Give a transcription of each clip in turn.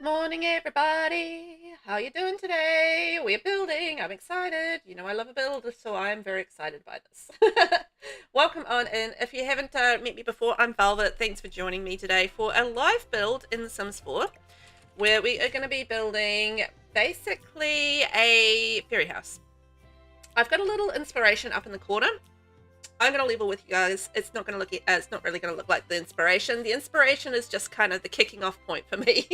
Good morning, everybody. How you doing today? We're building. I'm excited. You know I love a build, so I'm very excited by this. Welcome on in. If you haven't met me before, I'm Velvet. Thanks for joining me today for a live build in The Sims 4, where we are going to be building basically a fairy house. I've got a little inspiration up in the corner. I'm going to level with you guys. It's not going to look. It's not really going to look like the inspiration. The inspiration is just kind of the kicking off point for me.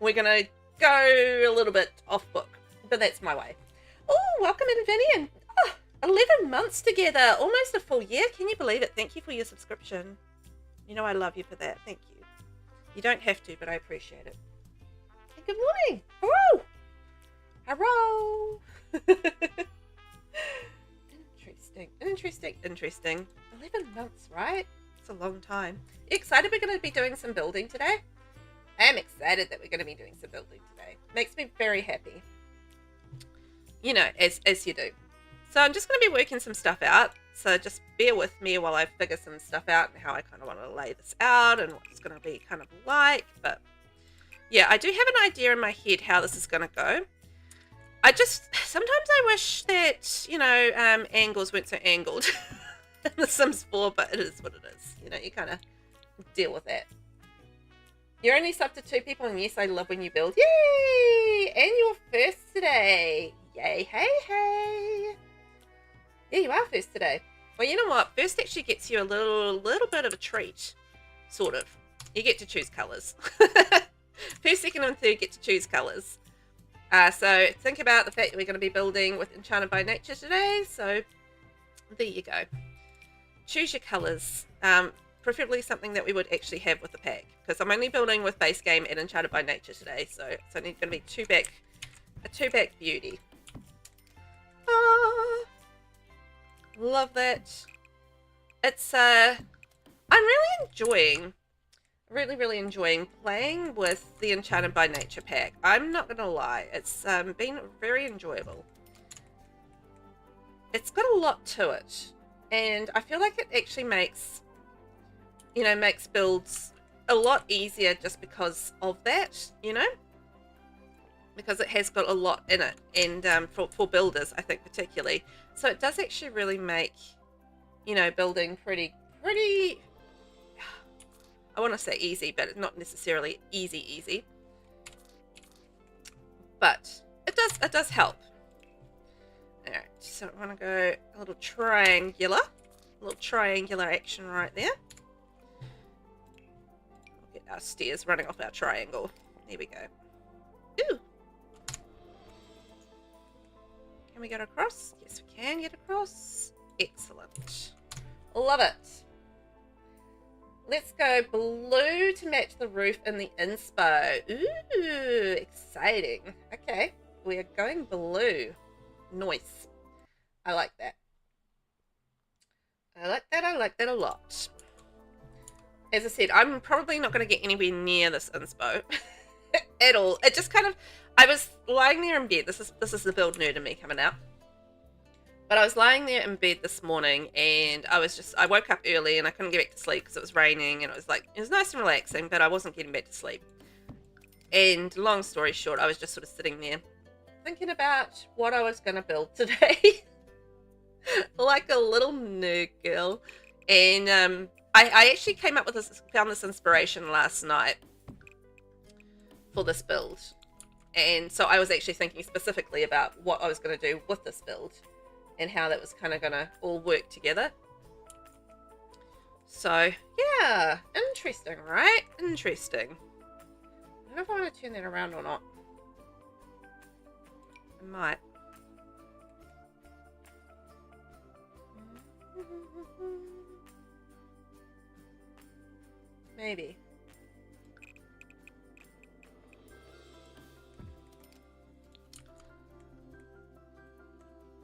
We're going to go a little bit off book, but that's my way. Oh, welcome in, Vinny. 11 months together, almost a full year. Can you believe it? Thank you for your subscription. You know I love you for that. Thank you. You don't have to, but I appreciate it. And good morning. Hello. Hello. Interesting. 11 months, right? It's a long time. Excited we're going to be doing some building today? I'm excited that we're going to be doing some building today. Makes me very happy. You know, as you do. So I'm just going to be working some stuff out. So just bear with me while I figure some stuff out and how I kind of want to lay this out and what it's going to be kind of like. But yeah, I do have an idea in my head how this is going to go. Sometimes I wish that, you know, angles weren't so angled in The Sims 4, but it is what it is. You know, you kind of deal with that. You're only sub to 2 people, and yes, I love when you build. Yay! And you're first today. Yay, hey. Yeah, you are first today. Well, you know what? First actually gets you a little bit of a treat, sort of. You get to choose colours. First, second, and third get to choose colours. So think about the fact that we're going to be building with Enchanted by Nature today. So there you go. Choose your colours. Preferably something that we would actually have with the pack. Because I'm only building with base game and Enchanted by Nature today. So it's only going to be a two-back beauty. Ah, love that. It's, I'm really enjoying playing with the Enchanted by Nature pack. I'm not gonna lie, it's been very enjoyable. It's got a lot to it, and I feel like it actually makes builds a lot easier just because of that, you know, because it has got a lot in it, and for builders, I think particularly. So it does actually really make, you know, building pretty. I want to say easy, but it's not necessarily easy. But it does help. Alright, so I want to go a little triangular action right there. We'll get our stairs running off our triangle. There we go. Ooh. Can we get across? Yes, we can get across. Excellent. Love it. Let's go blue to match the roof in the inspo. Ooh, exciting. Okay, we are going blue. Nice. I like that. I like that a lot. As I said, I'm probably not going to get anywhere near this inspo at all. It just kind of, I was lying there in bed. This is the build nerd in me coming out. But I was lying there in bed this morning, and I woke up early and I couldn't get back to sleep because it was raining, and it was nice and relaxing, but I wasn't getting back to sleep. And long story short, I was just sort of sitting there thinking about what I was going to build today. Like a little nerd girl. And I actually found this inspiration last night for this build. And so I was actually thinking specifically about what I was going to do with this build, and how that was kind of going to all work together. So, yeah. Interesting, right? Interesting. I don't know if I want to turn that around or not. I might. Maybe.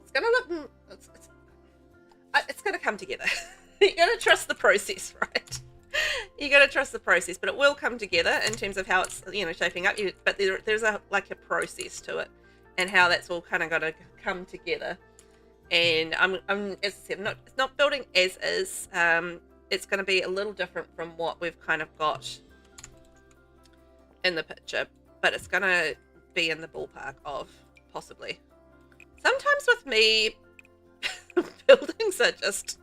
It's gonna look. It's gonna come together. You gotta trust the process, right? You gotta trust the process, but it will come together in terms of how it's, you know, shaping up. But there's a process to it, and how that's all kind of got to come together. And I'm as I said, it's not building as is. It's going to be a little different from what we've kind of got in the picture. but it's gonna be in the ballpark of possibly. Sometimes with me, buildings are just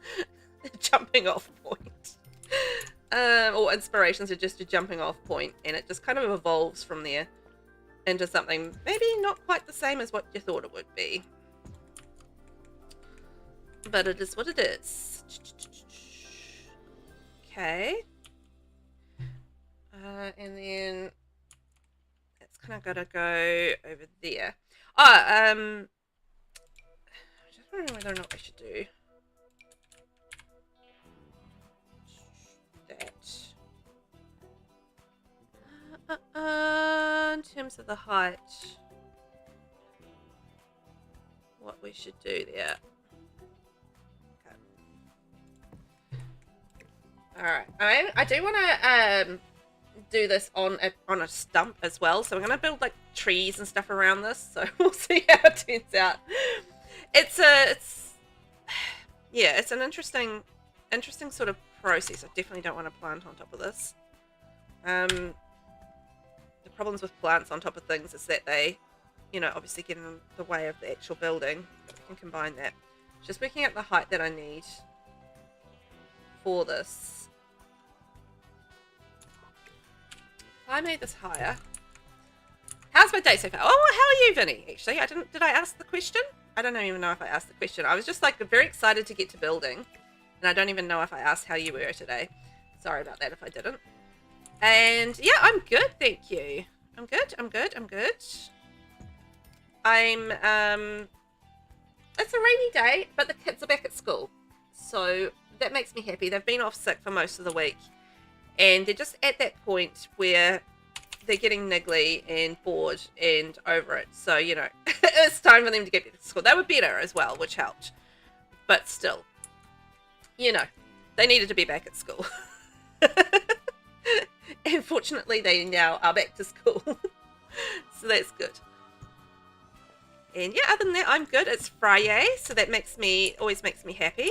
a jumping off point. Or inspirations are just a jumping off point, and it just kind of evolves from there into something maybe not quite the same as what you thought it would be. But it is what it is. Okay. And then it's kind of got to go over there. Oh, I'm just wondering whether or not I should do that. In terms of the height, what we should do there. Alright, I do want to do this on a stump as well, so I'm going to build like trees and stuff around this, so we'll see how it turns out. It's an interesting sort of process. I definitely don't want to plant on top of this. The problems with plants on top of things is that they, you know, obviously get in the way of the actual building. But we can combine that. Just working out the height that I need for this. If I made this higher. How's my day so far? Oh, how are you, Vinny? Actually, did I ask the question? I don't even know if I asked the question. I was just like very excited to get to building. And I don't even know if I asked how you were today. Sorry about that if I didn't. And yeah, I'm good, thank you. I'm good. It's a rainy day, but the kids are back at school. So that makes me happy. They've been off sick for most of the week. And they're just at that point where they're getting niggly and bored and over it. So, you know, it's time for them to get back to school. They were better as well, which helped. But still, you know, they needed to be back at school. And fortunately, they now are back to school. So that's good. And yeah, other than that, I'm good. It's Friday, so that always makes me happy.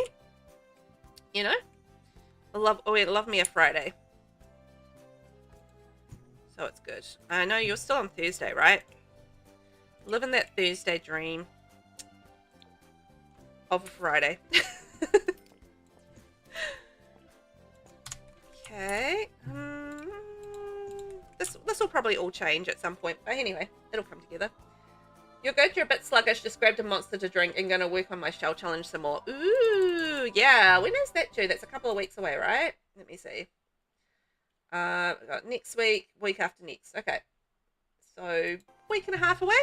You know, I love me a Friday. So it's good. I know you're still on Thursday, right? Living that Thursday dream of a Friday. Okay. This will probably all change at some point. But anyway, it'll come together. You're good. You're a bit sluggish. Just grabbed a monster to drink and gonna work on my shell challenge some more. Ooh, yeah. When is that due? That's a couple of weeks away, right? Let me see. We got next week, week after next. Okay. So, week and a half away.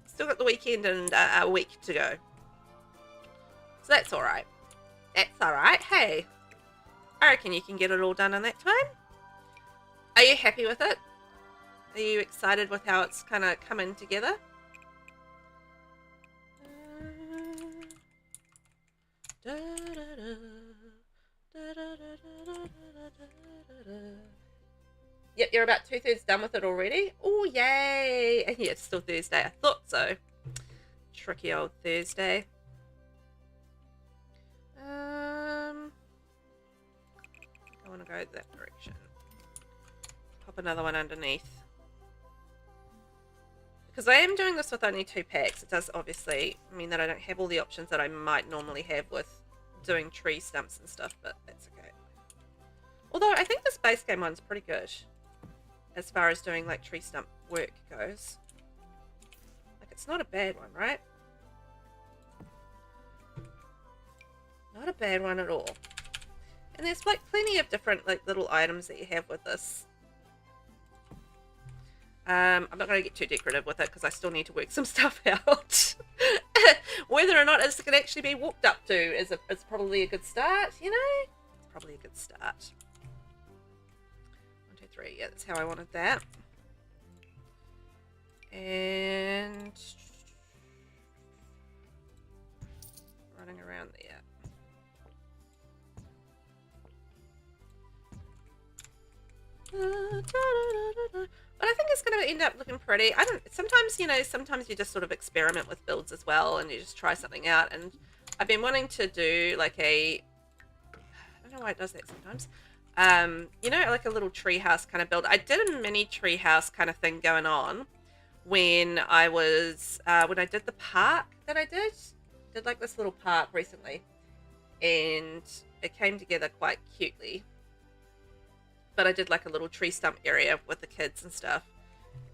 Still got the weekend and a week to go. So that's alright. That's alright. Hey. I reckon you can get it all done in that time. Are you happy with it? Are you excited with how it's kind of coming together? Yep, you're about 2/3 done with it already. Oh, yay! And yeah, it's still Thursday. I thought so. Tricky old Thursday. I want to go that direction. Pop another one underneath. Because I am doing this with only 2 packs, it does obviously mean that I don't have all the options that I might normally have with doing tree stumps and stuff, but that's okay. Although I think this base game one's pretty good as far as doing like tree stump work goes. Like, it's not a bad one, right? Not a bad one at all. And there's like plenty of different like little items that you have with this. I'm not going to get too decorative with it because I still need to work some stuff out. Whether or not this can actually be walked up to is probably a good start, you know? It's probably a good start. 1, 2, 3. Yeah, that's how I wanted that. And running around there. But I think it's going to end up looking pretty. Sometimes, you know, sometimes you just sort of experiment with builds as well and you just try something out. And I've been wanting to do like I don't know why it does that sometimes. you know, like a little treehouse kind of build. I did a mini treehouse kind of thing going on when I was, when I did the park that I did like this little park recently, and it came together quite cutely. But I did like a little tree stump area with the kids and stuff,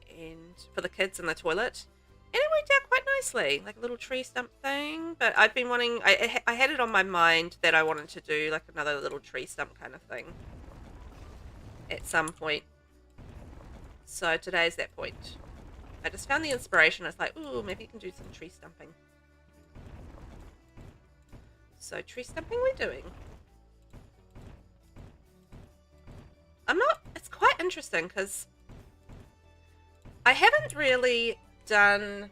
and for the kids in the toilet, and it worked out quite nicely, like a little tree stump thing. But I've been wanting, I had it on my mind that I wanted to do like another little tree stump kind of thing at some point. So today's that point. I just found the inspiration. I was like, ooh, maybe you can do some tree stumping. So tree stumping we're doing. It's quite interesting because I haven't really done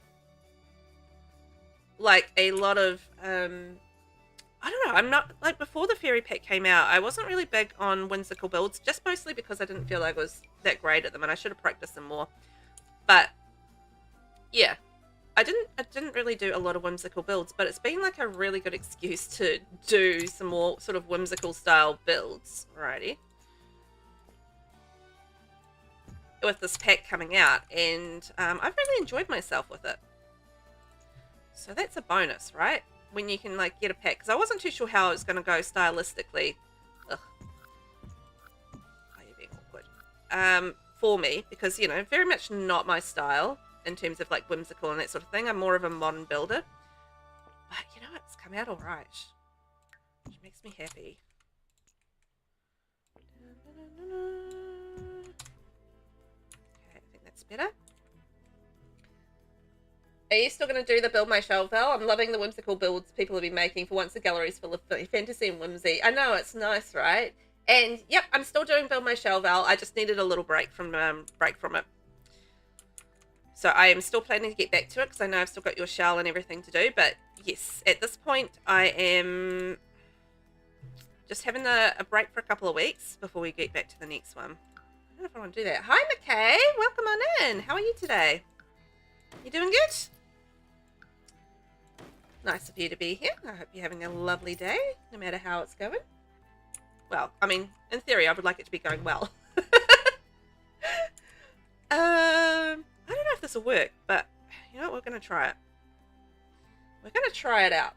like a lot of, I don't know, I'm not, like before the fairy pack came out, I wasn't really big on whimsical builds, just mostly because I didn't feel like I was that great at them and I should have practiced them more. But yeah, I didn't really do a lot of whimsical builds, but it's been like a really good excuse to do some more sort of whimsical style builds. Alrighty. With this pack coming out, and I've really enjoyed myself with it. So that's a bonus, right? When you can like get a pack, because I wasn't too sure how it was going to go stylistically. Ugh. Oh, you're being awkward. For me, because you know, very much not my style in terms of like whimsical and that sort of thing. I'm more of a modern builder, but you know, it's come out all right, which makes me happy. Better. Are you still going to do the build my shelf, Val? I'm loving the whimsical builds people have been making. For once, the gallery's full of fantasy and whimsy. I know, it's nice, right? And yep, I'm still doing build my shelf, Val. I just needed a little break from it. So I am still planning to get back to it because I know I've still got your shell and everything to do. But yes, at this point, I am just having a break for a couple of weeks before we get back to the next one. I don't know if I want to do that. Hi, McKay. Welcome on in. How are you today? You doing good? Nice of you to be here. I hope you're having a lovely day, no matter how it's going. Well, I mean, in theory, I would like it to be going well. I don't know if this will work, but you know what? We're going to try it. We're going to try it out.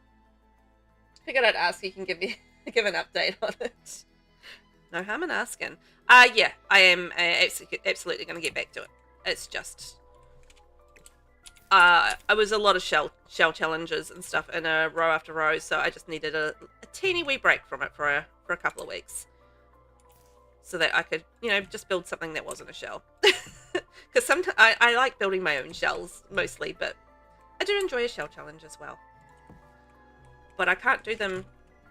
Figured I'd ask you can give an update on it. No harm in asking. Yeah, I am absolutely going to get back to it. It's just, I was a lot of shell challenges and stuff in a row after row, so I just needed a teeny wee break from it for a couple of weeks, so that I could, you know, just build something that wasn't a shell. Because sometimes I like building my own shells mostly, but I do enjoy a shell challenge as well. But I can't do them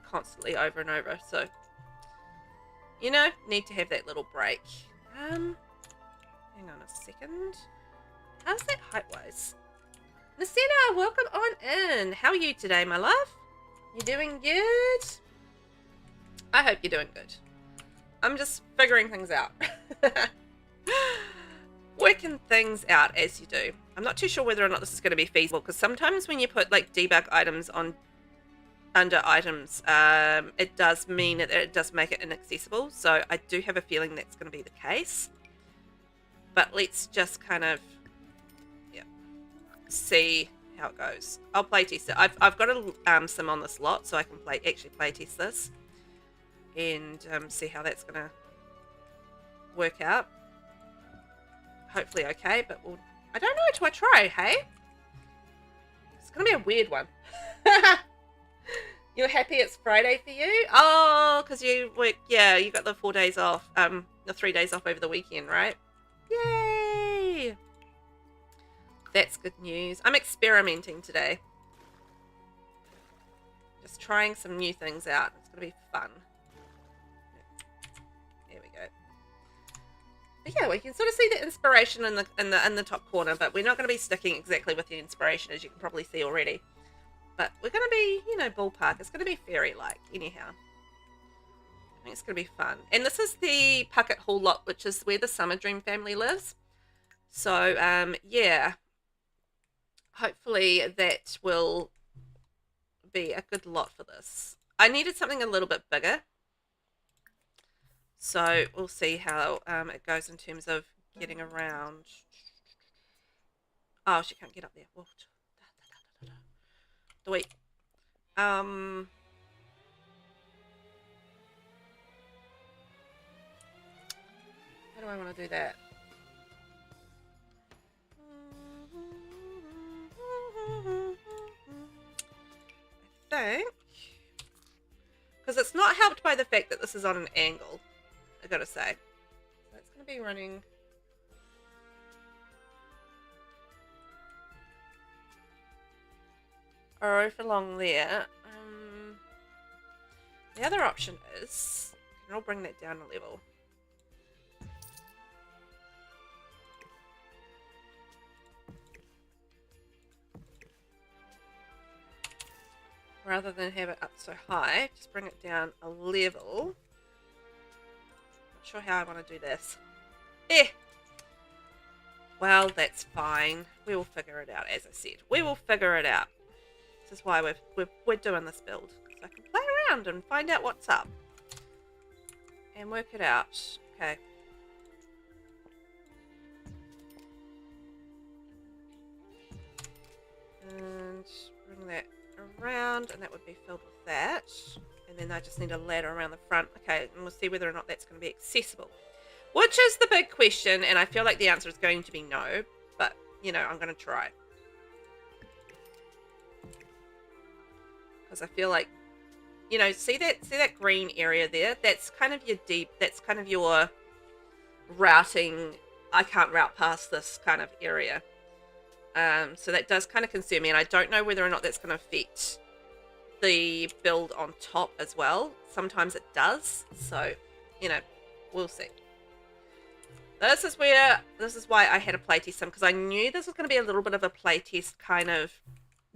constantly over and over, so. You know, need to have that little break. Hang on a second. How's that height-wise? Nasina, welcome on in. How are you today, my love? You doing good? I hope you're doing good. I'm just figuring things out. Working things out as you do. I'm not too sure whether or not this is going to be feasible, because sometimes when you put like debug items on under items, it does mean that it does make it inaccessible, so I do have a feeling that's going to be the case. But let's just kind of see how it goes. I'll play test it. I've got a sim on this lot, so I can actually play test this and see how that's going to work out. Hopefully okay, but I don't know until I try. Hey, it's going to be a weird one. You're happy it's Friday for you? Oh, because you work, yeah, you got the 4 days off, the 3 days off over the weekend, right? Yay! That's good news. I'm experimenting today. Just trying some new things out. It's going to be fun. There we go. But yeah, we can sort of see the inspiration in the top corner, but we're not going to be sticking exactly with the inspiration, as you can probably see already. But we're going to be, you know, ballpark. It's going to be fairy-like, anyhow. I think it's going to be fun. And this is the Puckett Hall lot, which is where the Summer Dream family lives. So, yeah. Hopefully that will be a good lot for this. I needed something a little bit bigger. So we'll see how it goes in terms of getting around. Oh, she can't get up there. What? Wait. How do I want to do that? I think because it's not helped by the fact that this is on an angle, I gotta say. So it's gonna be running right along there. The other option is, and I'll bring that down a level. Rather than have it up so high, just bring it down a level. Not sure how I want to do this. Well, that's fine. We will figure it out, as I said. We will figure it out. This is why we're doing this build. So I can play around and find out what's up. And work it out. Okay. And bring that around, and that would be filled with that. And then I just need a ladder around the front. Okay, and we'll see whether or not that's going to be accessible. Which is the big question, and I feel like the answer is going to be no. But, you know, I'm going to try. Because I feel like, you know, see that green area there? That's kind of your that's kind of your routing. I can't route past this kind of area. So that does kind of concern me, and I don't know whether or not that's going to affect the build on top as well. Sometimes it does, so, you know, we'll see. This is why I had a playtest sim, because I knew this was going to be a little bit of a playtest kind of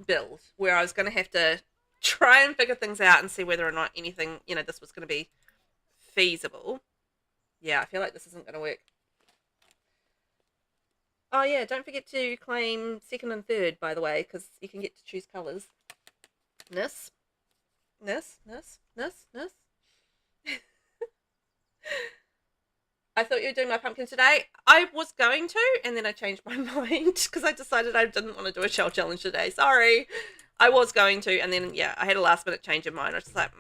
build, where I was going to have to try and figure things out and see whether or not anything, you know, this was going to be feasible. Yeah, I feel like this isn't going to work. Oh yeah, don't forget to claim second and third, by the way, because you can get to choose colours. This. I thought you were doing my pumpkin today. I was going to, and then I changed my mind because I decided I didn't want to do a shell challenge today. Sorry. I was going to, and then, yeah, I had a last minute change of mind. I was just like,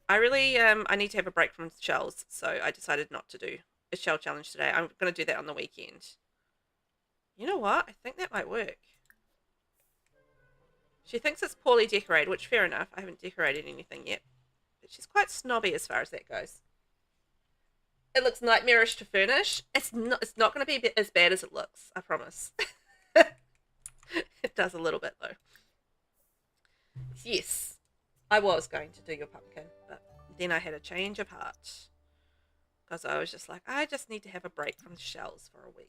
I really, I need to have a break from shells, so I decided not to do a shell challenge today. I'm going to do that on the weekend. You know what? I think that might work. She thinks it's poorly decorated, which fair enough. I haven't decorated anything yet. But she's quite snobby as far as that goes. It looks nightmarish to furnish. It's not going to be as bad as it looks, I promise. It does a little bit, though. Yes, I was going to do your pumpkin, but then I had a change of heart. Because I was just like, I just need to have a break from the shells for a week.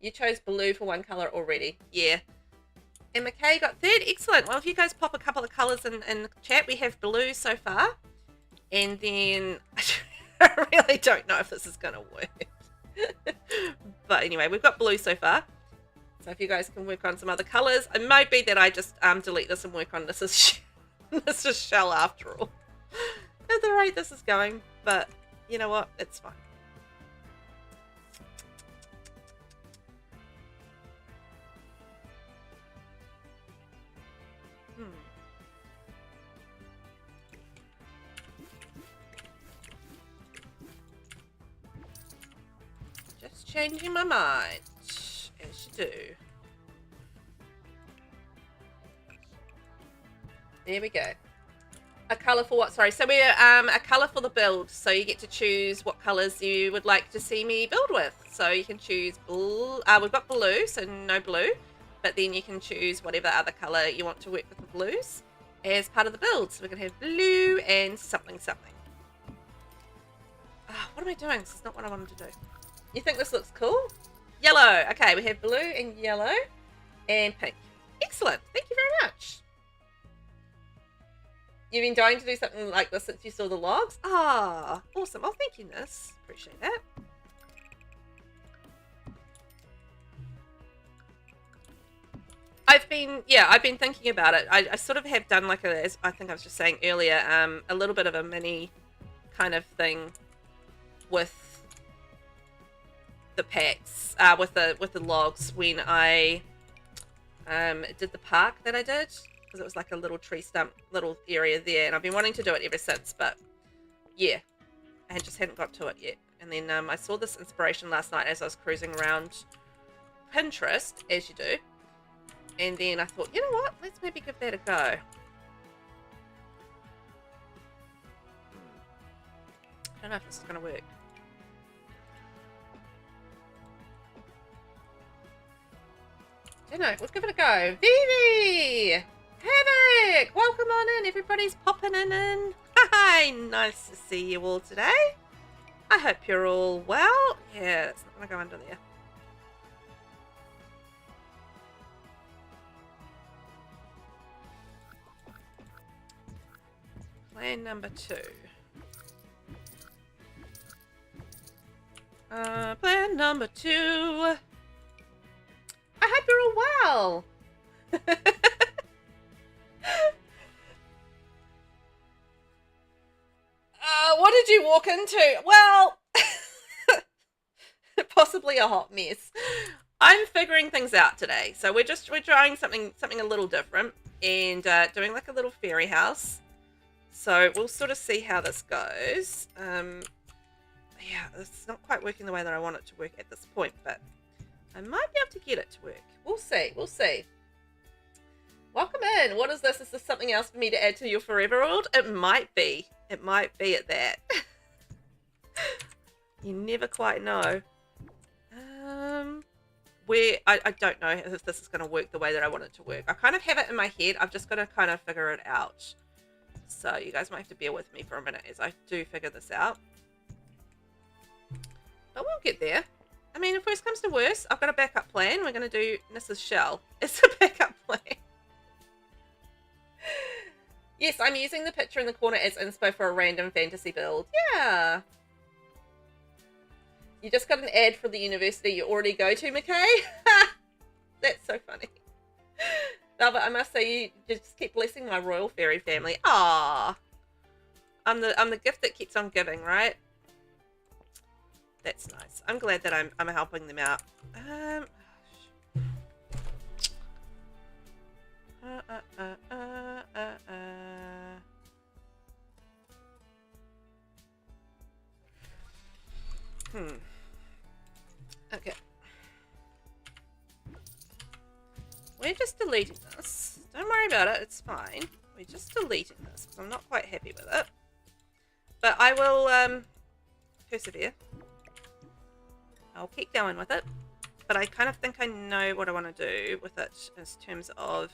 You chose blue for one colour already. Yeah. And McKay got third. Excellent. Well, if you guys pop a couple of colours in the chat, we have blue so far. And then I really don't know if this is going to work. But anyway, we've got blue so far. So if you guys can work on some other colours, it might be that I just delete this and work on this is shell after all. At the rate this is going. But you know what? It's fine. Just changing my mind, as you do. There we go. A colour for what? Sorry. So we're a colour for the build. So you get to choose what colours you would like to see me build with. So you can choose blue. We've got blue, so no blue. But then you can choose whatever other colour you want to work with the blues as part of the build. So we're going to have blue and something. What am I doing? This is not what I wanted to do. You think this looks cool? Yellow. Okay, we have blue and yellow and pink. Excellent. Thank you very much. You've been dying to do something like this since you saw the logs? Ah, awesome. Oh, thank you, Nis. Appreciate that. I've been thinking about it. I sort of have done like as I think I was just saying earlier, a little bit of a mini kind of thing with the packs, with the logs when I did the park that I did, because it was like a little tree stump, little area there, and I've been wanting to do it ever since, but yeah, I just hadn't got to it yet. And then I saw this inspiration last night as I was cruising around Pinterest, as you do, and then I thought, you know what, let's maybe give that a go. I don't know if this is going to work. I don't know, we'll give it a go. Vivi! Havoc! Welcome on in, everybody's popping in. Hi, nice to see you all today. I hope you're all well. Yeah, it's not going to go under there. Plan number 2. Plan number 2. I hope you're all well. What did you walk into? Well, possibly a hot mess. I'm figuring things out today. So we're trying something a little different and doing like a little fairy house. So we'll sort of see how this goes. Yeah, it's not quite working the way that I want it to work at this point, but I might be able to get it to work. We'll see. We'll see. Welcome in. What is this? Is this something else for me to add to your forever world? It might be. It might be at that. You never quite know. I don't know if this is going to work the way that I want it to work. I kind of have it in my head. I've just got to kind of figure it out. So you guys might have to bear with me for a minute as I do figure this out. But we'll get there. I mean, if worst comes to worst, I've got a backup plan. We're going to do Mrs. Shell. It's a backup plan. Yes, I'm using the picture in the corner as inspo for a random fantasy build. Yeah. You just got an ad for the university you already go to, McKay? That's so funny. No, but I must say, you just keep blessing my royal fairy family. Ah, I'm the gift that keeps on giving, right? That's nice. I'm glad that I'm helping them out. Okay. We're just deleting this. Don't worry about it. It's fine. We're just deleting this because I'm not quite happy with it. But I will persevere. I'll keep going with it. But I kind of think I know what I want to do with it in terms of...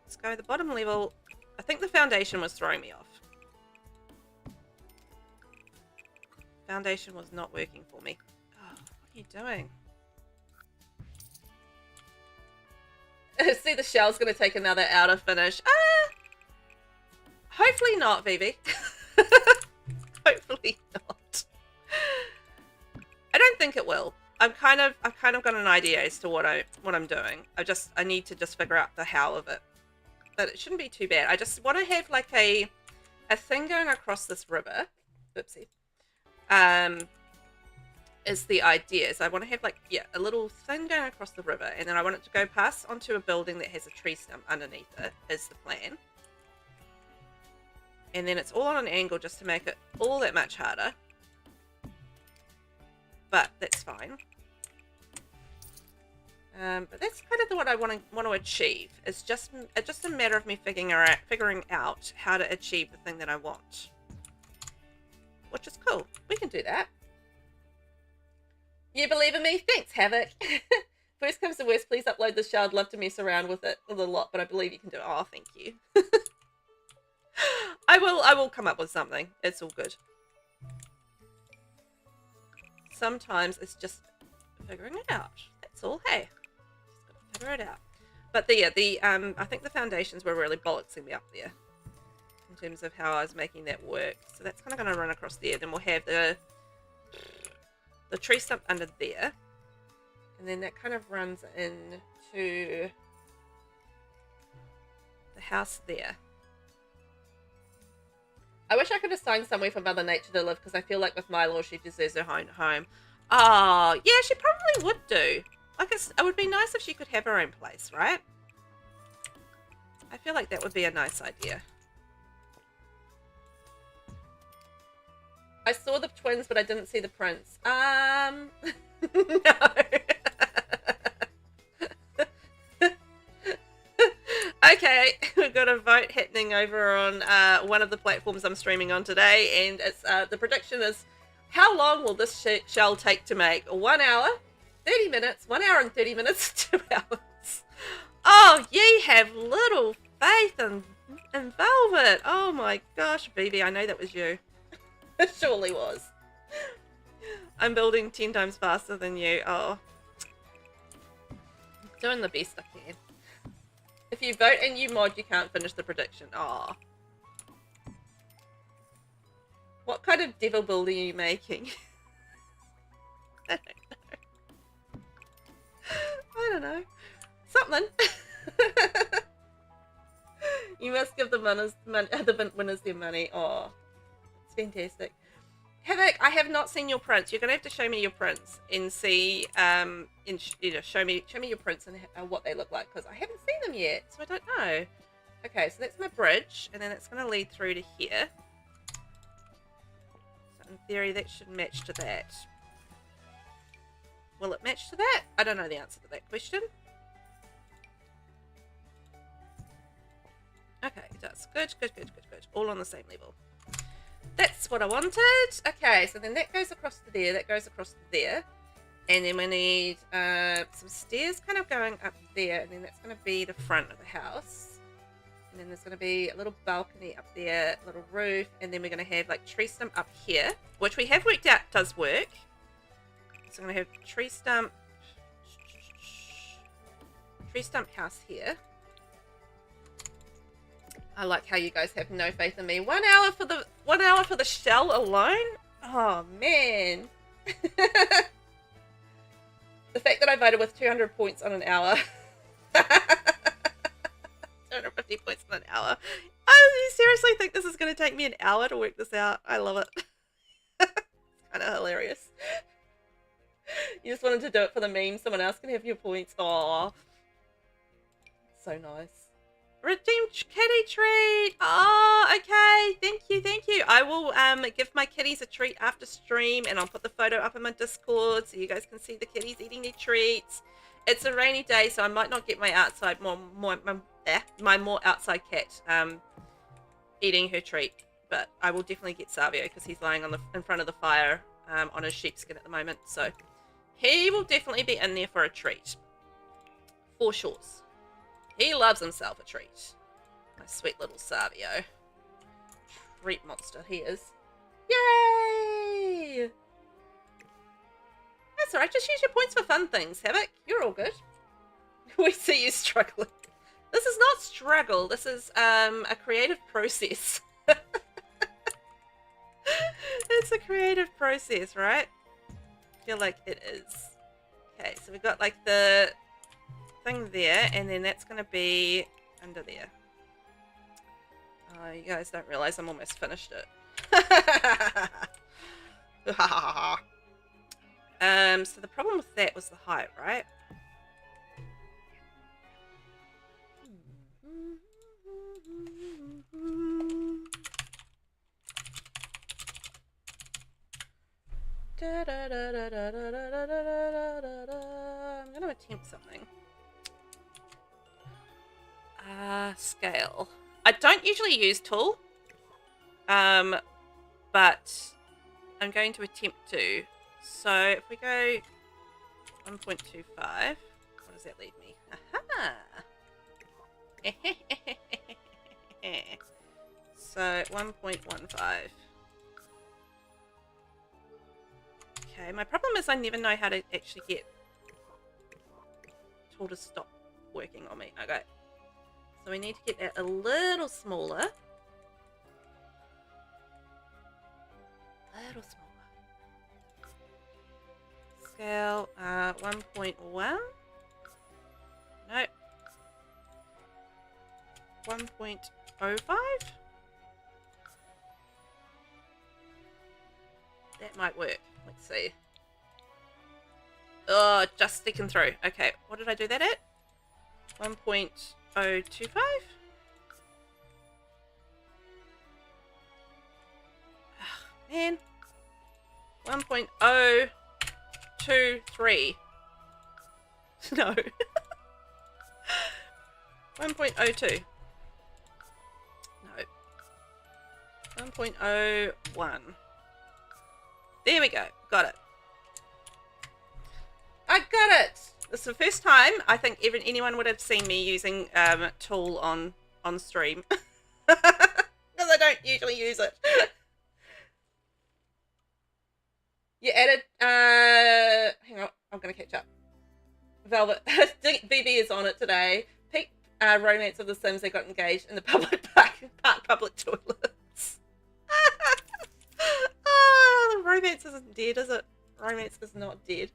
Let's go the bottom level. I think the foundation was throwing me off. Foundation was not working for me. Oh, what are you doing? See, the shell's going to take another outer finish. Hopefully not, Vivi. Hopefully not. I don't think it will. I've kind of got an idea as to what I'm doing. I need to just figure out the how of it. But it shouldn't be too bad. I just want to have like a thing going across this river. Oopsie. Is the idea. So I want to have like, yeah, a little thing going across the river, and then I want it to go past onto a building that has a tree stump underneath it, is the plan. And then it's all on an angle just to make it all that much harder. But that's fine. But that's kind of what I want to achieve. It's just a matter of me figuring out how to achieve the thing that I want. Which is cool. We can do that. You believe in me? Thanks, Havoc. First comes to worst, please upload this show. I'd love to mess around with it a lot, but I believe you can do it. Oh, thank you. I will come up with something. It's all good. Sometimes it's just figuring it out. That's all. Hey, just gotta figure it out. But I think the foundations were really bollocksing me up there in terms of how I was making that work. So that's kind of going to run across there. Then we'll have the tree stump under there, and then that kind of runs into the house there. I wish I could assign somewhere for Mother Nature to live, because I feel like with Milo, she deserves her own home. Oh, yeah, she probably would do. Like, it would be nice if she could have her own place, right? I feel like that would be a nice idea. I saw the twins, but I didn't see the prince. No. Okay, we've got a vote happening over on one of the platforms I'm streaming on today, and it's the prediction is, how long will this shell take to make? 1 hour, 30 minutes, 1 hour and 30 minutes, 2 hours. Oh, ye have little faith in Velvet. Oh my gosh, Vivi, I know that was you. It surely was. I'm building 10 times faster than you. Oh. Doing the best I can. If you vote and you mod, you can't finish the prediction. Oh. What kind of devil build are you making? I don't know. Something. You must give the winners their money. Oh. It's fantastic. Havoc, I have not seen your prints. You're gonna have to show me your prints and see, show me your prints and what they look like, because I haven't seen them yet, so I don't know. Okay, so that's my bridge, and then it's gonna lead through to here. So in theory, that should match to that. Will it match to that? I don't know the answer to that question. Okay, it does. Good. All on the same level. That's what I wanted. Okay, so then that goes across to there, that goes across to there. And then we need some stairs kind of going up there, and then that's going to be the front of the house. And then there's going to be a little balcony up there, a little roof, and then we're going to have like tree stump up here, which we have worked out does work. So I'm going to have tree stump house here. I like how you guys have no faith in me. 1 hour for the shell alone? Oh man. The fact that I voted with 200 points on an hour. 250 points on an hour. You seriously think this is going to take me an hour to work this out? I love it. It's kind of hilarious. You just wanted to do it for the meme. Someone else can have your points. Aww. So nice. Redeemed kitty treat. Oh, okay. Thank you. I will give my kitties a treat after stream, and I'll put the photo up in my Discord so you guys can see the kitties eating their treats. It's a rainy day, so I might not get my outside my more outside cat eating her treat, but I will definitely get Savio because he's lying in front of the fire on his sheepskin at the moment, so he will definitely be in there for a treat, for sure. He loves himself a treat. My sweet little Savio. Treat monster he is. Yay! That's alright, just use your points for fun things, Havoc. You're all good. We see you struggling. This is not struggle, this is a creative process. It's a creative process, right? I feel like it is. Okay, so we've got like the thing there, and then that's going to be under there. Oh, you guys don't realize I'm almost finished it. So the problem with that was the height, right? I'm going to attempt something. Scale. I don't usually use tool, but I'm going to attempt to. So if we go 1.25, what does that leave me? Aha! So 1.15. Okay, my problem is I never know how to actually get tool to stop working on me. Okay. So we need to get that a little smaller. A little smaller. Scale 1.1. Nope. 1.05. That might work. Let's see. Oh, just sticking through. Okay, what did I do that at? 1.025? Oh, man. 1.023. No. 1.02. No. 1.01. There we go. Got it. I got it. This is the first time I think even anyone would have seen me using tool on stream. Because I don't usually use it. You added hang on, I'm gonna catch up. Velvet VB is on it today. Peak romance of the Sims, they got engaged in the public park public toilets. Oh, the romance isn't dead, is it? Romance is not dead.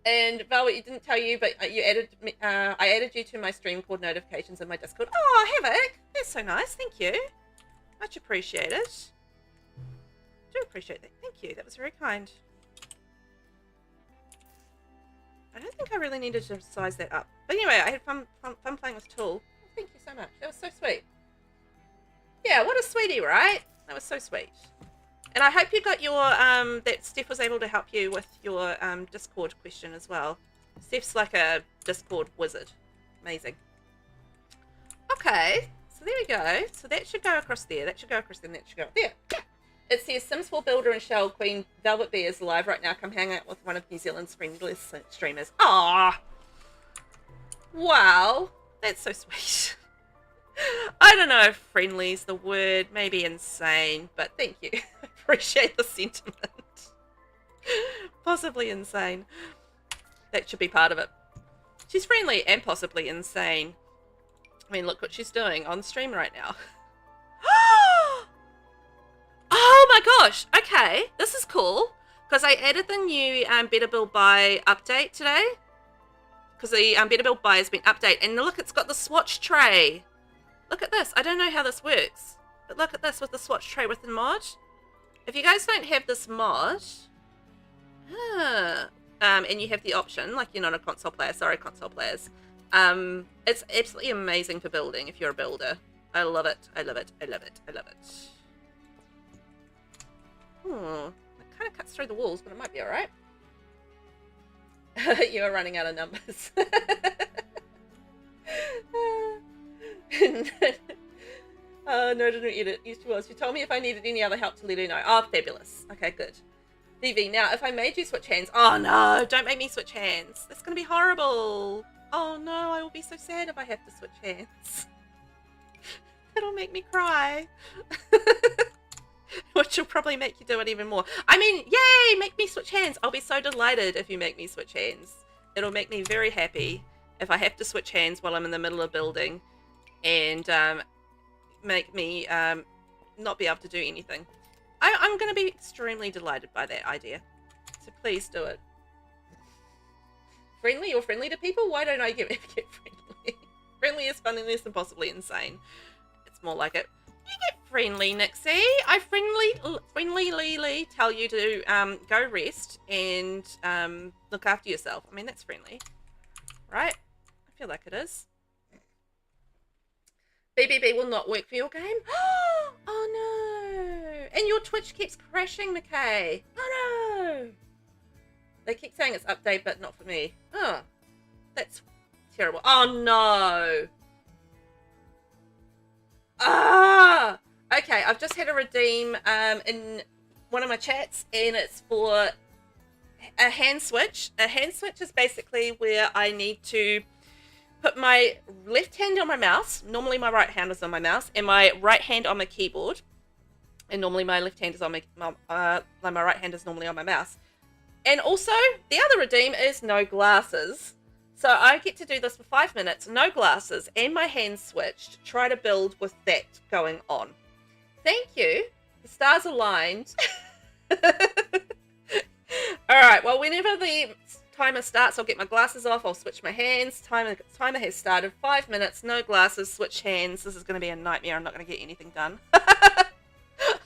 And Velvet, you didn't tell you, but you added me, I added you to my stream called notifications in my Discord. Oh, Havoc, that's so nice. Thank you. Much appreciated. Do appreciate that. Thank you. That was very kind. I don't think I really needed to size that up. But anyway, I had fun playing with Tool. Oh, thank you so much. That was so sweet. Yeah, what a sweetie, right? That was so sweet. And I hope you got your, that Steph was able to help you with your Discord question as well. Steph's like a Discord wizard. Amazing. Okay, so there we go. So that should go across there. That should go across there, and that should go there. It says Sims 4 Builder and Shell Queen VelvettB is live right now. Come hang out with one of New Zealand's friendliest streamers. Ah, wow, that's so sweet. I don't know if friendly is the word, maybe insane, but thank you. I appreciate the sentiment. Possibly insane. That should be part of it. She's friendly and possibly insane. I mean, look what she's doing on stream right now. Oh my gosh, okay, this is cool, because I added the new Better Build Buy update today, because the Better Build Buy has been updated, and look, it's got the swatch tray. Look at this. I don't know how this works, but look at this with the swatch tray with the mod. If you guys don't have this mod, and you have the option, like you're not a console player, sorry console players, it's absolutely amazing for building if you're a builder. I love it, I love it, I love it, I love it. It kind of cuts through the walls, but it might be alright. You are running out of numbers. No, I didn't eat it. Used to was. You told me if I needed any other help to let her know. Oh, fabulous. Okay, good. Vivi, now if I made you switch hands. Oh no, don't make me switch hands. That's going to be horrible. Oh no, I will be so sad if I have to switch hands. That'll make me cry. Which will probably make you do it even more. I mean, yay, make me switch hands. I'll be so delighted if you make me switch hands. It'll make me very happy if I have to switch hands while I'm in the middle of building and make me not be able to do anything. I'm going to be extremely delighted by that idea. So please do it. Friendly or friendly to people? Why don't I get friendly? Friendly is funniness and possibly insane. It's more like it. You get friendly, Nixie. I friendly tell you to go rest and look after yourself. I mean, that's friendly, right? I feel like it is. BBB will not work for your game. Oh no! And your Twitch keeps crashing, McKay. Oh no! They keep saying it's update, but not for me. Oh, that's terrible. Oh no! Ah! Okay, I've just had a redeem in one of my chats, and it's for a hand switch. A hand switch is basically where I need to put my left hand on my mouse. Normally my right hand is on my mouse, and my right hand on my keyboard. And normally my left hand is on my right hand is normally on my mouse. And also, the other redeem is no glasses. So I get to do this for 5 minutes, no glasses, and my hands switched, try to build with that going on. Thank you. The stars aligned. Alright, well, whenever the timer starts, I'll get my glasses off, I'll switch my hands. Timer has started. 5 minutes, no glasses, switch hands. This is going to be a nightmare. I'm not going to get anything done.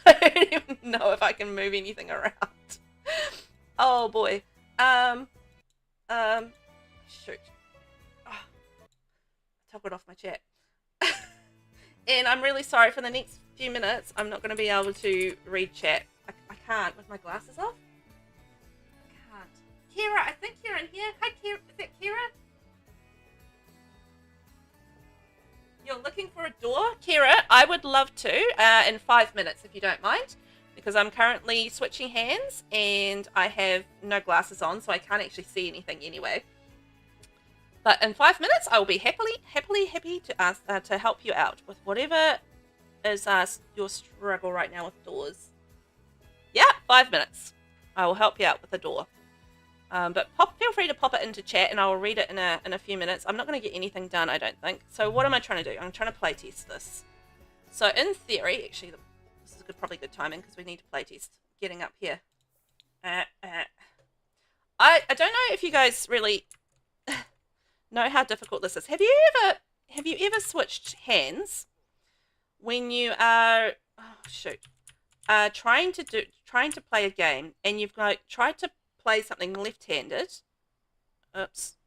I don't even know if I can move anything around. Oh boy. Shoot. Oh, I toggled off my chat. And I'm really sorry, for the next few minutes, I'm not going to be able to read chat. I can't with my glasses off. I can't. Kira, I think you're in here. Hi, Kira. Is that Kira? You're looking for a door? Kira, I would love to in 5 minutes, if you don't mind, because I'm currently switching hands and I have no glasses on, so I can't actually see anything anyway. But in 5 minutes, I will be happy to help you out with whatever is your struggle right now with doors. Yeah, 5 minutes. I will help you out with the door. But feel free to pop it into chat, and I will read it in a few minutes. I'm not going to get anything done, I don't think. So what am I trying to do? I'm trying to playtest this. So in theory, actually, this is probably good timing because we need to playtest getting up here. I don't know if you guys really know how difficult this is. Have you ever switched hands when you are trying to play a game and you've tried to play something left-handed? Oops,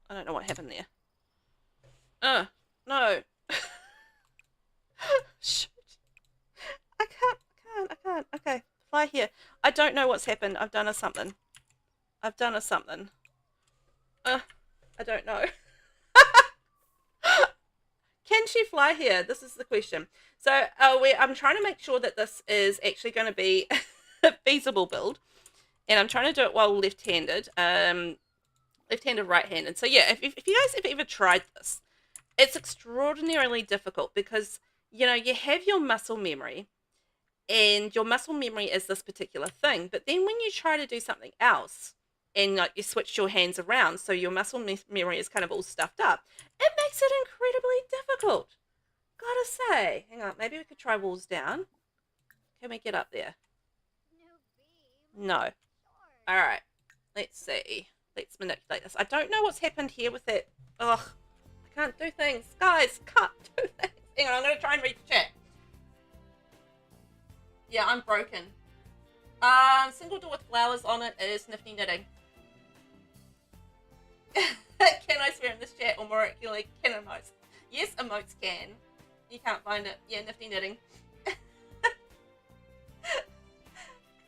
I don't know what happened there. No. Shoot. I can't. Okay, fly here. I don't know what's happened. I've done something. I don't know. Can she fly here? This is the question. So I'm trying to make sure that this is actually going to be a feasible build. And I'm trying to do it while left-handed. Left-handed, right-handed. So yeah, if you guys have ever tried this, it's extraordinarily difficult because, you know, you have your muscle memory. And your muscle memory is this particular thing. But then when you try to do something else, and like you switch your hands around, so your muscle memory is kind of all stuffed up, it makes it incredibly difficult. Gotta say. Hang on, maybe we could try walls down. Can we get up there? No. Alright, let's see. Let's manipulate this. I don't know what's happened here with it. Ugh, I can't do things. Guys, can't do things. Hang on, I'm gonna try and read the chat. Yeah, I'm broken. Single door with flowers on it is nifty knitting. Can I swear in this chat, or more accurately, can emotes? Yes, emotes can. You can't find it. Yeah, nifty knitting.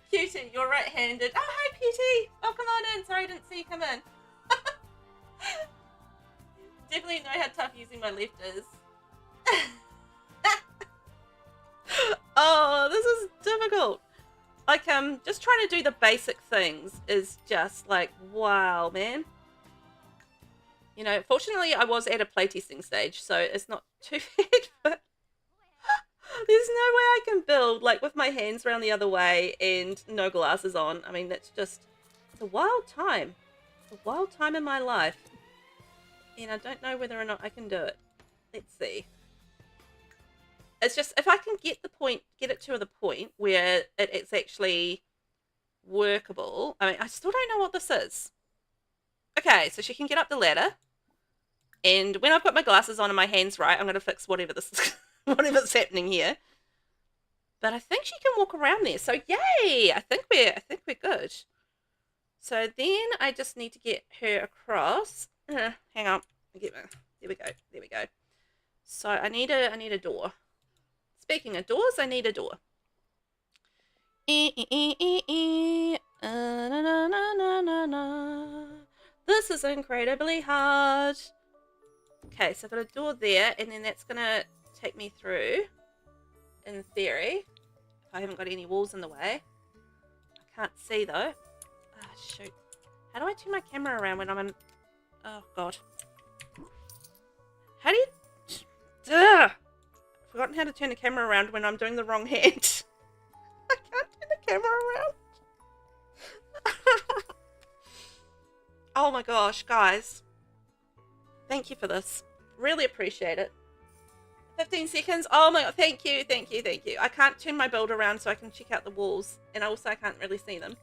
Cutie, you're right-handed. Oh, hi, Cutie. Oh, come on in. Sorry, I didn't see you come in. Definitely know how tough using my left is. Oh, this is difficult. Like, just trying to do the basic things is just like, wow, man. You know, fortunately, I was at a playtesting stage, so it's not too bad, but there's no way I can build, like, with my hands around the other way and no glasses on. I mean, that's just, it's a wild time. It's a wild time in my life. And I don't know whether or not I can do it. Let's see. It's just, if I can get it to the point where it's actually workable. I mean, I still don't know what this is. Okay, so she can get up the ladder. And when I've got my glasses on and my hands right, I'm going to fix whatever this is, whatever's happening here. But I think she can walk around there. So yay! I think we're good. So then I just need to get her across. Hang on. There we go. So I need a door. Speaking of doors, I need a door. This is incredibly hard. Okay, so I've got a door there, and then that's going to take me through, in theory, if I haven't got any walls in the way. I can't see, though. Ah, shoot. How do I turn my camera around when I'm in... Oh, God. How do you... Ugh! I've forgotten how to turn the camera around when I'm doing the wrong hand. I can't turn the camera around. Oh my gosh, guys. Thank you for this. Really appreciate it. 15 seconds. Oh my god, thank you. I can't turn my build around so I can check out the walls. And also I can't really see them.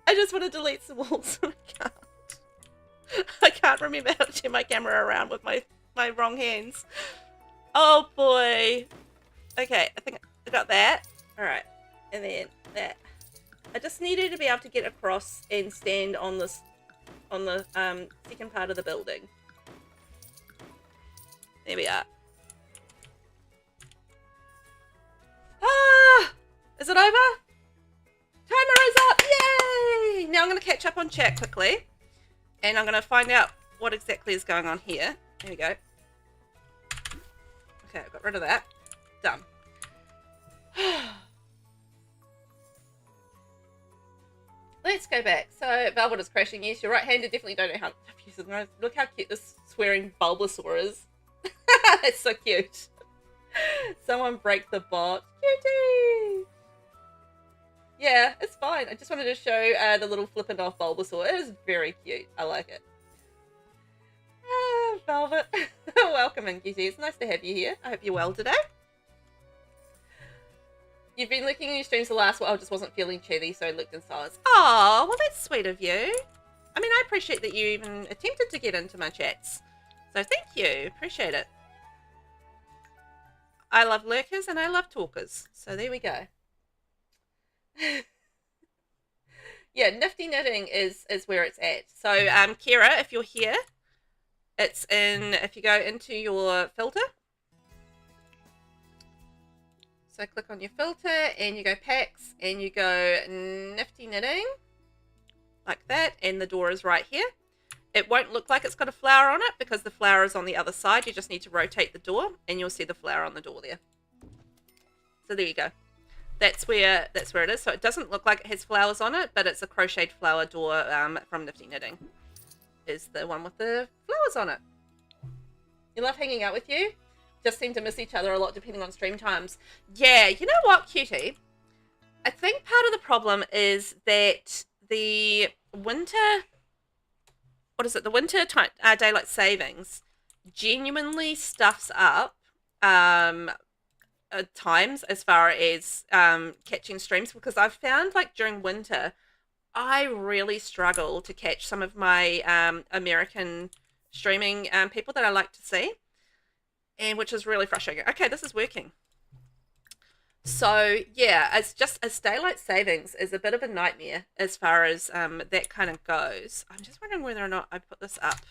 I just want to delete some walls. I can't remember how to turn my camera around with my wrong hands. Oh boy. Okay, I think I got that. All right, and then that. I just needed to be able to get across and stand on this, on the second part of the building. There we are. Ah! Is it over? Timer is up! Yay! Now I'm going to catch up on chat quickly. And I'm going to find out what exactly is going on here. There we go. Okay, I got rid of that. Done. Let's go back. So, Velvet is crashing. Yes, you're right-handed. Definitely don't know how to use his nose. Look how cute this swearing Bulbasaur is. It's so cute. Someone break the bot. Cutie! Yeah, it's fine. I just wanted to show the little flipping off Bulbasaur. It is very cute. I like it. Ah, Velvet. Welcome in, Cutie. It's nice to have you here. I hope you're well today. You've been looking at your streams the last while. I just wasn't feeling chatty, so I looked in silence. Oh, well, that's sweet of you. I mean, I appreciate that you even attempted to get into my chats. So thank you. Appreciate it. I love lurkers and I love talkers. So there we go. Yeah, Nifty Knitting is where it's at. So, Kira, if you're here, it's in, if you go into your filter. So click on your filter and you go packs and you go Nifty Knitting like that, and the door is right here. It won't look like it's got a flower on it because the flower is on the other side. You just need to rotate the door and you'll see the flower on the door there. So there you go. That's where it is. So it doesn't look like it has flowers on it, but it's a crocheted flower door from Nifty Knitting. Is the one with the flowers on it. You love hanging out with you? Just seem to miss each other a lot depending on stream times. Yeah, you know what, Cutie? I think part of the problem is that the winter, what is it? The winter daylight savings genuinely stuffs up times as far as catching streams, because I've found like during winter, I really struggle to catch some of my American streaming people that I like to see. And which is really frustrating. Okay, this is working. So yeah, it's just as daylight savings is a bit of a nightmare as far as that kind of goes. I'm just wondering whether or not I put this up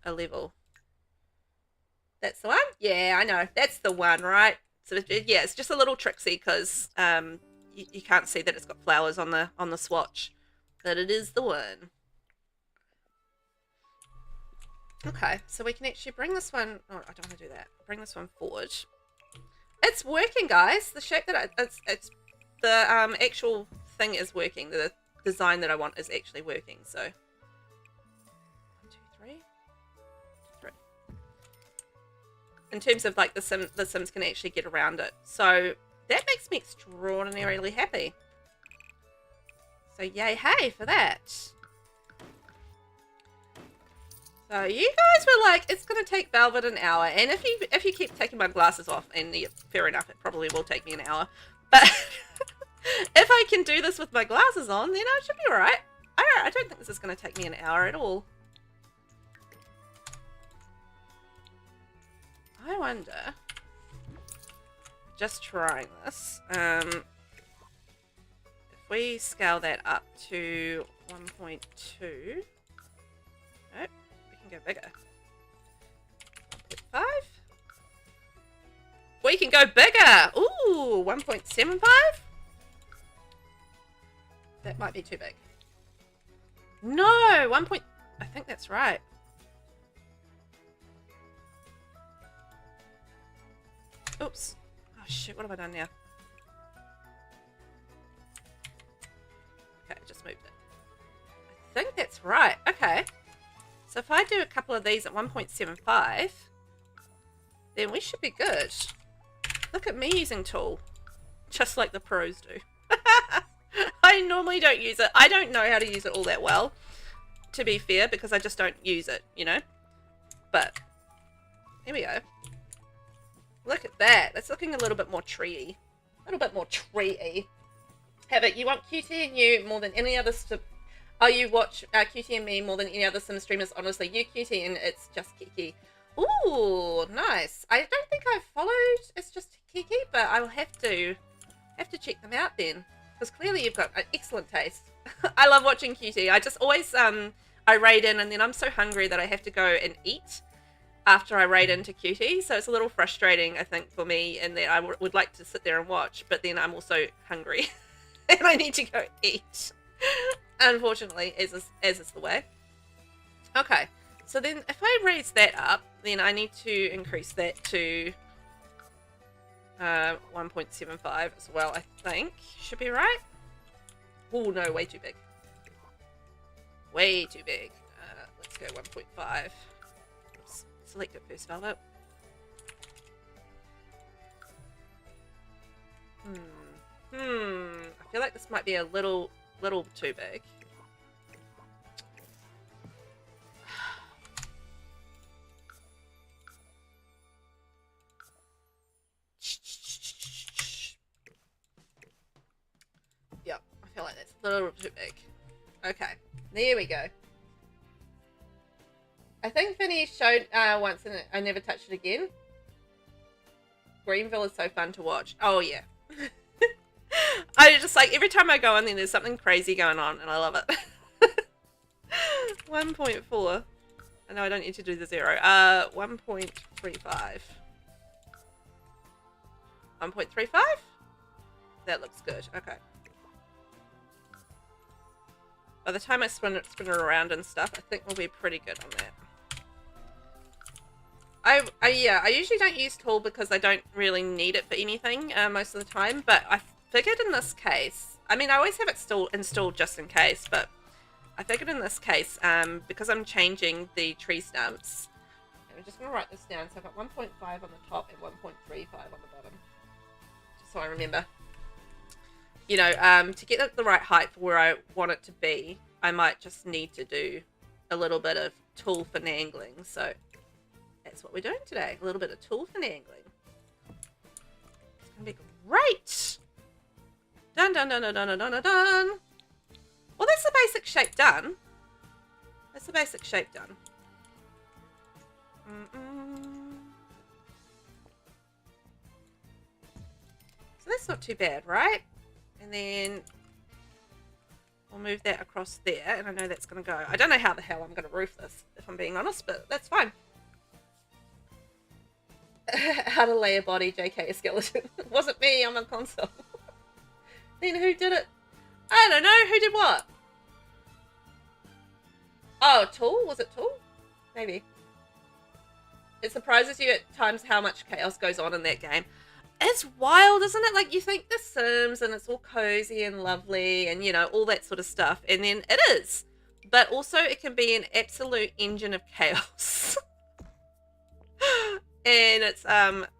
a level. That's the one? Yeah, I know. That's the one, right? So yeah, it's just a little tricksy because you can't see that it's got flowers on the swatch, but it is the one. Okay, so we can actually bring this one. Oh, I don't want to do that. Bring this one forward. It's working, guys. The shape that it's the actual thing is working. The design that I want is actually working. So 1, 2, 3. In terms of like the Sims can actually get around it. So that makes me extraordinarily happy. So yay, hey for that. So you guys were like, it's going to take Velvet an hour. And if you keep taking my glasses off, and yeah, fair enough, it probably will take me an hour. But if I can do this with my glasses on, then I should be alright. I don't think this is going to take me an hour at all. I wonder, just trying this, if we scale that up to 1.2, nope. Go bigger. 1.5. We can go bigger. Ooh, 1.75. That might be too big. No, 1. I think that's right. Oops. Oh shit, what have I done now? Okay, I just moved it. I think that's right. Okay. So if I do a couple of these at 1.75, then we should be good. Look at me using tool, just like the pros do. I normally don't use it. I don't know how to use it all that well, to be fair, because I just don't use it, you know. But here we go. Look at that. That's looking a little bit more treey. A little bit more treey. Have it. You want QT and you more than any other. Oh, you watch QT and me more than any other Sim streamers. Honestly, you QT and it's just Kiki. Ooh, nice. I don't think I've followed. It's just but I will have to check them out then, because clearly you've got an excellent taste. I love watching QT. I just always I raid in and then I'm so hungry that I have to go and eat after I raid into QT, so it's a little frustrating, I think, for me, and that I would like to sit there and watch, but then I'm also hungry and I need to go eat, unfortunately, as is the way. Okay, so then if I raise that up, then I need to increase that to 1.75 as well, I think. Should be right. Oh no, way too big. Way too big. Let's go 1.5. Select it first, Velvet. I feel like this might be a little too big. Yep, I feel like that's a little too big. Okay, there we go. I think Vinny showed once and I never touched it again. Greenville is so fun to watch. Oh yeah. I just like every time I go in there, there's something crazy going on and I love it. 1.4. I know I don't need to do the 0. 1.35. 1.35? That looks good. Okay. By the time I spin it around and stuff, I think we'll be pretty good on that. I usually don't use tool because I don't really need it for anything most of the time, but I figured in this case, I mean I always have it still installed just in case, but I figured in this case, because I'm changing the tree stumps, I'm just going to write this down, so I've got 1.5 on the top and 1.35 on the bottom, just so I remember. You know, to get it the right height for where I want it to be, I might just need to do a little bit of tool finagling, so that's what we're doing today. A little bit of tool finagling. It's going to be great. Dun dun dun dun dun dun dun dun. Well, that's the basic shape done. That's the basic shape done. So that's not too bad, right? And then we'll move that across there, and I know that's going to go. I don't know how the hell I'm going to roof this, if I'm being honest, but that's fine. How to lay a body, JK, a skeleton. It wasn't me, I'm a console. Then who did it? I don't know, who did what? Oh, Tool? Was it Tool? Maybe. It surprises you at times how much chaos goes on in that game. It's wild, isn't it? Like, you think The Sims and it's all cozy and lovely and, you know, all that sort of stuff. And then it is. But also it can be an absolute engine of chaos. And it's,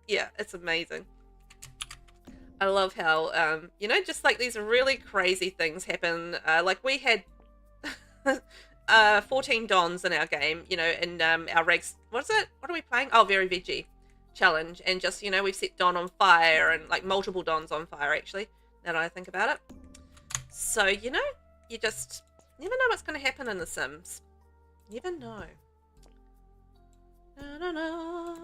yeah, it's amazing. I love how, you know, just like these really crazy things happen. Like we had 14 Dons in our game, you know, and our regs, what is it? What are we playing? Oh, Very Veggie challenge. And just, you know, we've set Don on fire and like multiple Dons on fire, actually, now that I think about it. So, you know, you just never know what's going to happen in The Sims. Never know. Da, da, da.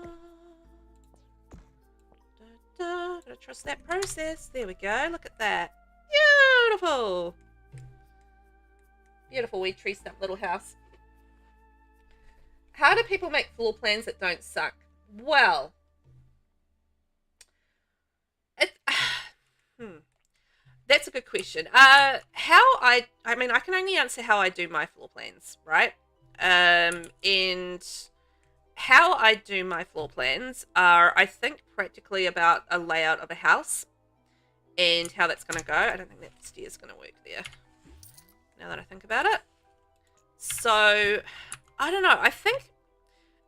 Gotta trust that process. There we go. Look at that. Beautiful. Beautiful wee tree stump little house. How do people make floor plans that don't suck? Well, that's a good question. I mean, I can only answer how I do my floor plans, right? And how I do my floor plans are, I think, practically about a layout of a house and how that's going to go. I don't think that stair is going to work there, now that I think about it. So, I don't know. I think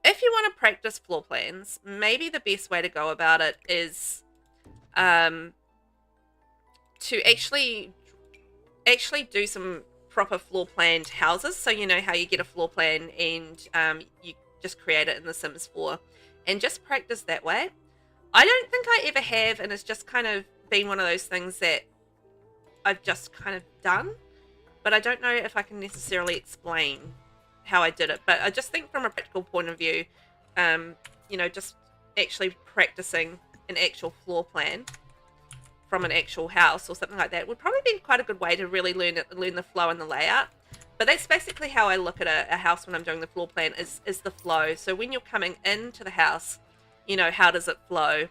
if you want to practice floor plans, maybe the best way to go about it is to actually do some proper floor planned houses. So you know how you get a floor plan and you just create it in The Sims 4 and just practice that way. I don't think I ever have, and it's just kind of been one of those things that I've just kind of done, but I don't know if I can necessarily explain how I did it. But I just think from a practical point of view, you know, just actually practicing an actual floor plan from an actual house or something like that would probably be quite a good way to really learn the flow and the layout. But that's basically how I look at a house when I'm doing the floor plan, is the flow. So when you're coming into the house, you know, how does it flow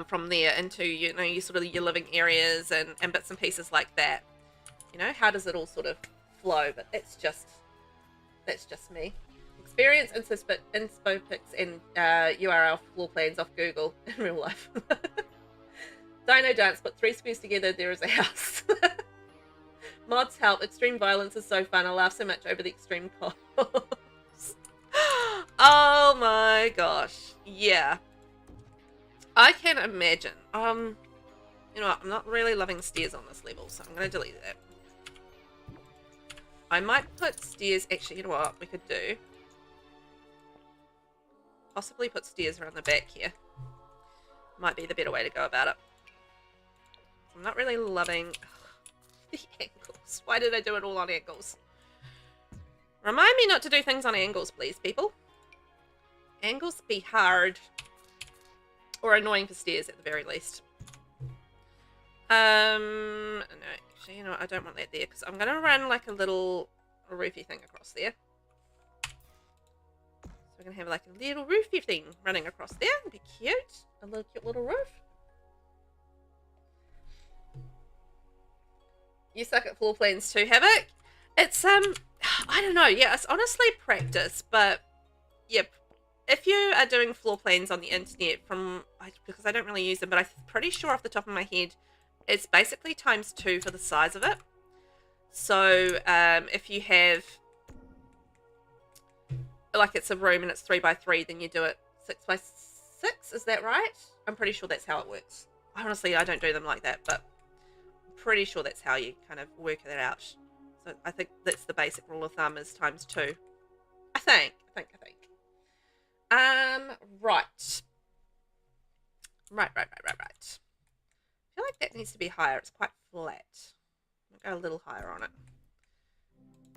from there into, you know, your sort of your living areas and bits and pieces like that. You know, how does it all sort of flow? But that's just me. Experience inspo pics and URL floor plans off Google in real life. Dino dance, put 3 squares together, there is a house. Mods help. Extreme violence is so fun. I laugh so much over the extreme costs. Oh my gosh. Yeah. I can imagine. You know what? I'm not really loving stairs on this level, so I'm going to delete that. I might put stairs... Actually, you know what we could do? Possibly put stairs around the back here. Might be the better way to go about it. I'm not really loving the angles. Why did I do it all on angles? Remind me not to do things on angles, please, people. Angles be hard. Or annoying for stairs, at the very least. No, actually, you know what? I don't want that there, because I'm going to run like a little roofy thing across there. So we're going to have like a little roofy thing running across there. It'd be cute. A little cute little roof. You suck at floor plans too, Havoc. It's, I don't know. Yeah, it's honestly practice, but, yep. If you are doing floor plans on the internet because I don't really use them, but I'm pretty sure off the top of my head, it's basically ×2 for the size of it. So, if you have, like it's a room and it's 3x3, then you do it 6x6, is that right? I'm pretty sure that's how it works. Honestly, I don't do them like that, but pretty sure that's how you kind of work it out. So I think that's the basic rule of thumb, is ×2. I think. Right. I feel like that needs to be higher. It's quite flat. I'll go a little higher on it.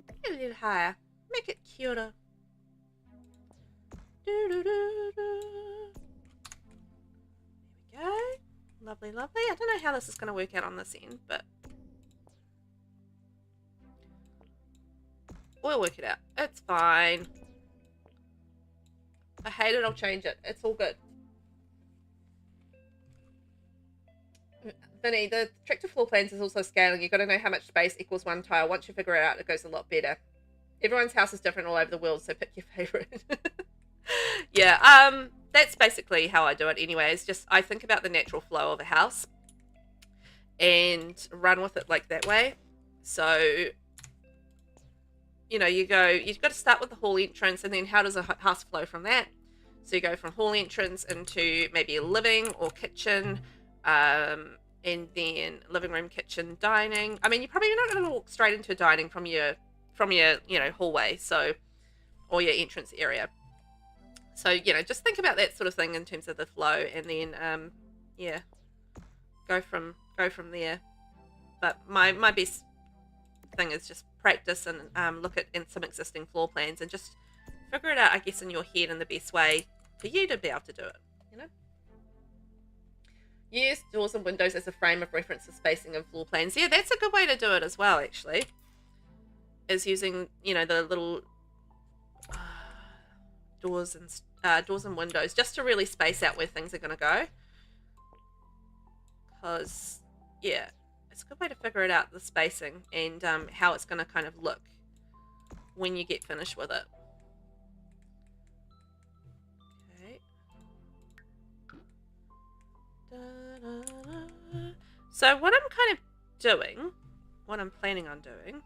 Make it a little higher. Make it cuter. There we go. Lovely, lovely. I don't know how this is going to work out on this end, but we'll work it out. It's fine. I hate it, I'll change it. It's all good. Vinny, the trick to floor plans is also scaling. You've got to know how much space equals one tile. Once you figure it out, it goes a lot better. Everyone's house is different all over the world, so pick your favorite. Yeah, that's basically how I do it anyway. It's just, I think about the natural flow of a house and run with it like that way. So, you know, you've got to start with the hall entrance, and then how does a house flow from that? So you go from hall entrance into maybe a living or kitchen, and then living room, kitchen, dining. I mean, you're probably not going to walk straight into dining from your you know, hallway, so, or your entrance area. So, you know, just think about that sort of thing in terms of the flow, and then yeah, go from there. But my best thing is just practice and look at some existing floor plans and just figure it out, I guess, in your head in the best way for you to be able to do it, you know. Use doors and windows as a frame of reference for spacing and floor plans. Yeah, that's a good way to do it as well, actually, is using, you know, the little doors and windows just to really space out where things are going to go. Because, yeah, it's a good way to figure it out, the spacing, and how it's going to kind of look when you get finished with it. Okay. So what I'm kind of doing, what I'm planning on doing,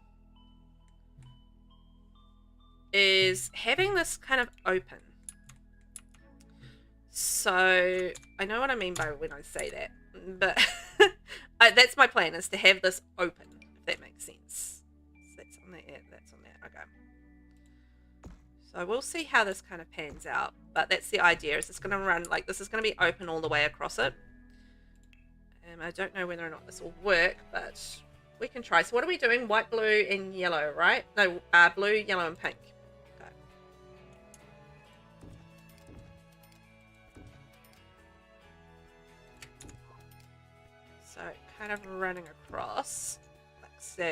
is having this kind of open. So I know what I mean by when I say that, but that's my plan, is to have this open, if that makes sense. So that's on there, that's on there, okay. So we'll see how this kind of pans out, but that's the idea, is it's going to run, like, this is going to be open all the way across it. I don't know whether or not this will work, but we can try. So what are we doing? White, blue, and yellow, right? No, blue, yellow, and pink. Okay. So kind of running across like so.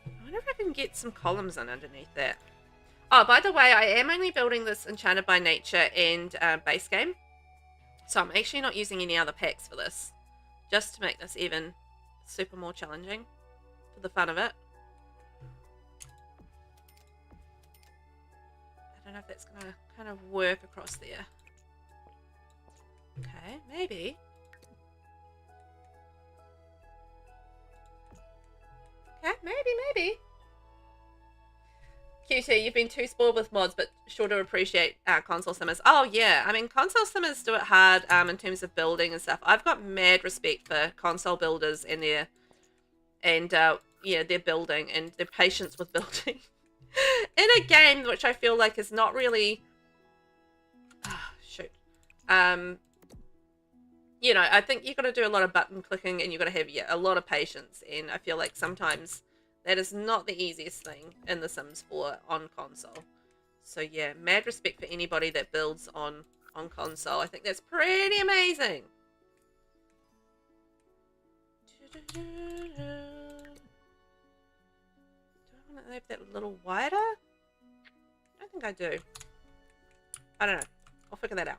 I wonder if I can get some columns in underneath that. Oh, by the way, I am only building this Enchanted by Nature and base game. So I'm actually not using any other packs for this. Just to make this even super more challenging. For the fun of it. I don't know if that's going to kind of work across there. Okay, maybe. Okay, maybe. QT, you've been too spoiled with mods, but sure to appreciate console simmers. Oh, yeah. I mean, console simmers do it hard in terms of building and stuff. I've got mad respect for console builders and their building and their patience with building. In a game which I feel like is not really... you know, I think you've got to do a lot of button clicking and you've got to have a lot of patience. And I feel like sometimes that is not the easiest thing in The Sims 4 on console. So yeah, mad respect for anybody that builds on console. I think that's pretty amazing. Do I want to have that a little wider? I think I do. I don't know. I'll figure that out.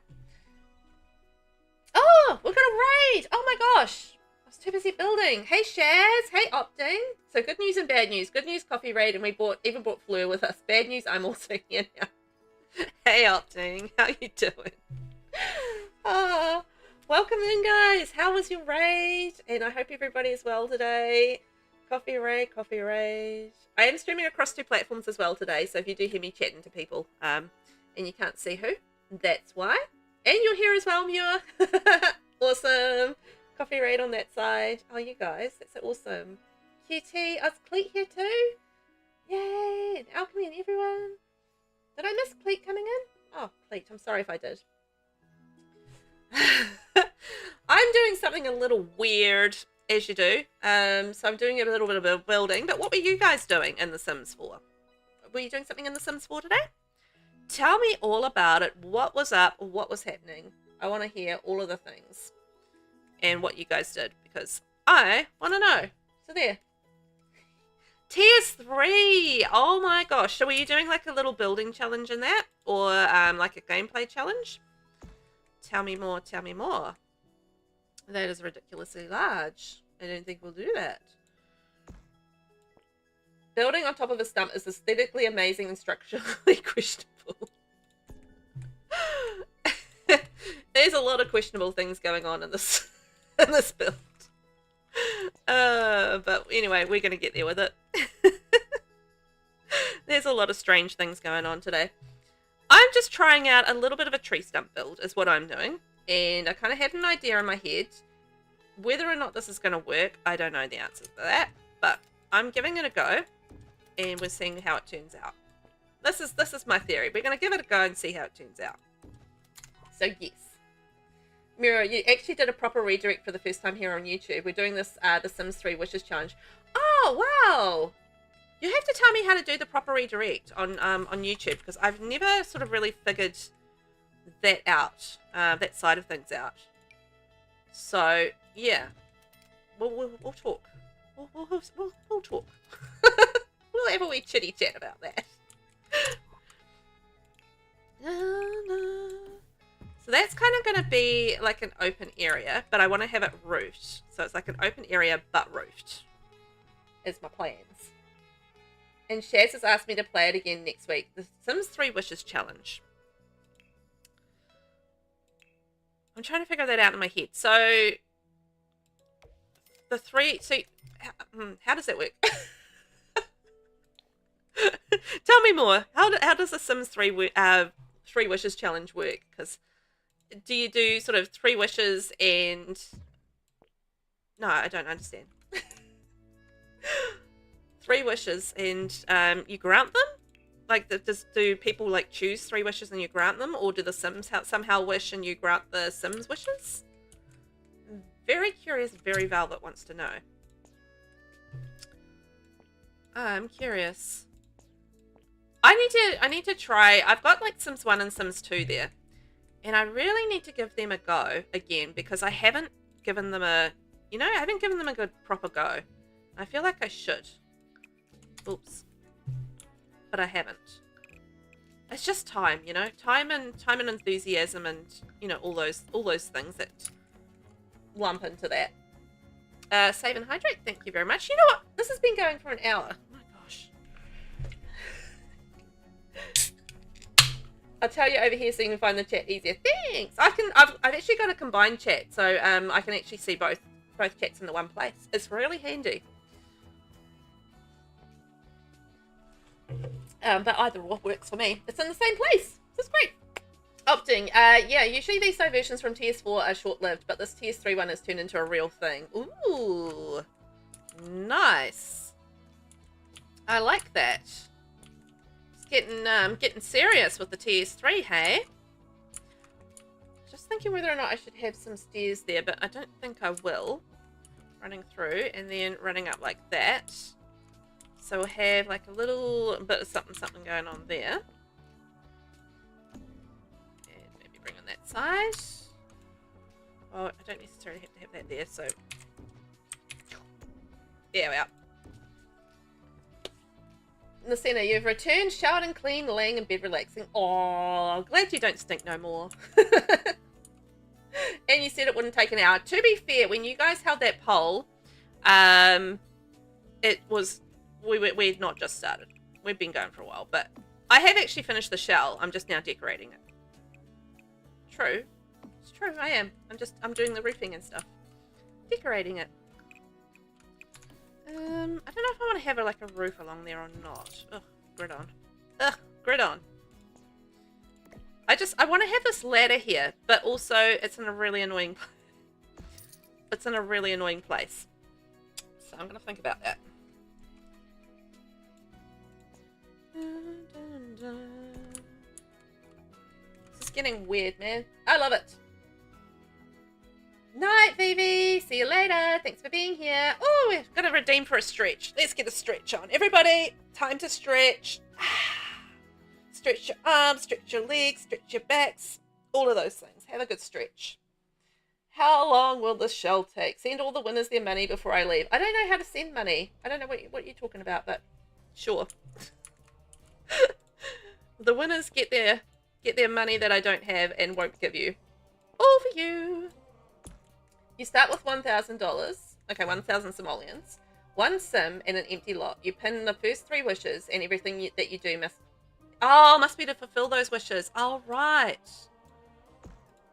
Oh, we're gonna raid! Oh my gosh! I was too busy building. Hey Shaz! Hey Opting! So good news and bad news. Good news, coffee raid, and we even brought Fleur with us. Bad news, I'm also here now. Hey Opting, how you doing? Welcome in guys! How was your raid? And I hope everybody is well today. Coffee raid, coffee raid. I am streaming across 2 platforms as well today, so if you do hear me chatting to people, and you can't see who, that's why. And you're here as well, Muir. Awesome. Coffee raid on that side. Oh, you guys, that's awesome. QT, is Cleet here too? Yay! And Alchemy and everyone. Did I miss Cleet coming in? Oh, Cleet, I'm sorry if I did. I'm doing something a little weird, as you do. So I'm doing a little bit of building. But what were you guys doing in The Sims 4? Were you doing something in The Sims 4 today? Tell me all about it. What was up? What was happening? I want to hear all of the things. And what you guys did. Because I want to know. So there. Tiers 3. Oh my gosh. So were you doing like a little building challenge in that? Or like a gameplay challenge? Tell me more. Tell me more. That is ridiculously large. I don't think we'll do that. Building on top of a stump is aesthetically amazing and structurally questionable. There's a lot of questionable things going on in this build. But anyway, we're going to get there with it. There's a lot of strange things going on today. I'm just trying out a little bit of a tree stump build is what I'm doing. And I kind of had an idea in my head. Whether or not this is going to work, I don't know the answer to that. But I'm giving it a go. And we're seeing how it turns out. This is my theory. We're going to give it a go and see how it turns out. So yes. Mira, you actually did a proper redirect for the first time here on YouTube. We're doing this The Sims 3 Wishes Challenge. Oh, wow. You have to tell me how to do the proper redirect on YouTube, because I've never sort of really figured that out, that side of things out. So, yeah. We'll talk. We'll talk. We'll have a wee chitty chat about that. So that's kind of going to be like an open area, but I want to have it roofed. So it's like an open area, but roofed. Is my plans. And Shaz has asked me to play it again next week. The Sims 3 Wishes Challenge. I'm trying to figure that out in my head. So the 3... So how does that work? Tell me more. How does the Sims 3 Wishes Challenge work? Because do you do sort of 3 wishes and... No, I don't understand. 3 wishes and you grant them? Like, do people like choose 3 wishes and you grant them? Or do the Sims somehow wish and you grant the Sims wishes? Very curious, very Velvet wants to know. I'm curious. I need to try. I've got like Sims 1 and Sims 2 there. And I really need to give them a go again because I haven't given them a, I haven't given them a good proper go. I feel like I should. Oops. But I haven't. It's just time, time and enthusiasm and, all those things that lump into that. Save and hydrate, thank you very much. You know what? This has been going for an hour. Oh my gosh. I'll tell you over here so you can find the chat easier. Thanks. I've actually got a combined chat, so I can actually see both chats in the one place. It's really handy. But either or works for me. It's in the same place. This is great. Opting. Yeah, usually these diversions from TS4 are short-lived, but this TS3 one has turned into a real thing. Ooh. Nice. I like that. Getting serious with the TS3, hey? Just thinking whether or not I should have some stairs there, but I don't think I will. Running through and then running up like that. So we'll have like a little bit of something going on there. And maybe bring on that side. Oh, I don't necessarily have to have that there, so there we are. Nasina, you've returned, showered and clean, laying in bed relaxing. Oh, glad you don't stink no more. And you said it wouldn't take an hour. To be fair, when you guys held that poll, it was, we'd not just started. We've been going for a while, but I have actually finished the shell. I'm just now decorating it. True. It's true, I am. I'm doing the roofing and stuff. Decorating it. I don't know if I want to have like a roof along there or not. Ugh, grid on. Ugh, grid on. I want to have this ladder here, but also it's in a really annoying it's in a really annoying place. So I'm gonna think about that. This is getting weird, man. I love it. Night, Vivi. See you later. Thanks for being here. Oh, we've got to redeem for a stretch. Let's get a stretch on. Everybody, time to stretch. Stretch your arms, stretch your legs, stretch your backs. All of those things. Have a good stretch. How long will this shell take? Send all the winners their money before I leave. I don't know how to send money. I don't know what you're talking about, but sure. The winners get their money that I don't have and won't give you. All for you. You start with $1,000. Okay, 1,000 simoleons. One sim and an empty lot. You pin the first 3 wishes and everything that you do must be to fulfill those wishes. Oh, right.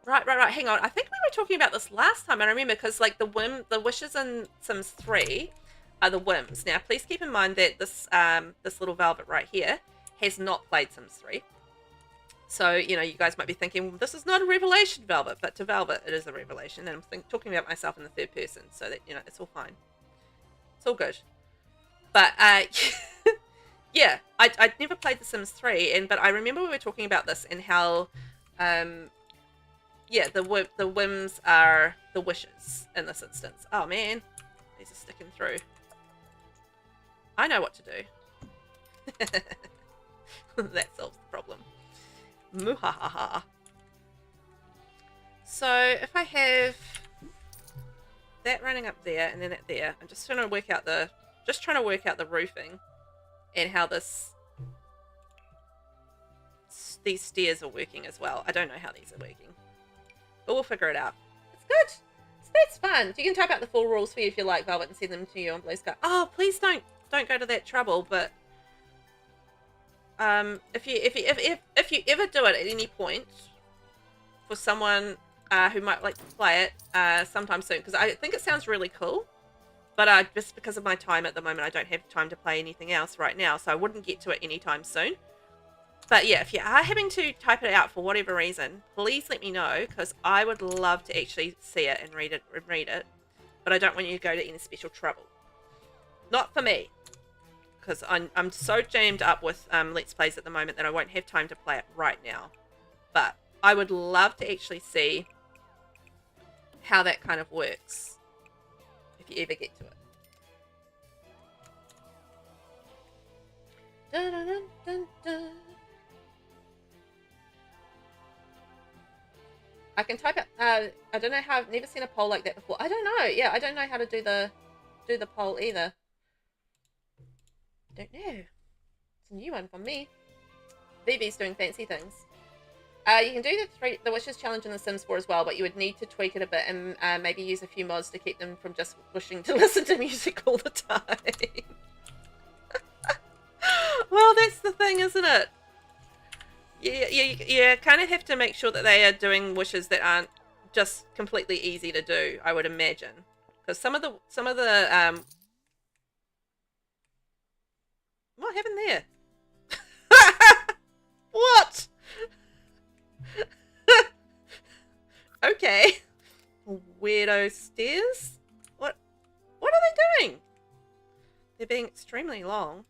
Right. Hang on. I think we were talking about this last time. I remember because like the wishes in Sims 3 are the whims. Now, please keep in mind that this little Velvet right here has not played Sims 3. So, you guys might be thinking, well, this is not a revelation, Velvet. But to Velvet, it is a revelation. And I'm talking about myself in the third person. So that, it's all fine. It's all good. But, yeah, I'd never played The Sims 3. But I remember we were talking about this and how, yeah, the whims are the wishes in this instance. Oh, man. These are sticking through. I know what to do. That solves the problem. Muhahaha. So if I have that running up there and then that there, I'm just trying to work out the roofing and how these stairs are working as well. I don't know how these are working, but we'll figure it out. It's good. So that's fun. You can type out the full rules for you if you like, Velvet, and send them to you on Blue Sky. Oh, please don't go to that trouble, but if you ever do it at any point for someone who might like to play it sometime soon, because I think it sounds really cool, but just because of my time at the moment, I don't have time to play anything else right now, so I wouldn't get to it anytime soon. But yeah, if you are having to type it out for whatever reason, please let me know, because I would love to actually see it and read it, but I don't want you to go to any special trouble. Not for me. Because I'm so jammed up with Let's Plays at the moment that I won't have time to play it right now. But I would love to actually see how that kind of works. If you ever get to it. Dun, dun, dun, dun, dun. I can type it. I don't know how. I've never seen a poll like that before. I don't know. Yeah, I don't know how to do the poll either. Don't know. It's a new one from me. VB's doing fancy things. You can do the wishes challenge in The Sims 4 as well, but you would need to tweak it a bit and maybe use a few mods to keep them from just wishing to listen to music all the time. Well, that's the thing, isn't it? You kind of have to make sure that they are doing wishes that aren't just completely easy to do, I would imagine. Because some of the what happened there? What? Okay. Weirdo stairs? What are they doing? They're being extremely long.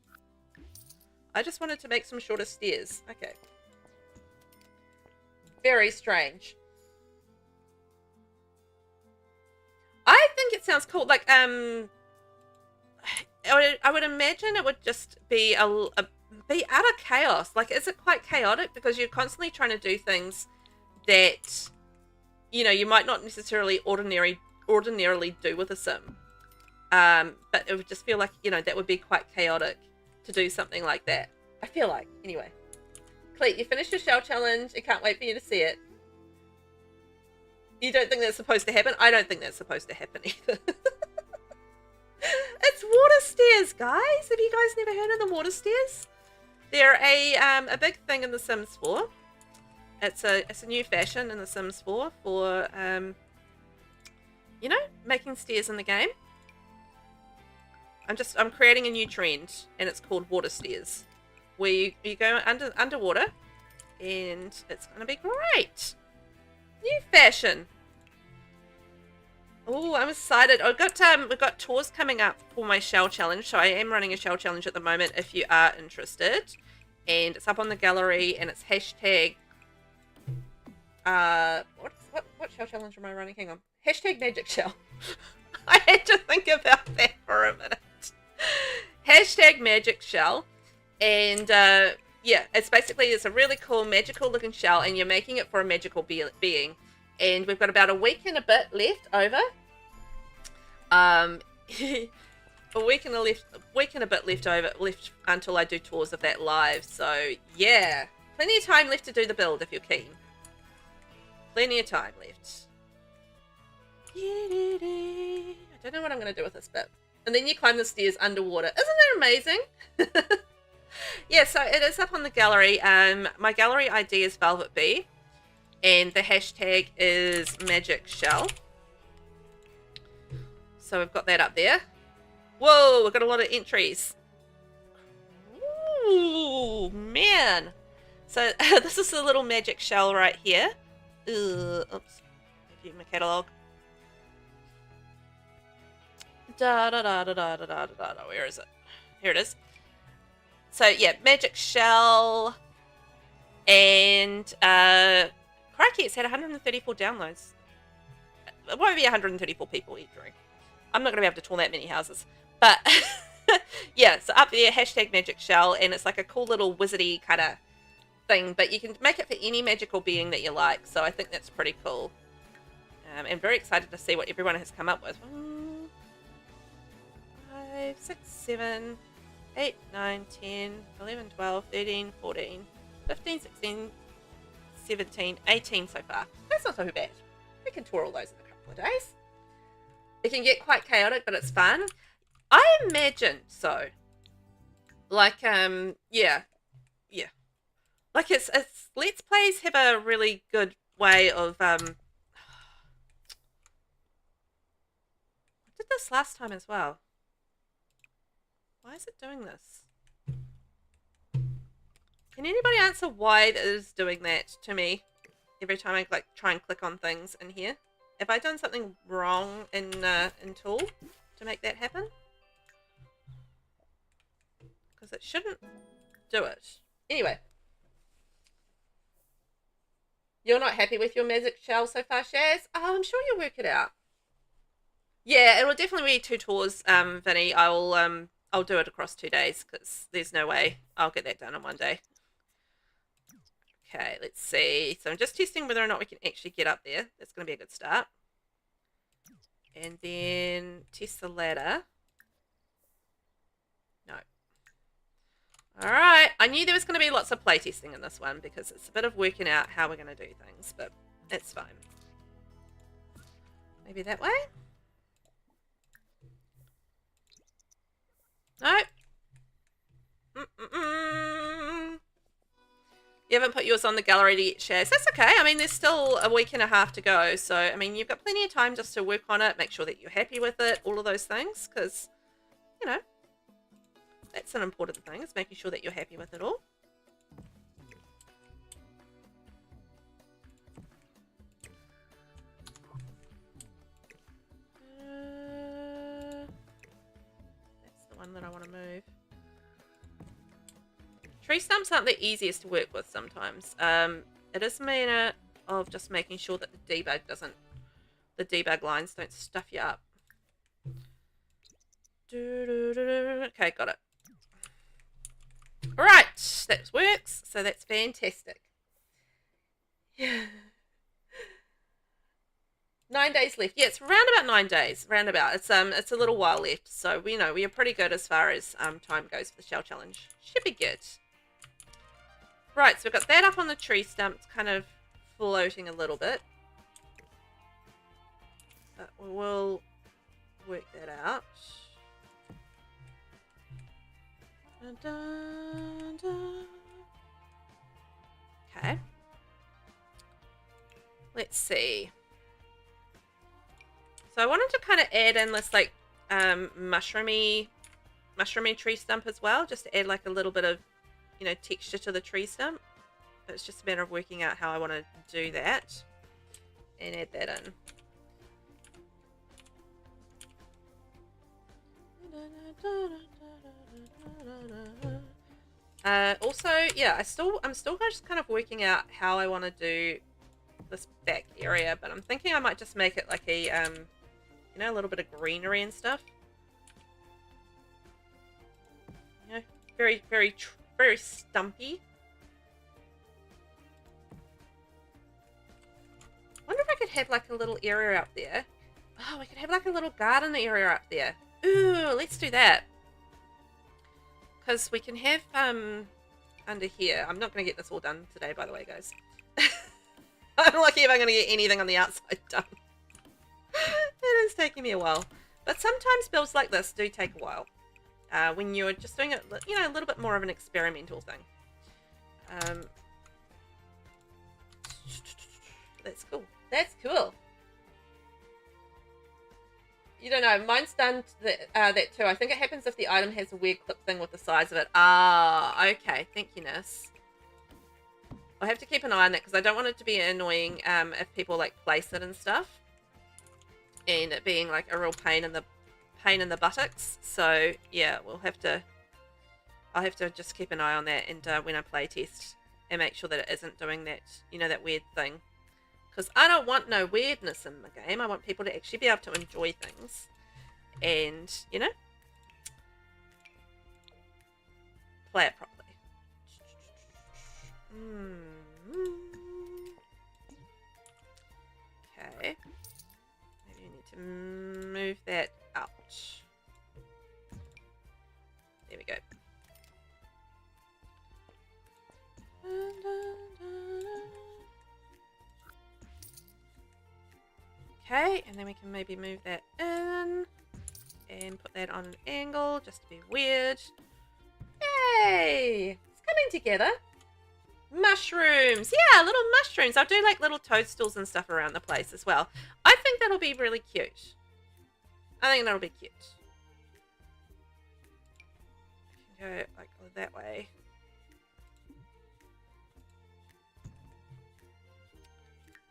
I just wanted to make some shorter stairs. Okay. Very strange. I think it sounds cool. Like, I would imagine it would just be be utter chaos. Like, is it quite chaotic? Because you're constantly trying to do things that, you know, you might not necessarily ordinarily do with a sim. But it would just feel like, you know, that would be quite chaotic to do something like that. I feel like, anyway. Cleet, you finished your shell challenge. I can't wait for you to see it. You don't think that's supposed to happen? I don't think that's supposed to happen either. It's water stairs, guys. Have you guys never heard of the water stairs? They're a big thing in The Sims 4. It's a new fashion in The Sims 4 for you know, making stairs in the game. I'm creating a new trend, and it's called water stairs, where you go underwater, and it's gonna be great. New fashion. Oh, I'm excited. We've got tours coming up for my shell challenge, so I am running a shell challenge at the moment if you are interested. And it's up on the gallery, and it's hashtag what shell challenge am I running? Hang on. Hashtag magic shell. I had to think about that for a minute. Hashtag magic shell. And yeah, it's a really cool magical looking shell, and you're making it for a magical being. And we've got about a week and a bit left over. A week and a bit left until I do tours of that live. So yeah, plenty of time left to do the build if you're keen. Plenty of time left. I don't know what I'm going to do with this bit. And then you climb the stairs underwater. Isn't that amazing? Yeah, so it is up on the gallery. My gallery ID is VelvettB, and the hashtag is Magic Shell. So we've got that up there. Whoa, we've got a lot of entries. Ooh, man. So this is the little magic shell right here. Oops. Give my catalog. Where is it? Here it is. So yeah, magic shell, and crikey, it's had 134 downloads. It won't be 134 people entering. I'm not gonna be able to tour that many houses, but yeah. So up there, hashtag magic shell, and it's like a cool little wizardy kind of thing. But you can make it for any magical being that you like. So I think that's pretty cool. I'm very excited to see what everyone has come up with. 5, 6, 7, 8, 9, 10, 11, 12, 13, 14, 15, 16, 17, 18 so far. That's not so bad. We can tour all those in a couple of days. It can get quite chaotic, but it's fun. I imagine so. Like, yeah. Like, it's Let's Plays have a really good way of, I did this last time as well. Why is it doing this? Can anybody answer why it is doing that to me every time I like try and click on things in here? Have I done something wrong in Tool to make that happen? Because it shouldn't do it. Anyway. You're not happy with your magic shell so far, Shaz? Oh, I'm sure you'll work it out. Yeah, it will definitely be 2 tours, Vinny. I will I'll do it across 2 days because there's no way I'll get that done in one day. Okay, let's see. So I'm just testing whether or not we can actually get up there. That's going to be a good start. And then test the ladder. No. Alright, I knew there was going to be lots of playtesting in this one because it's a bit of working out how we're going to do things, but it's fine. Maybe that way? No. You haven't put yours on the gallery to get shares. That's okay. I mean, there's still a week and a half to go. So, I mean, you've got plenty of time just to work on it, make sure that you're happy with it, all of those things. Because, you know, that's an important thing, is making sure that you're happy with it all. That's the one that I want to move. Tree stumps aren't the easiest to work with sometimes. It is a matter of just making sure that the debug lines don't stuff you up. Okay, got it. Alright, that works. So that's fantastic. Yeah. 9 days left. Yeah, it's around about 9 days. Roundabout. It's a little while left. So we know we are pretty good as far as time goes for the shell challenge. Should be good. Right, so we've got that up on the tree stump. It's kind of floating a little bit. But we will work that out. Dun, dun, dun. Okay. Let's see. So I wanted to kind of add in this like mushroomy tree stump as well, just to add like a little bit of, you know, texture to the tree stump. It's just a matter of working out how I want to do that and add that in. Also, yeah, I'm still just kind of working out how I want to do this back area, but I'm thinking I might just make it like a you know, a little bit of greenery and stuff. You know, very stumpy. Wonder if I could have like a little area up there. Oh, we could have like a little garden area up there. Ooh, let's do that. Because we can have under here. I'm not going to get this all done today, by the way, guys. I'm lucky if I'm going to get anything on the outside done. It is taking me a while. But sometimes builds like this do take a while. When you're just doing it, you know, a little bit more of an experimental thing. That's cool. That's cool. You don't know. Mine's done that too. I think it happens if the item has a weird clip thing with the size of it. Ah, okay. Thank you, Ness. I have to keep an eye on that because I don't want it to be annoying if people like place it and stuff, and it being like a real pain in the buttocks. So yeah, I'll have to just keep an eye on that, and when I play test, and make sure that it isn't doing that, you know, that weird thing. Because I don't want no weirdness in the game. I want people to actually be able to enjoy things. And, you know, play it properly. Okay. Maybe you need to move that out. There we go. Okay, and then we can maybe move that in and put that on an angle just to be weird. Yay! It's coming together. Mushrooms. Yeah, little mushrooms. I'll do like little toadstools and stuff around the place as well. I think that'll be really cute. I think that'll be cute. I can go like that way.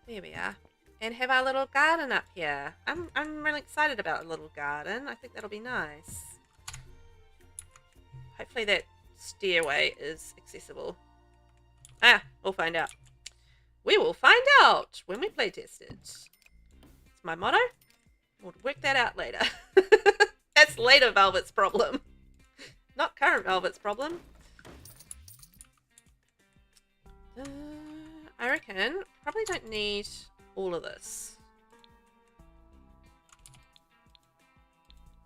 There we are. And have our little garden up here. I'm really excited about a little garden. I think that'll be nice. Hopefully that stairway is accessible. Ah, we'll find out. We will find out when we play test it. It's my motto. We'll work that out later. That's later Velvet's problem. Not current Velvet's problem. I reckon probably don't need all of this.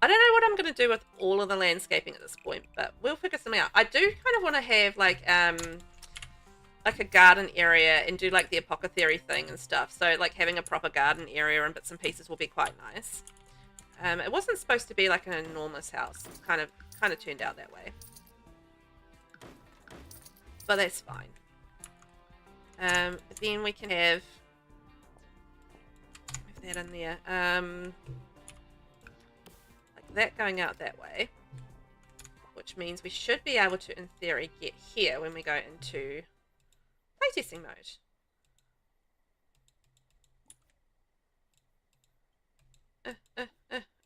I don't know what I'm going to do with all of the landscaping at this point, but we'll figure something out. I do kind of want to have like a garden area and do like the apothecary thing and stuff. So like having a proper garden area and bits and pieces will be quite nice. It wasn't supposed to be like an enormous house. It kind of turned out that way. But that's fine. Then we can have that in there. Like that going out that way. Which means we should be able to, in theory, get here when we go into playtesting mode.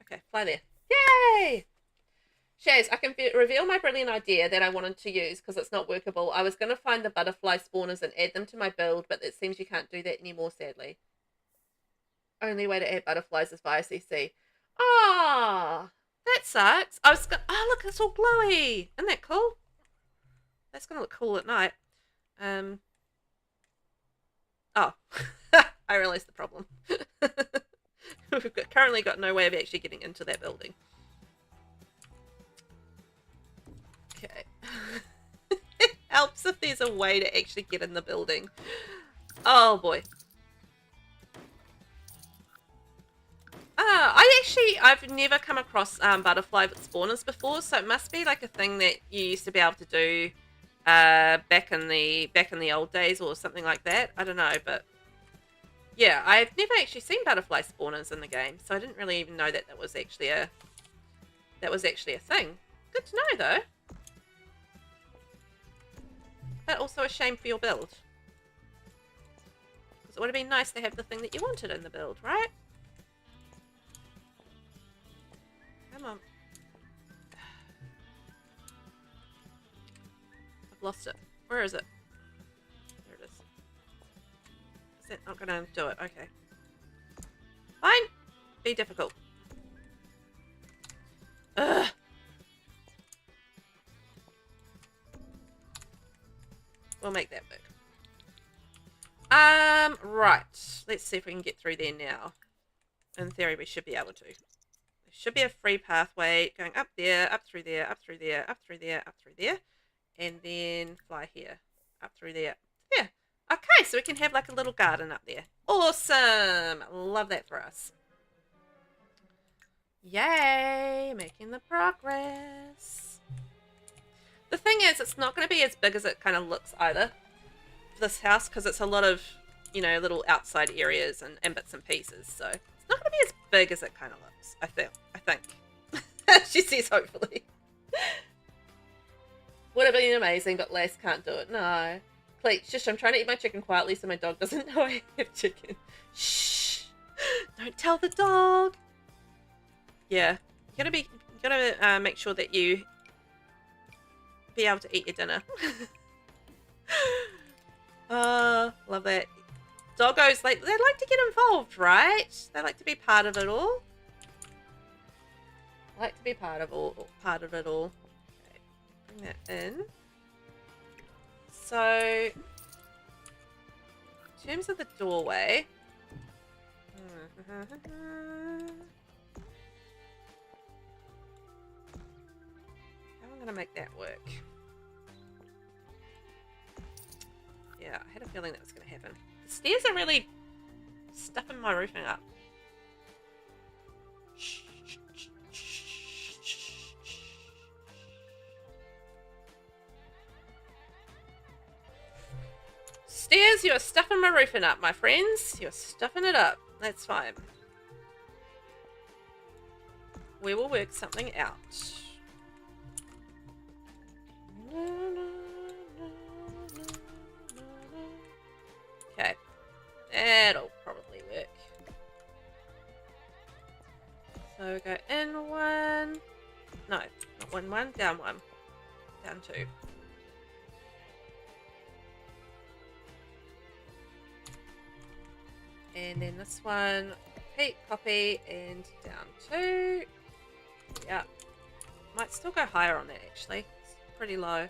Okay, fly there. Yay! Shaz, I can reveal my brilliant idea that I wanted to use because it's not workable. I was going to find the butterfly spawners and add them to my build, but it seems you can't do that anymore, sadly. Only way to add butterflies is via CC. Ah, that sucks. I was going to... Oh, look, it's all glowy. Isn't that cool? That's going to look cool at night. Oh, I realized the problem. We've currently got no way of actually getting into that building. Okay. It helps if there's a way to actually get in the building. Oh boy. I've never come across butterfly spawners before, so it must be like a thing that you used to be able to do back in the old days or something like that. I don't know, but yeah, I've never actually seen butterfly spawners in the game, so I didn't really even know that was actually a thing. Good to know though. But also a shame for your build. Because it would have been nice to have the thing that you wanted in the build, right? Come on. I've lost it. Where is it? There it is. Is that not gonna do it? Okay. Fine. Be difficult. Ugh. We'll make that work. Right. Let's see if we can get through there now. In theory, we should be able to. There should be a free pathway going up there, up through there, up through there, up through there, up through there, and then fly here, up through there. Yeah. Okay, so we can have like a little garden up there. Awesome. Love that for us. Yay, making the progress. The thing is, it's not going to be as big as it kind of looks either, this house, because it's a lot of, you know, little outside areas and bits and pieces. So it's not going to be as big as it kind of looks, I think. She says hopefully. Would have been amazing, but Les can't do it. No. Please, shush, I'm trying to eat my chicken quietly so my dog doesn't know I have chicken. Shh. Don't tell the dog. Yeah. You gotta make sure that you be able to eat your dinner. Love that. Doggos, they like to get involved, right? They like to be part of it all. I like to be part of it all. Okay, bring that in. So, in terms of the doorway, how am I going to make that work? Yeah, I had a feeling that was going to happen. The stairs are really stuffing my roofing up. Stairs, you are stuffing my roofing up, my friends. You're stuffing it up. That's fine. We will work something out. Okay. That'll probably work. So we go in one. No, not one, down one. Down two. And then this one, repeat, copy, and down two. Yeah. Might still go higher on that, actually. It's pretty low.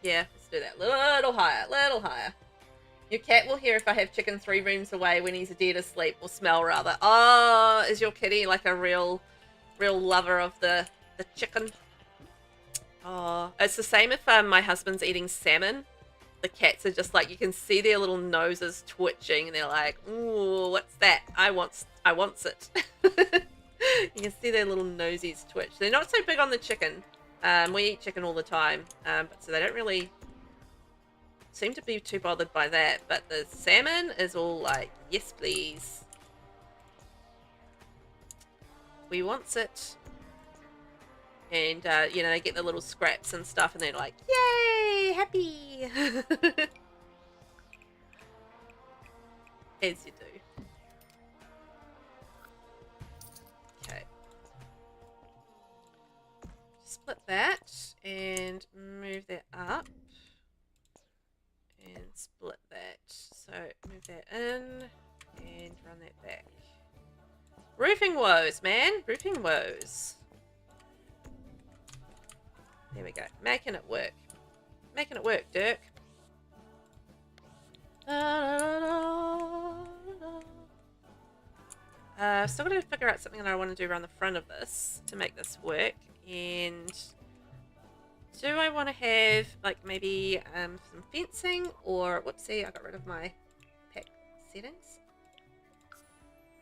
Yeah, let's do that. Little higher, little higher. Your cat will hear if I have chicken 3 rooms away when he's dead asleep, or smell rather. Oh, is your kitty like a real lover of the chicken? Oh, it's the same if my husband's eating salmon. The cats are just like, you can see their little noses twitching, and they're like, ooh, what's that? I wants it. You can see their little nosies twitch. They're not so big on the chicken. We eat chicken all the time, but so they don't really seem to be too bothered by that. But the salmon is all like, yes please, we wants it. And you know, they get the little scraps and stuff, and they're like, yay, happy. As you do. Okay, split that and move that up. And split that. So move that in and run that back. Roofing woes, man. Roofing woes. There we go. Making it work. Making it work, Dirk. Still got to figure out something that I want to do around the front of this to make this work. And do I want to have, like, maybe some fencing, or, whoopsie, I got rid of my pack settings.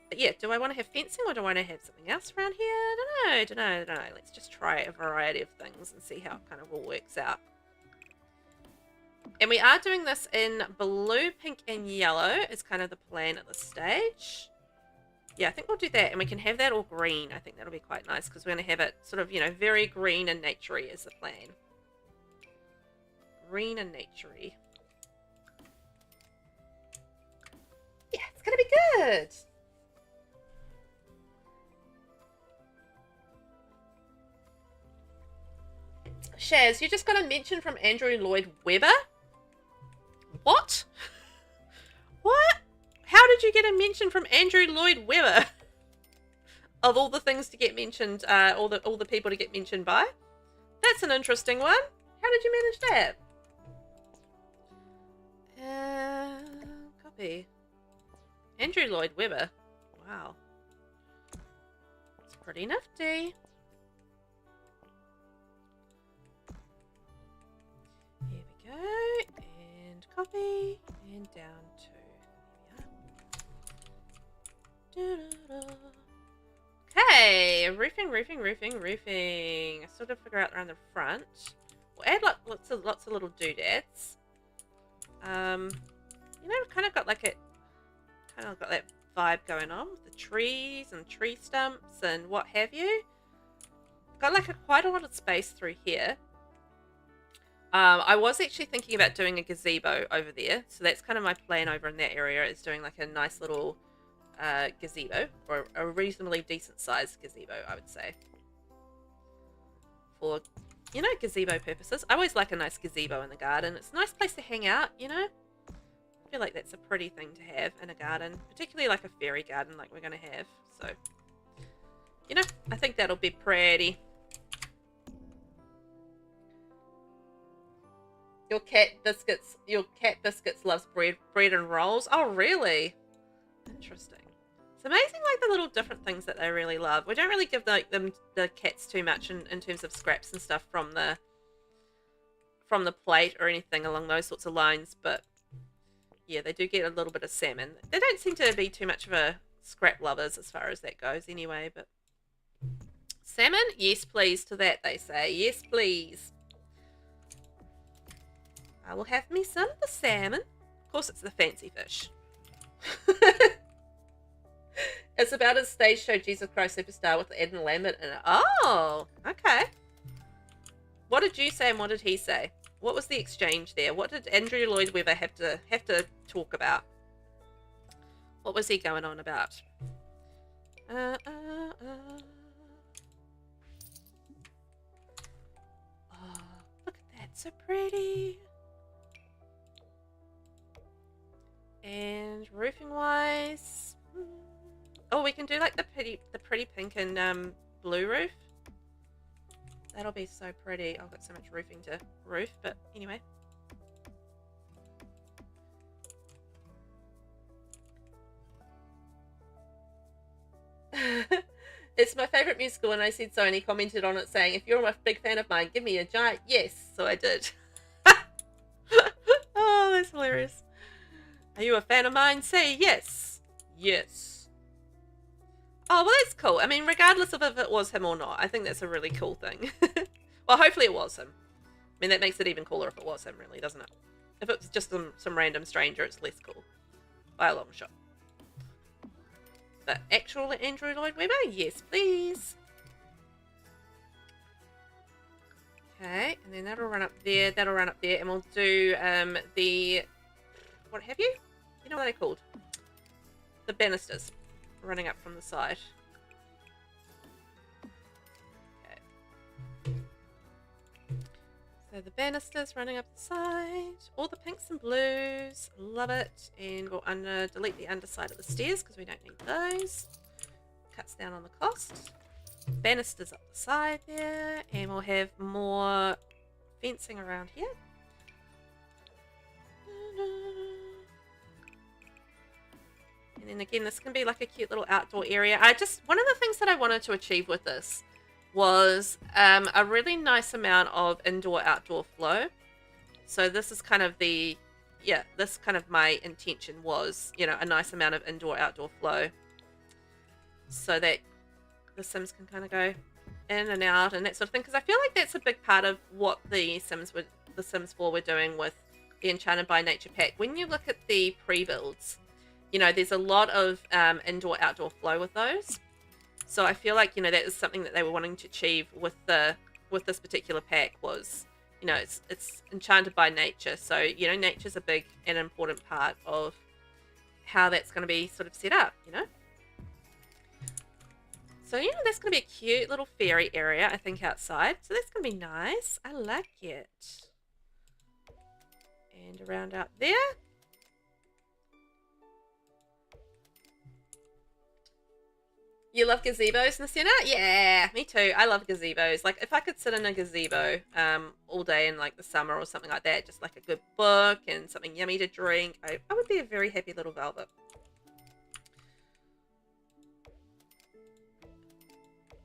But yeah, do I want to have fencing, or do I want to have something else around here? I don't know. Let's just try a variety of things and see how it kind of all works out. And we are doing this in blue, pink, and yellow is kind of the plan at this stage. Yeah, I think we'll do that, and we can have that all green. I think that'll be quite nice, because we're going to have it sort of, you know, very green and naturey is the plan. Green and naturey. Yeah, it's going to be good. Shaz, you just got a mention from Andrew Lloyd Webber? What? What? How did you get a mention from Andrew Lloyd Webber? Of all the things to get mentioned, all the people to get mentioned by? That's an interesting one. How did you manage that? Copy. Andrew Lloyd Webber. Wow. It's pretty nifty. Here we go. And copy. And down to... There we are. Okay. Roofing. I sort of figure out around the front. We'll add like lots of little doodads. You know, kind of got that vibe going on with the trees and tree stumps and what have you. Got like quite a lot of space through here. I was actually thinking about doing a gazebo over there, so that's kind of my plan over in that area, is doing like a nice little gazebo, or a reasonably decent sized gazebo, I would say, for, you know, gazebo purposes. I always like a nice gazebo in the garden. It's a nice place to hang out, you know. I feel like that's a pretty thing to have in a garden, particularly like a fairy garden like we're going to have. So, you know, I think that'll be pretty. Your cat biscuits loves bread and rolls. Oh, really? Interesting. It's amazing, like, the little different things that they really love. We don't really give the cats too much in terms of scraps and stuff from the plate or anything along those sorts of lines, but yeah, they do get a little bit of salmon. They don't seem to be too much of a scrap lovers as far as that goes anyway, but salmon? Yes, please to that, they say. Yes, please. I will have me some of the salmon. Of course, it's the fancy fish. It's about a stage show Jesus Christ Superstar with Ed and Lambert in it. Oh, okay. What did you say and what did he say? What was the exchange there? What did Andrew Lloyd Webber have to talk about? What was he going on about? Oh, look at that, so pretty. And And roofing wise, oh, we can do like the pretty pink and blue roof. That'll be so pretty. I've got so much roofing to roof, but anyway. It's my favorite musical, and I said so, and he commented on it saying, if you're a big fan of mine, give me a giant yes. So I did. Oh, that's hilarious. Are you a fan of mine? Say yes. Yes. Oh, well, that's cool. I mean, regardless of if it was him or not, I think that's a really cool thing. Well, hopefully it was him. I mean, that makes it even cooler if it was him, really, doesn't it? If it's just some random stranger, it's less cool. By a long shot. But actual Andrew Lloyd Webber? Yes, please. Okay, and then that'll run up there, and we'll do the... What have you? You know what they're called? The banisters running up from the side. Okay. So the banisters running up the side. All the pinks and blues. Love it. And we'll delete the underside of the stairs because we don't need those. Cuts down on the cost. Banisters up the side there. And we'll have more fencing around here. And then again, this can be like a cute little outdoor area. One of the things that I wanted to achieve with this was a really nice amount of indoor-outdoor flow. So this is kind of my intention was, you know, a nice amount of indoor-outdoor flow. So that the Sims can kind of go in and out and that sort of thing. Because I feel like that's a big part of what the Sims 4 were doing with the Enchanted by Nature pack. When you look at the pre-builds, you know, there's a lot of indoor-outdoor flow with those. So I feel like, you know, that is something that they were wanting to achieve with this particular pack was, you know, it's enchanted by nature. So, you know, nature's a big and important part of how that's going to be sort of set up, you know. So, you know, that's going to be a cute little fairy area, I think, outside. So that's going to be nice. I like it. And around out there. You love gazebos, Nasina? Yeah, me too. I love gazebos. Like, if I could sit in a gazebo all day in, like, the summer or something like that, just, like, a good book and something yummy to drink, I would be a very happy little Velvet.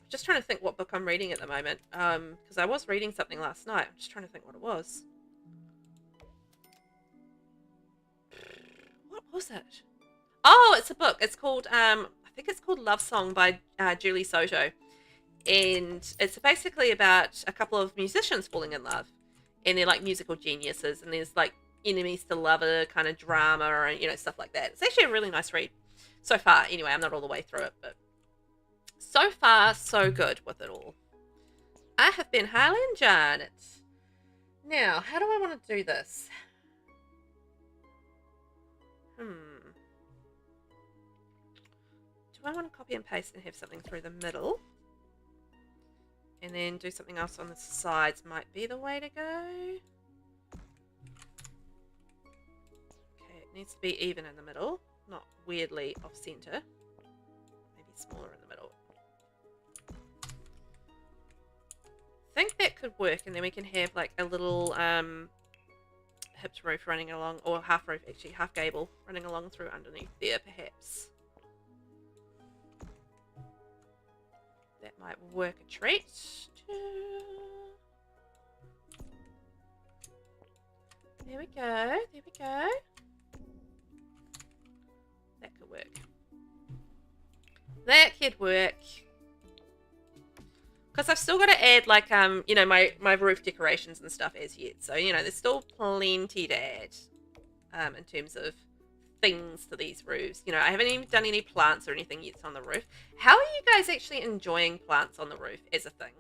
Just trying to think what book I'm reading at the moment, because I was reading something last night. I'm just trying to think what it was. What was it? Oh, it's a book. It's called, I think it's called Love Song by Julie Soto. And it's basically about a couple of musicians falling in love. And they're like musical geniuses. And there's like enemies to lover kind of drama and, you know, stuff like that. It's actually a really nice read. So far, anyway, I'm not all the way through it, but so far, so good with it all. I have been highly enjoying it. Now, how do I want to do this? Do I want to copy and paste and have something through the middle? And then do something else on the sides might be the way to go. Okay, it needs to be even in the middle, not weirdly off center. Maybe smaller in the middle. I think that could work, and then we can have like a little hipped roof running along, or half roof actually, half gable running along through underneath there perhaps. That might work a treat. There we go, there we go. That could work. That could work. Because I've still got to add, like, you know, my roof decorations and stuff as yet. So, you know, there's still plenty to add in terms of things to these roofs. You know, I haven't even done any plants or anything yet on the roof. How are you guys actually enjoying plants on the roof as a thing?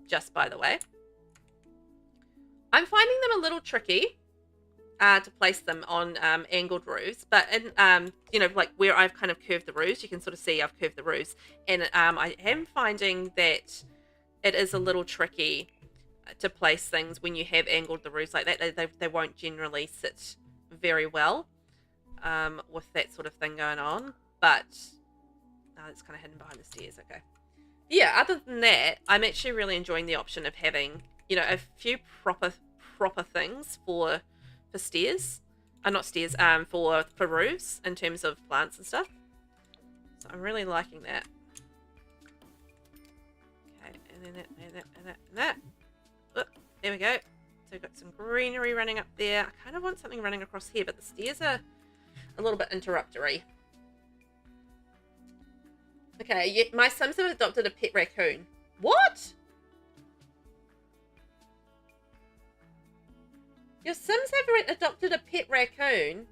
Just by the way. I'm finding them a little tricky to place them on angled roofs. But, in, you know, like where I've kind of curved the roofs, you can sort of see I've curved the roofs. And I am finding that it is a little tricky to place things when you have angled the roofs like that. They won't generally sit very well. with that sort of thing going on. But no, it's kind of hidden behind the stairs. Okay. Yeah, other than that, I'm actually really enjoying the option of having, you know, a few proper things for stairs. Not stairs, for roofs in terms of plants and stuff. So I'm really liking that. Okay, and then that, and that, and that, and that. Oh, there we go. So we've got some greenery running up there. I kind of want something running across here, but the stairs are a little bit interruptory. Okay, yeah, my Sims have adopted a pet raccoon. What? Your Sims have adopted a pet raccoon?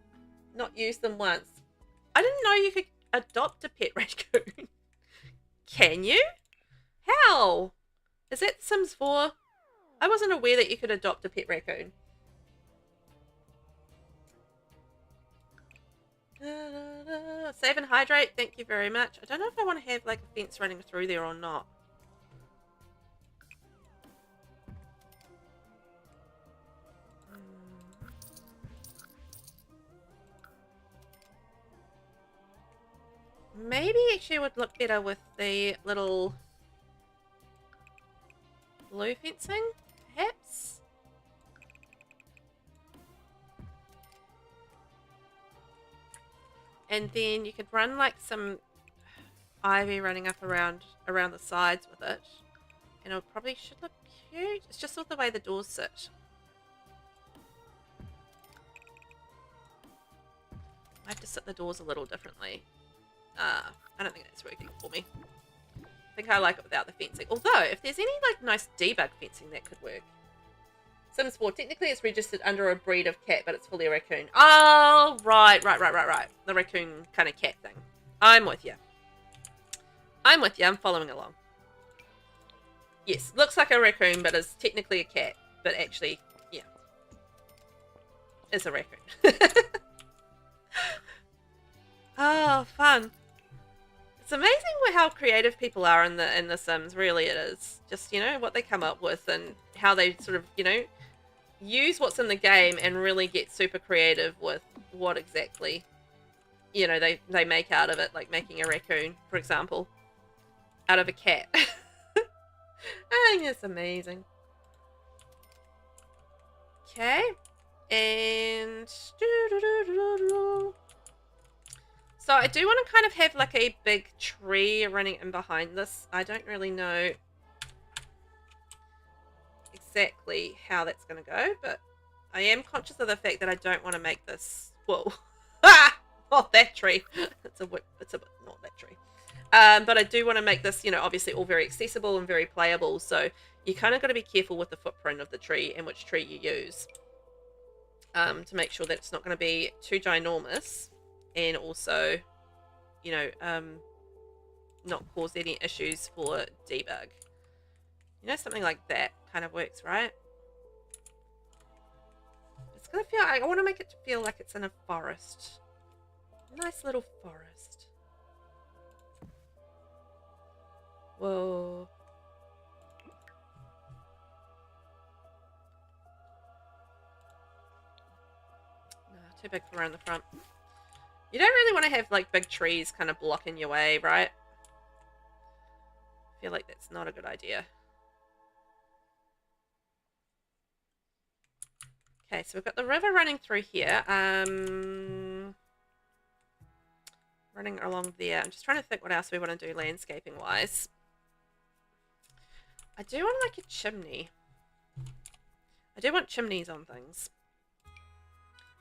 Not used them once. I didn't know you could adopt a pet raccoon. Can you? How? Is that Sims 4? I wasn't aware that you could adopt a pet raccoon. Save and hydrate, thank you very much. I don't know if I want to have like a fence running through there or not. Maybe actually it would look better with the little blue fencing, perhaps? And then you could run like some ivy running up around the sides with it. And it probably should look cute. It's just sort of the way the doors sit. I have to sit the doors a little differently. I don't think that's working for me. I think I like it without the fencing. Although, if there's any like nice debug fencing, that could work. Sims 4, technically it's registered under a breed of cat, but it's fully a raccoon. Oh, right. The raccoon kind of cat thing. I'm with you. I'm following along. Yes, looks like a raccoon, but is technically a cat. But actually, yeah, is a raccoon. Oh, fun. It's amazing how creative people are in the Sims, really it is. Just, you know, what they come up with and how they sort of, you know, use what's in the game and really get super creative with what exactly, you know, they make out of it, like making a raccoon, for example, out of a cat. I think it's amazing. Okay. And so I do want to kind of have like a big tree running in behind this. I don't really know exactly how that's going to go, but I am conscious of the fact that I don't want to make this, whoa, not that tree. It's a bit not that tree. But I do want to make this, you know, obviously all very accessible and very playable. So you kind of got to be careful with the footprint of the tree and which tree you use, to make sure that it's not going to be too ginormous. And also, you know, not cause any issues for debug. You know, something like that kind of works, right? It's gonna feel, I want to make it feel like it's in a forest. Nice little forest. Whoa. No, too big for around the front. You don't really want to have like big trees kind of blocking your way, right? I feel like that's not a good idea. Okay, so we've got the river running through here. Running along there. I'm just trying to think what else we want to do landscaping wise. I do want like a chimney. I do want chimneys on things.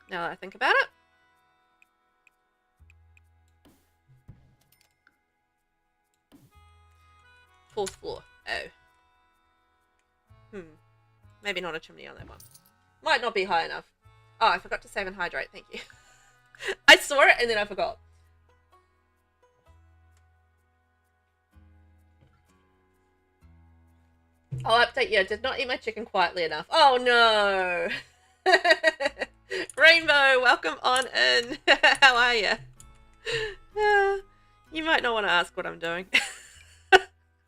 Now that I think about it. Fourth floor. Oh. Maybe not a chimney on that one. Might not be high enough. Oh, I forgot to save and hydrate. Thank you. I saw it and then I forgot. I'll update you. I did not eat my chicken quietly enough. Oh no. Rainbow, welcome on in. How are you? You might not want to ask what I'm doing.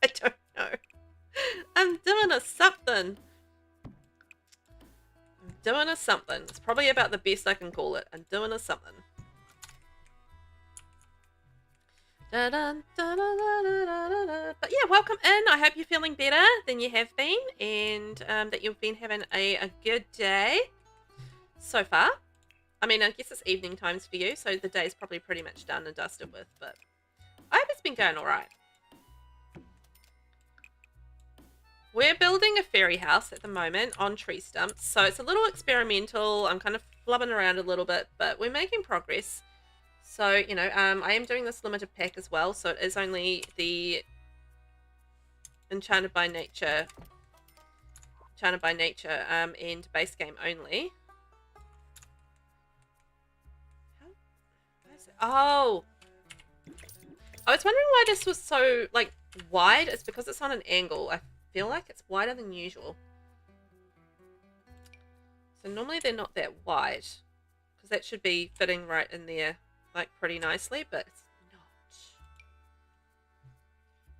I don't know. I'm doing a something. It's probably about the best I can call it. I'm doing a something. But yeah, welcome in. I hope you're feeling better than you have been, and that you've been having a good day so far. I mean, I guess it's evening times for you, so the day's probably pretty much done and dusted with, but I hope it's been going all right. We're building a fairy house at the moment on tree stumps, so it's a little experimental. I'm kind of flubbing around a little bit, but we're making progress. So, you know, I am doing this limited pack as well, so it is only the Enchanted by Nature, and base game only. Oh, I was wondering why this was so, like, wide. It's because it's on an angle. I feel like it's wider than usual. So normally they're not that wide, because that should be fitting right in there, like, pretty nicely, but it's not.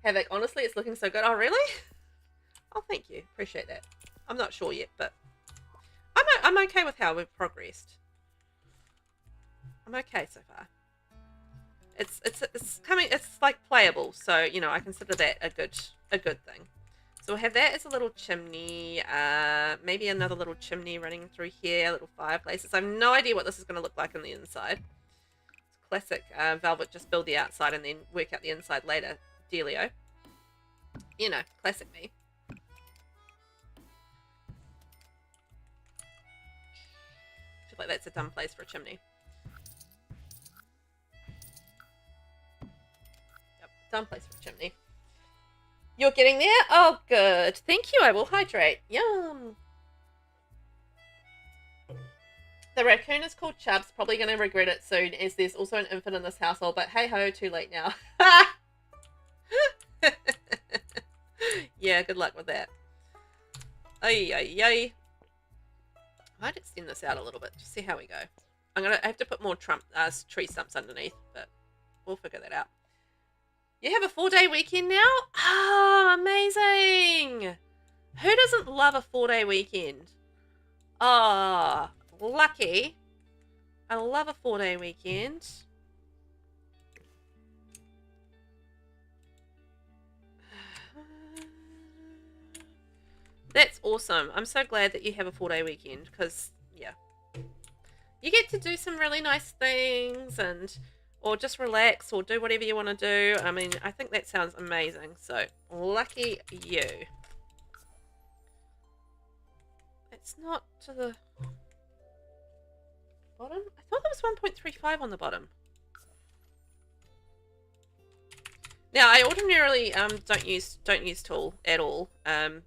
Havoc, honestly, it's looking so good. Oh, really? Oh, thank you. Appreciate that. I'm not sure yet, but I'm okay with how we've progressed. I'm okay so far. It's coming. It's like playable, so you know I consider that a good thing. So we'll have that as a little chimney. Maybe another little chimney running through here. Little fireplaces. I have no idea what this is going to look like on the inside. It's classic Velvet. Just build the outside and then work out the inside later. Dealio. You know, classic me. I feel like that's a dumb place for a chimney. Dumb place for a chimney. You're getting there? Oh, good. Thank you. I will hydrate. Yum. The raccoon is called Chubbs. Probably going to regret it soon, as there's also an infant in this household. But hey ho, too late now. Yeah, good luck with that. Ay, ay, ay. I might extend this out a little bit. Just see how we go. I have to put more tree stumps underneath, but we'll figure that out. You have a 4-day weekend now? Oh, amazing. Who doesn't love a 4-day weekend? Oh, lucky. I love a 4-day weekend. That's awesome. I'm so glad that you have a 4-day weekend because, yeah. You get to do some really nice things or just relax or do whatever you want to do. I mean, I think that sounds amazing. So, lucky you. It's not to the bottom? I thought there was 1.35 on the bottom. Now, I ordinarily don't use tool at all.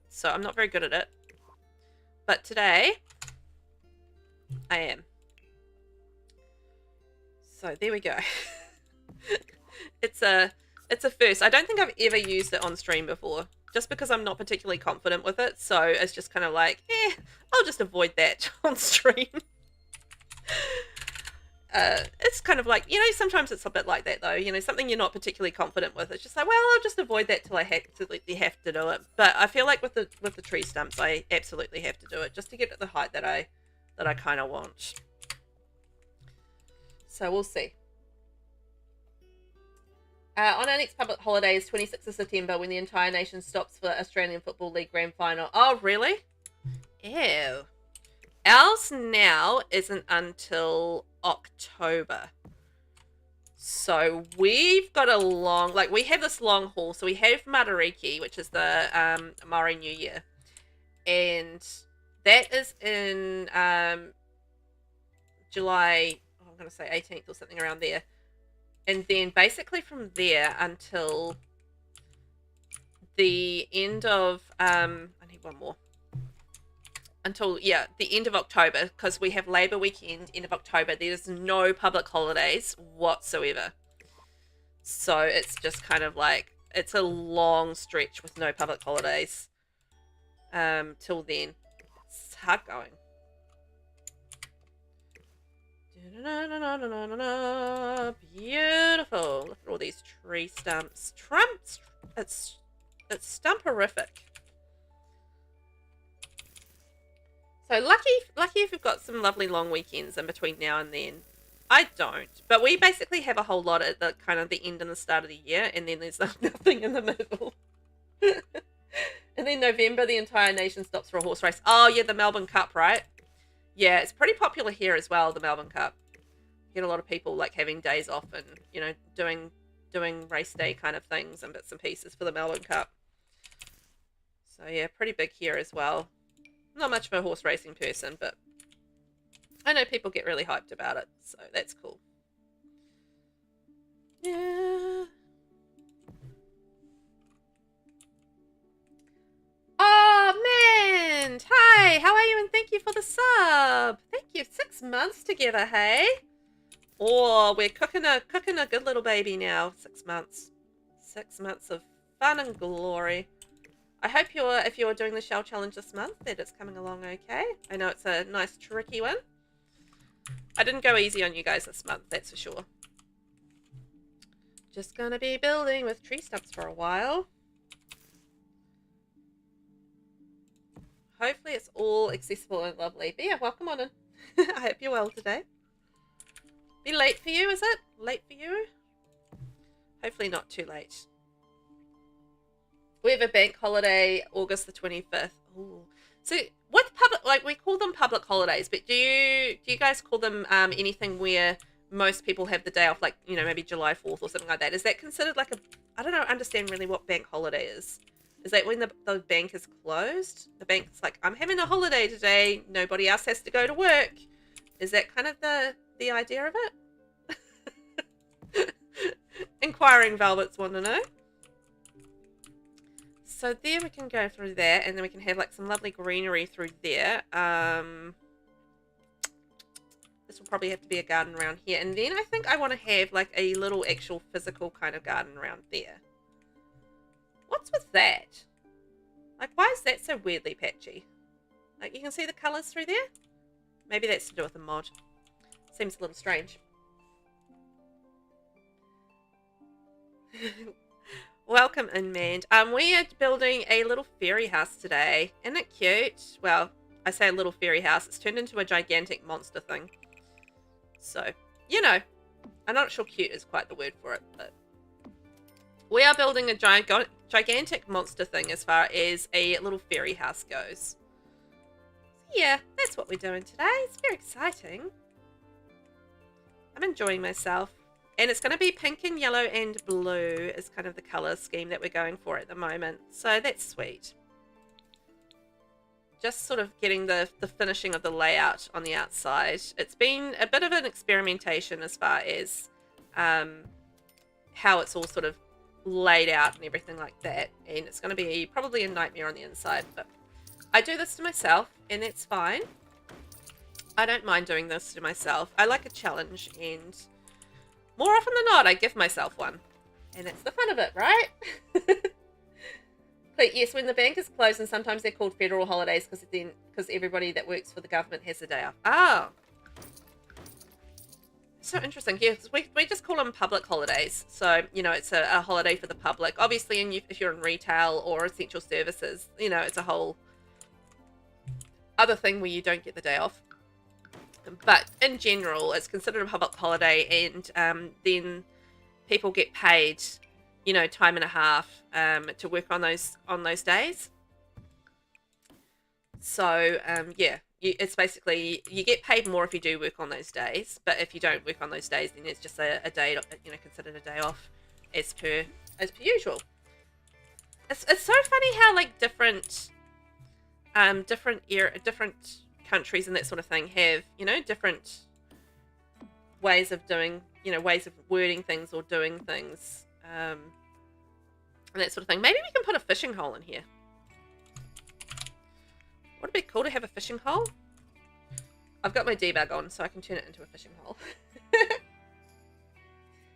So I'm not very good at it. But today, I am. So there we go. It's a first. I don't think I've ever used it on stream before, just because I'm not particularly confident with it. So it's just kind of like, I'll just avoid that on stream. It's kind of like, you know, sometimes it's a bit like that though. You know, something you're not particularly confident with. It's just like, well, I'll just avoid that till I absolutely have to do it. But I feel like with the tree stumps, I absolutely have to do it just to get at the height that I kind of want. So we'll see. On our next public holiday is 26th of September when the entire nation stops for Australian Football League Grand Final. Oh, really? Ew. Ours now isn't until October. So we've got a long, like we have this long haul. So we have Matariki, which is the Maori New Year. And that is in July, I'm going to say 18th or something around there. And then basically from there until the end of, I need one more. Until, yeah, the end of October, because we have Labour weekend, end of October. There's no public holidays whatsoever. So it's just kind of like, it's a long stretch with no public holidays till then. It's hard going. Beautiful. Look at all these tree stumps. It's stumperific. So lucky if you've got some lovely long weekends in between now and then. I don't. But we basically have a whole lot at the kind of the end and the start of the year, and then there's nothing in the middle. And then November, the entire nation stops for a horse race. Oh, yeah, the Melbourne Cup, right? Yeah, it's pretty popular here as well, the Melbourne Cup. You get a lot of people like having days off and, you know, doing race day kind of things and bits and pieces for the Melbourne Cup. So, yeah, pretty big here as well. Not much of a horse racing person, but I know people get really hyped about it, so that's cool. Yeah. Oh, man! Hi, how are you? And thank you for the sub. Thank you. 6 months together, hey? Oh, we're cooking a good little baby now. 6 months. 6 months of fun and glory. I hope if you're doing the shell challenge this month, that it's coming along okay. I know it's a nice tricky one. I didn't go easy on you guys this month, that's for sure. Just gonna be building with tree stumps for a while. Hopefully it's all accessible and lovely. But yeah, welcome on in. I hope you're well today. Be late for you, is it? Late for you? Hopefully not too late. We have a bank holiday, August the 25th. Ooh. So with public, like we call them public holidays, but do you guys call them anything where most people have the day off, like, you know, maybe July 4th or something like that? Is that considered like a, I don't know, understand really what bank holiday is. Is that when the bank is closed? The bank's like, I'm having a holiday today. Nobody else has to go to work. Is that kind of the idea of it? Inquiring Velvets want to know. So there we can go through that, and then we can have like some lovely greenery through there. This will probably have to be a garden around here. And then I think I want to have like a little actual physical kind of garden around there. What's with that? Like, why is that so weirdly patchy? Like, you can see the colours through there? Maybe that's to do with the mod. Seems a little strange. Welcome in, man. We are building a little fairy house today. Isn't it cute? Well, I say a little fairy house. It's turned into a gigantic monster thing. So, you know, I'm not sure cute is quite the word for it, but we are building a gigantic monster thing as far as a little fairy house goes. So yeah, that's what we're doing today. It's very exciting. I'm enjoying myself. And it's going to be pink and yellow and blue is kind of the colour scheme that we're going for at the moment. So that's sweet. Just sort of getting the finishing of the layout on the outside. It's been a bit of an experimentation as far as how it's all sort of laid out and everything like that. And it's going to be probably a nightmare on the inside. But I do this to myself, and that's fine. I don't mind doing this to myself. I like a challenge, and more often than not, I give myself one. And that's the fun of it, right? But yes, when the bank is closed, and sometimes they're called federal holidays because everybody that works for the government has a day off. Oh. So interesting. Yes, we just call them public holidays. So, you know, it's a holiday for the public. Obviously, if you're in retail or essential services, you know, it's a whole other thing where you don't get the day off. But in general, it's considered a public holiday, and then people get paid, you know, time and a half to work on those days. So yeah, it's basically you get paid more if you do work on those days, but if you don't work on those days, then it's just a day, you know, considered a day off as per usual. It's so funny how like different countries and that sort of thing have, you know, different ways of doing, you know, ways of wording things or doing things, and that sort of thing. Maybe we can put a fishing hole in here. Would it be cool to have a fishing hole? I've got my debug on, so I can turn it into a fishing hole.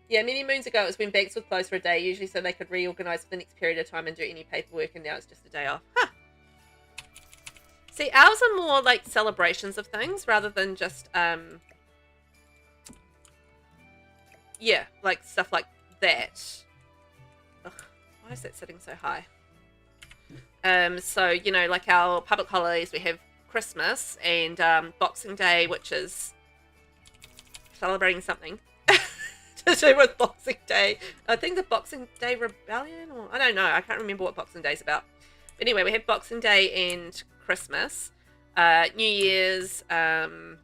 Yeah, many moons ago, it was when banks were closed for a day, usually so they could reorganize for the next period of time and do any paperwork, and now it's just a day off. Huh. See, ours are more like celebrations of things rather than just, yeah, like stuff like that. Ugh, why is that sitting so high? So, you know, like our public holidays, we have Christmas and Boxing Day, which is celebrating something to do with Boxing Day. I think the Boxing Day Rebellion, or I don't know. I can't remember what Boxing Day's about. But anyway, we have Boxing Day and Christmas, New Year's. Then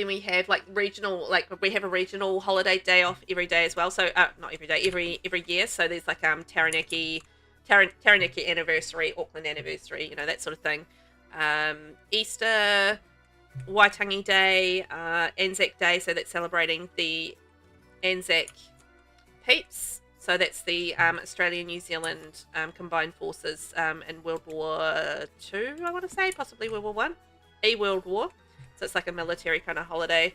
we have like regional, like we have a regional holiday day off every day as well. So not every day, every year. So there's like Taranaki anniversary, Auckland anniversary, you know, that sort of thing. Easter, Waitangi Day, Anzac Day. So that's celebrating the Anzac peeps. So that's the Australia New Zealand combined forces in World War II, I want to say, possibly World War One, a World War. So it's like a military kind of holiday.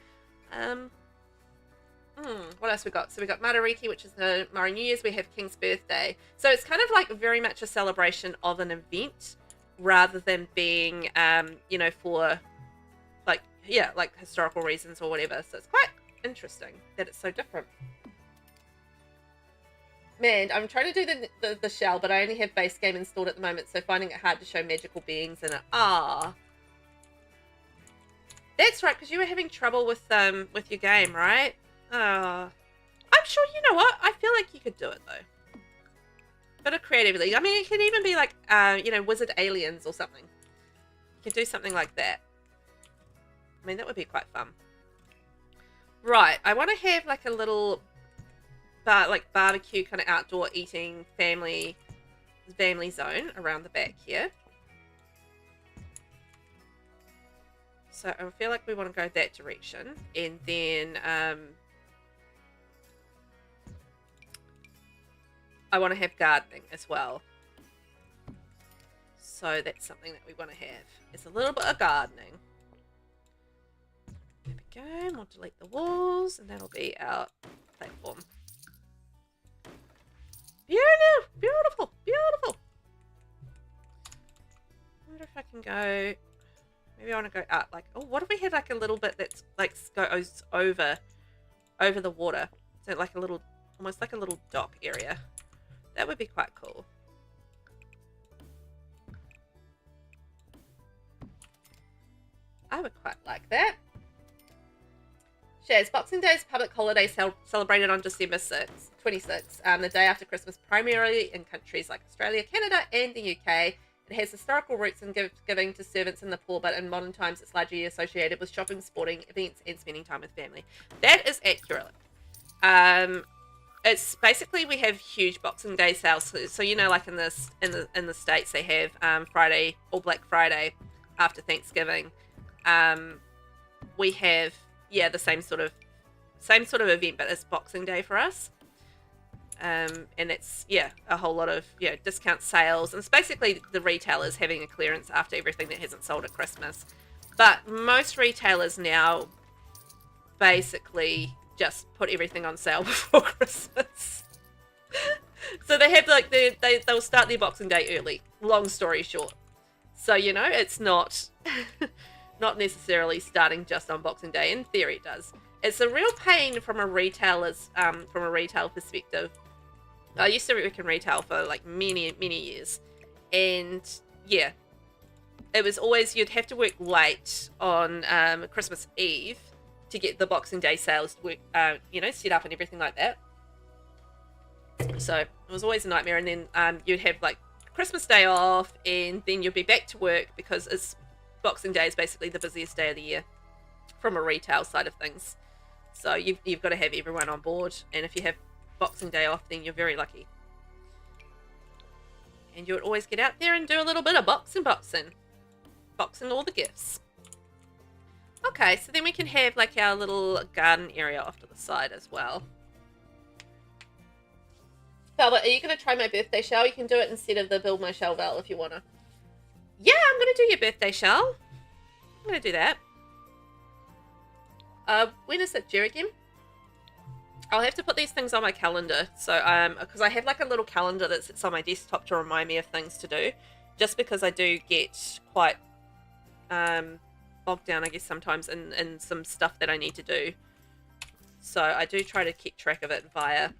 What else we got? So we got Matariki, which is the Māori New Year's. We have King's Birthday. So it's kind of like very much a celebration of an event rather than being, you know, for like, yeah, like historical reasons or whatever. So it's quite interesting that it's so different. Man, I'm trying to do the shell, but I only have base game installed at the moment, so finding it hard to show magical beings in it. That's right, because you were having trouble with your game, right? I'm sure, you know what? I feel like you could do it, though. Bit of creativity. I mean, it can even be like, you know, wizard aliens or something. You could do something like that. I mean, that would be quite fun. Right, I want to have like a little barbecue kind of outdoor eating family zone around the back here. So I feel like we want to go that direction, and then I want to have gardening as well. So that's something that we want to have. It's a little bit of gardening. There we go. And we'll delete the walls, and that'll be our platform. Beautiful, beautiful, beautiful. I wonder if I can go. Maybe I want to go up. Like, oh, what if we had like a little bit that's like goes over the water? So like a little, almost like a little dock area. That would be quite cool. I would quite like that. Shaz, Boxing Day is a public holiday celebrated on December 26th, the day after Christmas, primarily in countries like Australia, Canada, and the UK. It has historical roots in giving to servants and the poor, but in modern times it's largely associated with shopping, sporting events, and spending time with family. That is accurate. It's basically, we have huge Boxing Day sales. So you know, like in the States, they have Friday or Black Friday after Thanksgiving. We have the same sort of event, but it's Boxing Day for us. And it's a whole lot of discount sales, and it's basically the retailers having a clearance after everything that hasn't sold at Christmas. But most retailers now basically just put everything on sale before Christmas. So they have like they'll start their Boxing Day early. Long story short, so you know it's not not necessarily starting just on Boxing Day. In theory, it does. It's a real pain from a retail perspective. I used to work in retail for like many years, and yeah, it was always you'd have to work late on Christmas Eve to get the Boxing Day sales to work, set up and everything like that. So it was always a nightmare, and then you'd have like Christmas Day off, and then you'd be back to work because it's Boxing Day is basically the busiest day of the year from a retail side of things. So you've got to have everyone on board, and if you have Boxing Day off, then you're very lucky. And you would always get out there and do a little bit of boxing all the gifts. Okay, so then we can have like our little garden area off to the side as well. Velvet, are you going to try my birthday shell? You can do it instead of the build my shell, Val, if you want to. Yeah, I'm going to do your birthday shell. I'm going to do that. When is it due again? I'll have to put these things on my calendar. So, because I have like a little calendar that sits on my desktop to remind me of things to do. Just because I do get quite bogged down, I guess, sometimes in some stuff that I need to do. So I do try to keep track of it via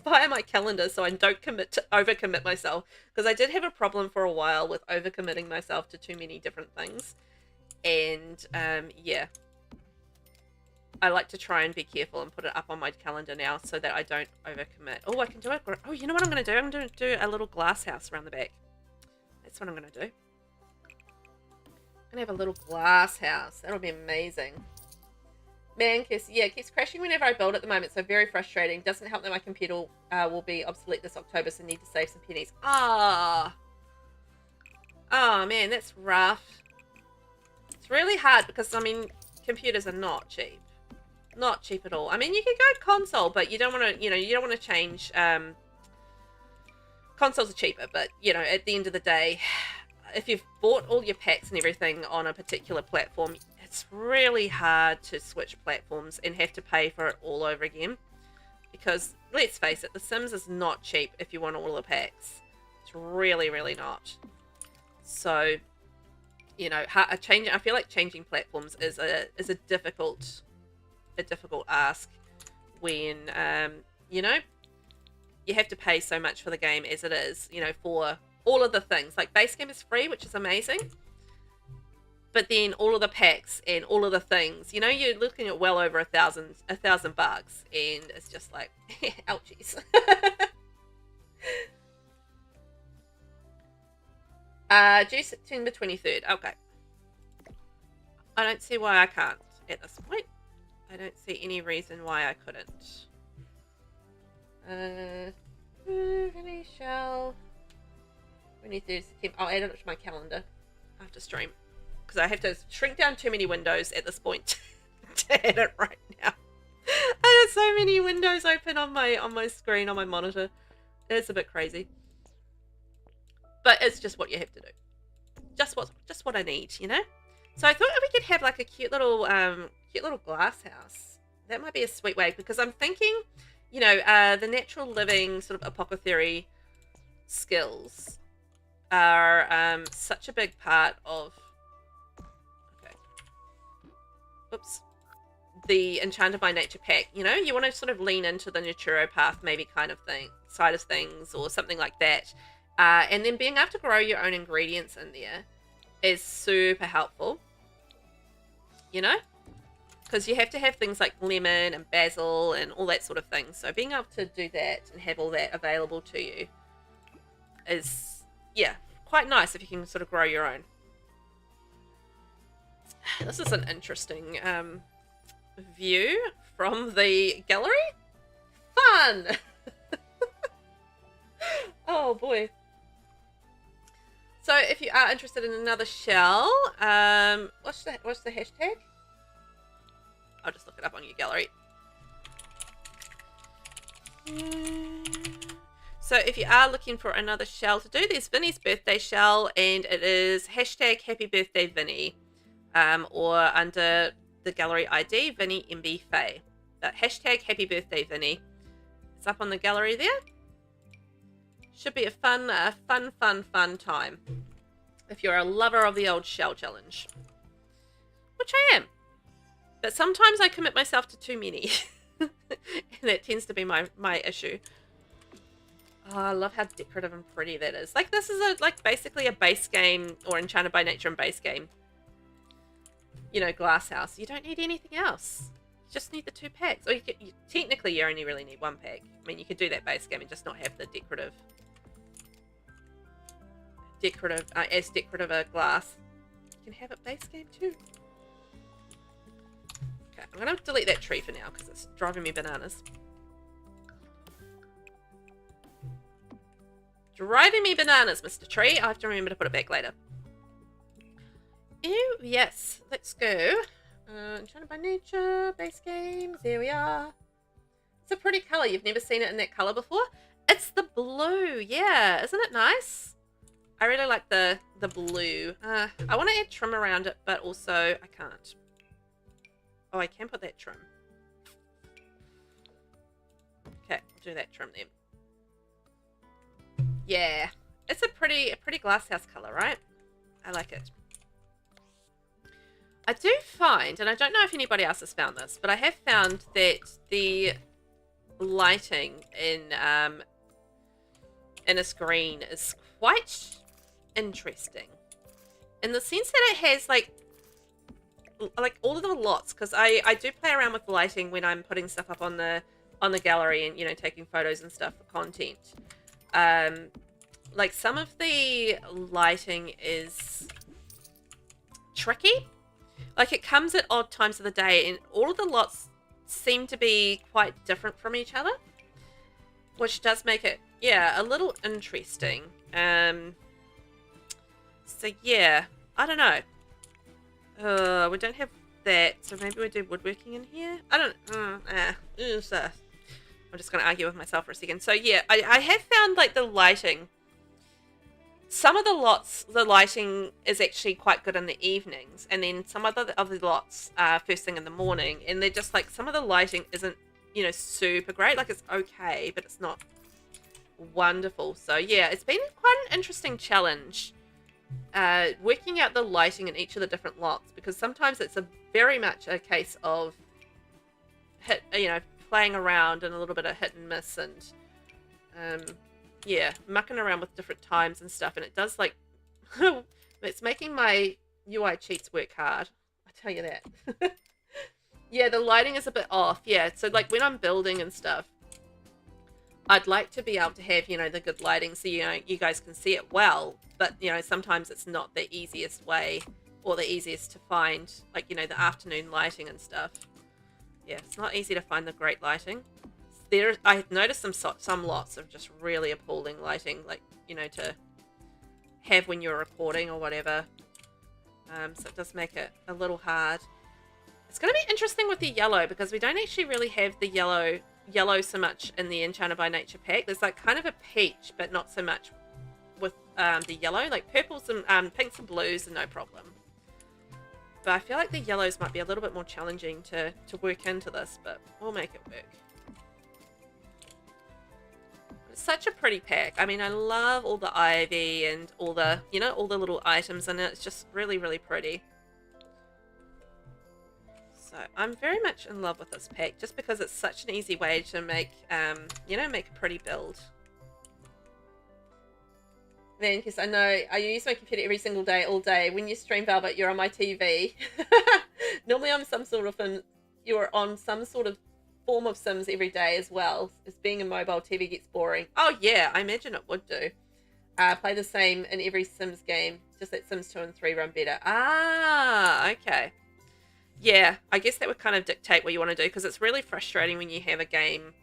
my calendar, so I don't overcommit myself. Because I did have a problem for a while with overcommitting myself to too many different things. And yeah. I like to try and be careful and put it up on my calendar now so that I don't overcommit. Oh, I can do it. Oh, you know what I'm going to do? I'm going to do a little glass house around the back. That's what I'm going to do. I'm going to have a little glass house. That'll be amazing. Man, it keeps crashing whenever I build at the moment, so very frustrating. Doesn't help that my computer will be obsolete this October, so need to save some pennies. Ah. Oh, man, that's rough. It's really hard because, I mean, computers are not cheap. Not cheap at all. I mean, you can go console, but you don't want to, you don't want to change. Consoles are cheaper, but, at the end of the day, if you've bought all your packs and everything on a particular platform, it's really hard to switch platforms and have to pay for it all over again. Because, let's face it, The Sims is not cheap if you want all the packs. It's really, really not. So, I feel like changing platforms is a difficult ask when, you have to pay so much for the game as it is, for all of the things. Like, base game is free, which is amazing. But then all of the packs and all of the things, you're looking at well over $1,000 bucks, and it's just like, ouchies. Due September 23rd. Okay. I don't see why I can't at this point. I don't see any reason why I couldn't. Really shall. 23rd September. I'll add it to my calendar after stream. Because I have to shrink down too many windows at this point to add it right now. I have so many windows open on my screen, on my monitor. It's a bit crazy. But it's just what you have to do. Just what I need, So I thought we could have like a cute little glass house. That might be a sweet way, because I'm thinking, the natural living sort of apothecary skills are such a big part of the Enchanted by Nature pack. You want to sort of lean into the naturopath maybe kind of side of things, or something like that. And then being able to grow your own ingredients in there is super helpful. Because you have to have things like lemon and basil and all that sort of thing. So being able to do that and have all that available to you is, quite nice if you can sort of grow your own. This is an interesting view from the gallery. Fun! Oh boy. So if you are interested in another shell, what's the hashtag? I'll just look it up on your gallery. So if you are looking for another shell to do, there's Vinny's birthday shell, and it is hashtag Happy Birthday Vinny, or under the gallery ID, Vinny MB Faye. But hashtag Happy Birthday Vinny. It's up on the gallery there. Should be a fun time if you're a lover of the old shell challenge, which I am. But sometimes I commit myself to too many, and that tends to be my issue. Oh, I love how decorative and pretty that is. Like, this is basically a base game, or Enchanted by Nature and base game. Glass house. You don't need anything else. You just need the 2 packs. Or technically, you only really need 1 pack. I mean, you could do that base game and just not have the decorative a glass. You can have it base game too. Okay, I'm gonna delete that tree for now because it's driving me bananas. Driving me bananas, Mr. Tree. I have to remember to put it back later. Oh, yes. Let's go. Enchanted by Nature, base game. There we are. It's a pretty colour. You've never seen it in that colour before? It's the blue. Yeah. Isn't it nice? I really like the blue. I want to add trim around it, but also I can't. Oh, I can put that trim. Okay, I'll do that trim then. Yeah. It's a pretty glasshouse colour, right? I like it. I do find, and I don't know if anybody else has found this, but I have found that the lighting in a screen is quite interesting, in the sense that it has like like all of the lots, because I do play around with lighting when I'm putting stuff up on the gallery and, you know, taking photos and stuff for content. Like some of the lighting is tricky. Like it comes at odd times of the day, and all of the lots seem to be quite different from each other, which does make it, yeah, a little interesting. So yeah, I don't know. We don't have that, so maybe we do woodworking in here. I don't. I'm just gonna argue with myself for a second. So yeah, I have found like the lighting. Some of the lots, the lighting is actually quite good in the evenings, and then some of the lots first thing in the morning, and they're just like, some of the lighting isn't, you know, super great. Like it's okay, but it's not wonderful. So yeah, it's been quite an interesting challenge working out the lighting in each of the different lots, because sometimes it's a very much a case of playing around and a little bit of hit and miss, and yeah, mucking around with different times and stuff, and it does like it's making my UI cheats work hard, I tell you that. Yeah, the lighting is a bit off. Yeah, so like when I'm building and stuff, I'd like to be able to have, you know, the good lighting so, you know, you guys can see it well, but, you know, sometimes it's not the easiest way or the easiest to find, like, you know, the afternoon lighting and stuff. Yeah, it's not easy to find the great lighting. I noticed some lots of just really appalling lighting, like, you know, to have when you're recording or whatever. So it does make it a little hard. It's going to be interesting with the yellow, because we don't actually really have the yellow so much in the Enchanted by Nature pack. There's like kind of a peach, but not so much with the yellow. Like purples and pinks and blues are no problem. But I feel like the yellows might be a little bit more challenging to work into this, but we'll make it work. It's such a pretty pack. I mean, I love all the ivy and all the, you know, all the little items in it. It's just really, really pretty. So I'm very much in love with this pack, just because it's such an easy way to make, you know, make a pretty build. Then, because I know I use my computer every single day, all day. When you stream Velvet, you're on my TV. Normally, you're on some sort of form of Sims every day as well. As being a mobile, TV gets boring. Oh yeah, I imagine it would do. Play the same in every Sims game. Just let Sims 2 and 3 run better. Ah, okay. Yeah, I guess that would kind of dictate what you want to do, because it's really frustrating when you have a game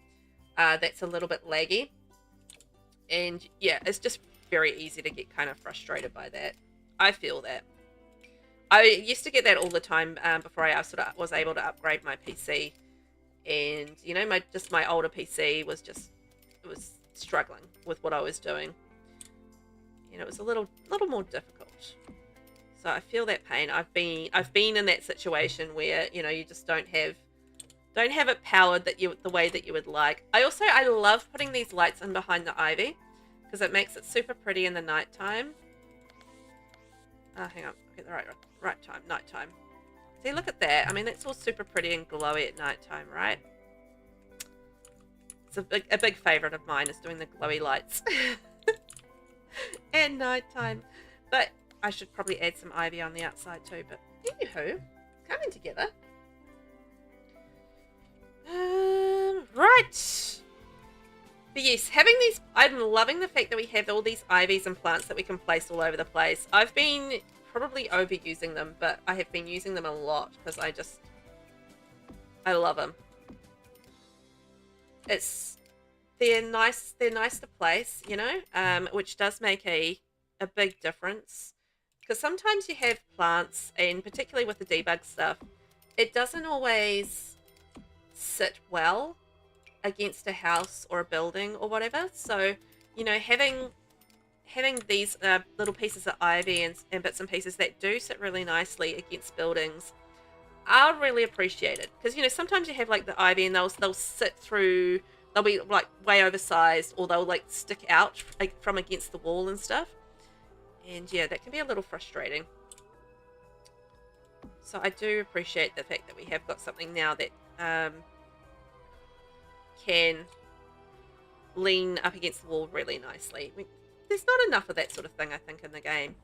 that's a little bit laggy. And yeah, it's just very easy to get kind of frustrated by that. I feel that. I used to get that all the time before I sort of was able to upgrade my PC. And, you know, my older PC was just, it was struggling with what I was doing. You know, it was a little more difficult. So I feel that pain. I've been in that situation where, you know, you just don't have it powered the way that you would like. I love putting these lights in behind the ivy, because it makes it super pretty in the nighttime. Hang on, okay, the right time, nighttime. See, look at that. I mean, it's all super pretty and glowy at nighttime, right? It's a big favorite of mine is doing the glowy lights at nighttime. But I should probably add some ivy on the outside too. But anywho, coming together. Right. But yes, I'm loving the fact that we have all these ivies and plants that we can place all over the place. I've been probably overusing them, but I have been using them a lot because I love them. They're nice to place, you know, which does make a big difference. Because sometimes you have plants, and particularly with the debug stuff, it doesn't always sit well against a house or a building or whatever. So, you know, having these little pieces of ivy and bits and pieces that do sit really nicely against buildings are really appreciated. Because, you know, sometimes you have like the ivy and they'll sit through, they'll be like way oversized, or they'll like stick out like from against the wall and stuff. And yeah, that can be a little frustrating. So I do appreciate the fact that we have got something now that can lean up against the wall really nicely. I mean, there's not enough of that sort of thing, I think, in the game.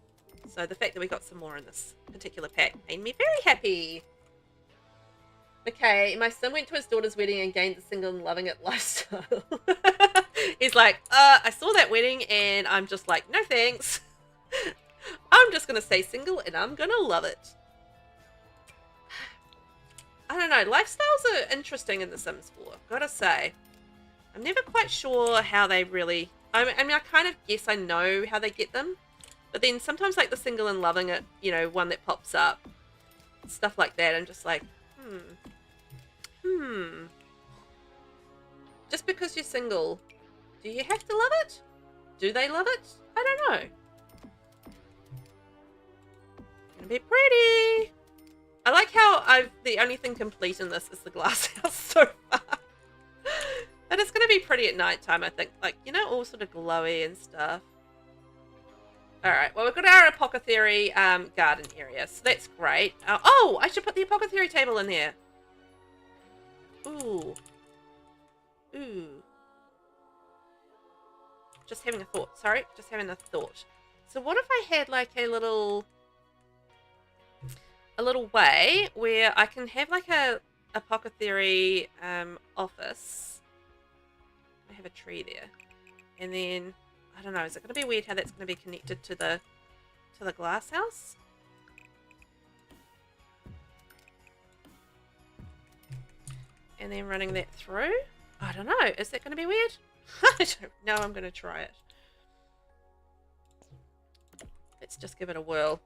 So the fact that we got some more in this particular pack made me very happy. Okay, my son went to his daughter's wedding and gained the single and loving it lifestyle. He's like, I saw that wedding and I'm just like, no thanks. I'm just going to stay single and I'm going to love it. I don't know, lifestyles are interesting in The Sims 4, gotta say. I'm never quite sure how they really... I mean, I kind of guess I know how they get them. But then sometimes like the single and loving it, you know, one that pops up. Stuff like that, I'm just like, Just because you're single, do you have to love it? Do they love it? I don't know. It's gonna be pretty. I like how the only thing complete in this is the glass house so far. But it's going to be pretty at night time, I think. Like, you know, all sort of glowy and stuff. Alright, well, we've got our apothecary garden area, so that's great. Oh, I should put the apothecary table in there. Ooh. Ooh. Just having a thought. Sorry, just having a thought. So what if I had, like, a little way where I can have like a apothecary office. I have a tree there, and then I don't know. Is it going to be weird how that's going to be connected to the glass house? And then running that through. I don't know. Is that going to be weird? I don't know. I'm going to try it. Let's just give it a whirl.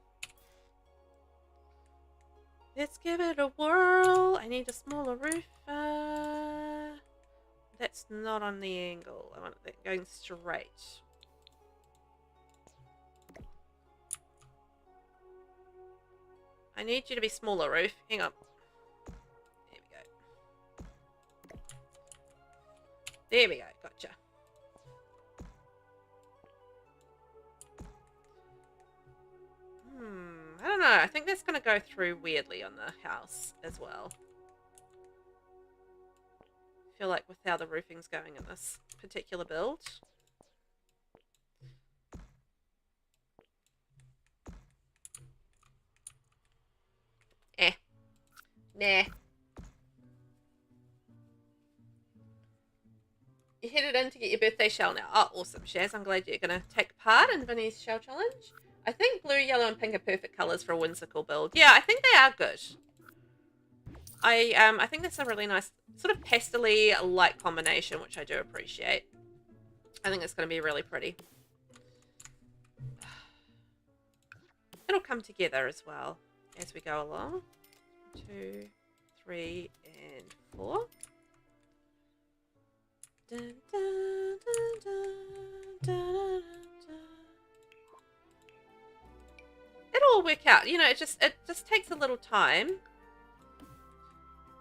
Let's give it a whirl. I need a smaller roof. That's not on the angle. I want that going straight. I need you to be smaller, roof. Hang on. There we go. There we go. Gotcha. I don't know. I think that's going to go through weirdly on the house as well. I feel like with how the roofing's going in this particular build. Nah. You headed in to get your birthday shell now. Oh, awesome, Shaz. I'm glad you're going to take part in Vinny's shell challenge. I think blue, yellow, and pink are perfect colours for a whimsical build. Yeah, I think they are good. I think that's a really nice sort of pastel-y light combination, which I do appreciate. I think it's going to be really pretty. It'll come together as well as we go along. 2, 3, and 4. Dun, dun, dun, dun, dun, dun. It'll all work out. You know, it just takes a little time.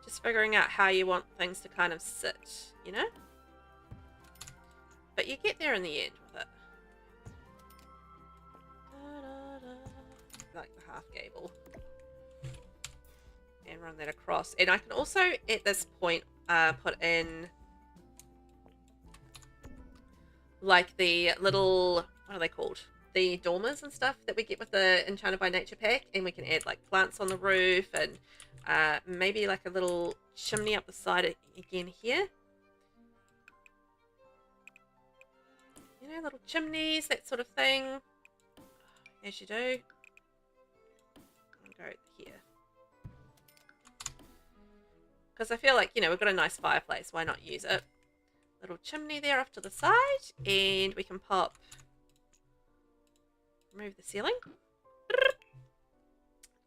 Just figuring out how you want things to kind of sit, you know? But you get there in the end with it. Like the half gable. And run that across. And I can also, at this point, put in like the little, what are they called? The dormers and stuff that we get with the Enchanted by Nature pack, and we can add like plants on the roof and maybe like a little chimney up the side again here. You know, little chimneys, that sort of thing, as you do. I'll go here. Because I feel like, you know, we've got a nice fireplace, why not use it? Little chimney there off to the side, and we can pop... Remove the ceiling.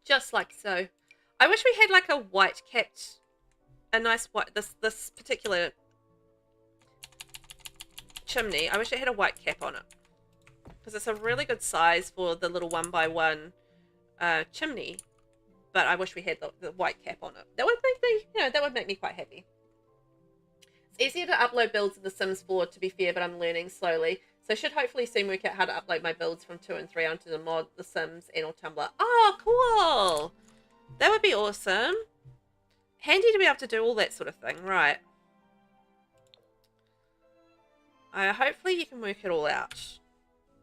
Just like so. I wish we had like a white capped, a nice white, this particular chimney. I wish it had a white cap on it. Because it's a really good size for the little 1x1 chimney. But I wish we had the white cap on it. That would make me, you know, that would make me quite happy. It's easier to upload builds in The Sims 4, to be fair, but I'm learning slowly. So I should hopefully soon work out how to upload my builds from 2 and 3 onto the mod, The Sims, and or Tumblr. Oh, cool! That would be awesome. Handy to be able to do all that sort of thing, right. Hopefully you can work it all out.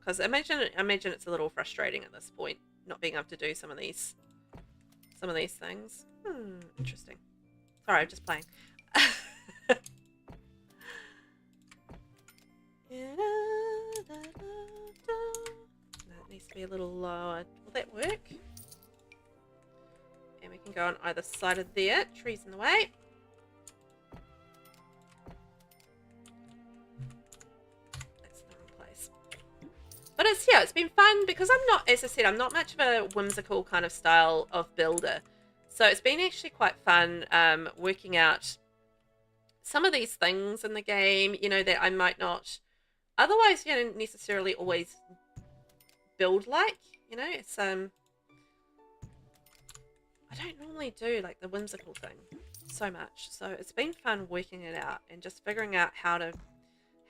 Because I imagine it's a little frustrating at this point, not being able to do some of these things. Interesting. Sorry, I'm just playing. That needs to be a little lower. Will that work? And we can go on either side of there. Trees in the way. That's the wrong place. But it's been fun because as I said, I'm not much of a whimsical kind of style of builder. So it's been actually quite fun working out some of these things in the game, that I might not otherwise, necessarily always build like, it's I don't normally do like the whimsical thing so much. So it's been fun working it out and just figuring out how to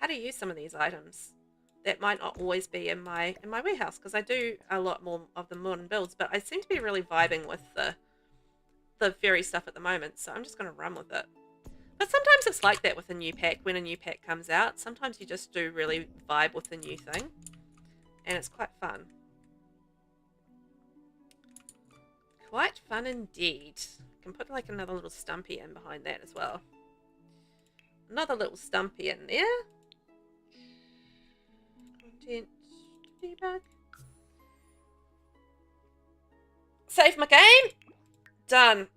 use some of these items that might not always be in my warehouse, because I do a lot more of the modern builds, but I seem to be really vibing with the fairy stuff at the moment, so I'm just going to run with it. But sometimes it's like that with a new pack. When a new pack comes out, sometimes you just do really vibe with the new thing, and it's quite fun. Quite fun indeed. I can put like another little stumpy in behind that as well. Another little stumpy in there. Content debug. Save my game. Done.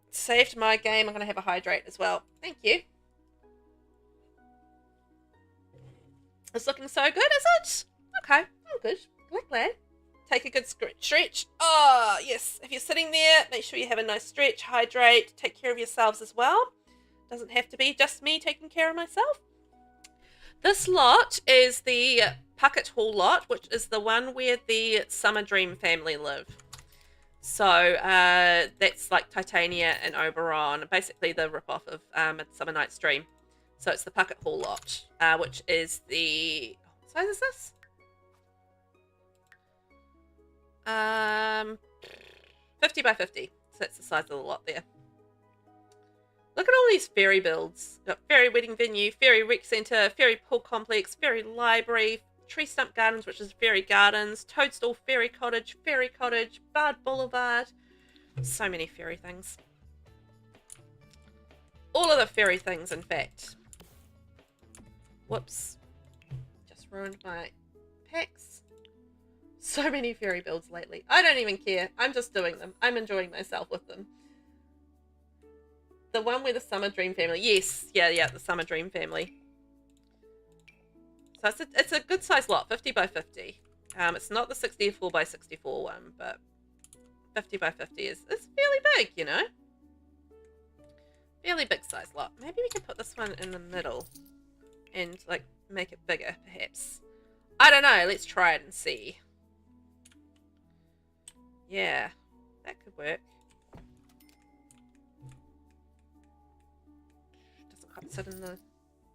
Saved my game. I'm going to have a hydrate as well. Thank you. It's looking so good, is it? Okay. I'm good. Glad. Take a good stretch. Oh, yes. If you're sitting there, make sure you have a nice stretch, hydrate, take care of yourselves as well. Doesn't have to be just me taking care of myself. This lot is the Puckett Hall lot, which is the one where the Summer Dream family live. So that's like Titania and Oberon, basically the rip-off of Midsummer Night's Dream. So it's the Puckett Hall lot, which is the... What size is this? 50 by 50. So that's the size of the lot there. Look at all these fairy builds. Got fairy wedding venue, fairy rec centre, fairy pool complex, fairy library, tree stump gardens, which is fairy gardens, toadstool fairy cottage, bard boulevard. So many fairy things. All of the fairy things, in fact. Whoops. Just ruined my packs. So many fairy builds lately. I don't even care. I'm just doing them. I'm enjoying myself with them. The one with the Summer Dream family. Yes. Yeah, the Summer Dream family. So it's a good size lot, 50 by 50. It's not the 64 by 64 one, but 50 by 50 is fairly big, Fairly big size lot. Maybe we can put this one in the middle and like make it bigger, perhaps. I don't know. Let's try it and see. Yeah, that could work.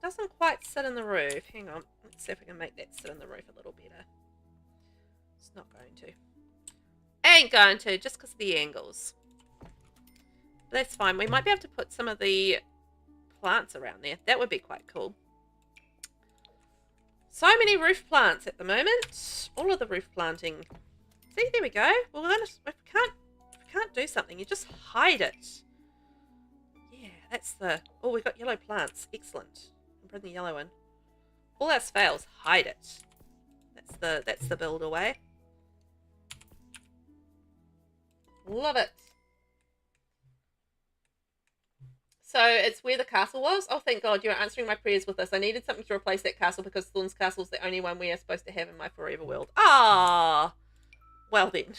Doesn't quite sit in the roof. Hang on. Let's see if we can make that sit in the roof a little better. It's not going to. Ain't going to, just because of the angles. But that's fine. We might be able to put some of the plants around there. That would be quite cool. So many roof plants at the moment. All of the roof planting. See, there we go. Well, if we can't do something, you just hide it. Yeah, that's the... Oh, we've got yellow plants. Excellent. I'll bring the yellow in. All else fails, hide it. That's the build away. Love it. So it's where the castle was. Oh, thank God, you're answering my prayers with this. I needed something to replace that castle because Thorn's Castle is the only one we are supposed to have in my forever world. Ah, well then.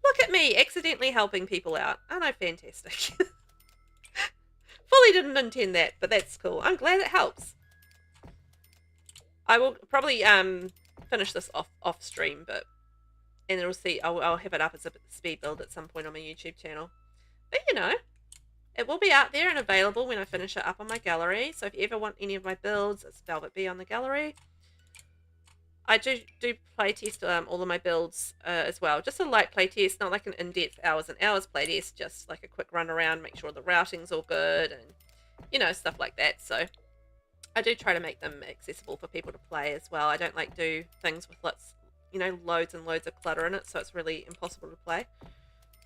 Look at me, accidentally helping people out. Aren't I fantastic? Fully didn't intend that, but that's cool. I'm glad it helps. I will probably finish this off stream, and it'll see. I'll have it up as a speed build at some point on my YouTube channel. But it will be out there and available when I finish it up on my gallery. So if you ever want any of my builds, it's VelvettB on the gallery. I do playtest all of my builds as well. Just a light playtest, not like an in-depth hours and hours playtest. Just like a quick run around, make sure the routing's all good, and stuff like that. So I do try to make them accessible for people to play as well. I don't like do things with lots, you know, loads and loads of clutter in it, so it's really impossible to play.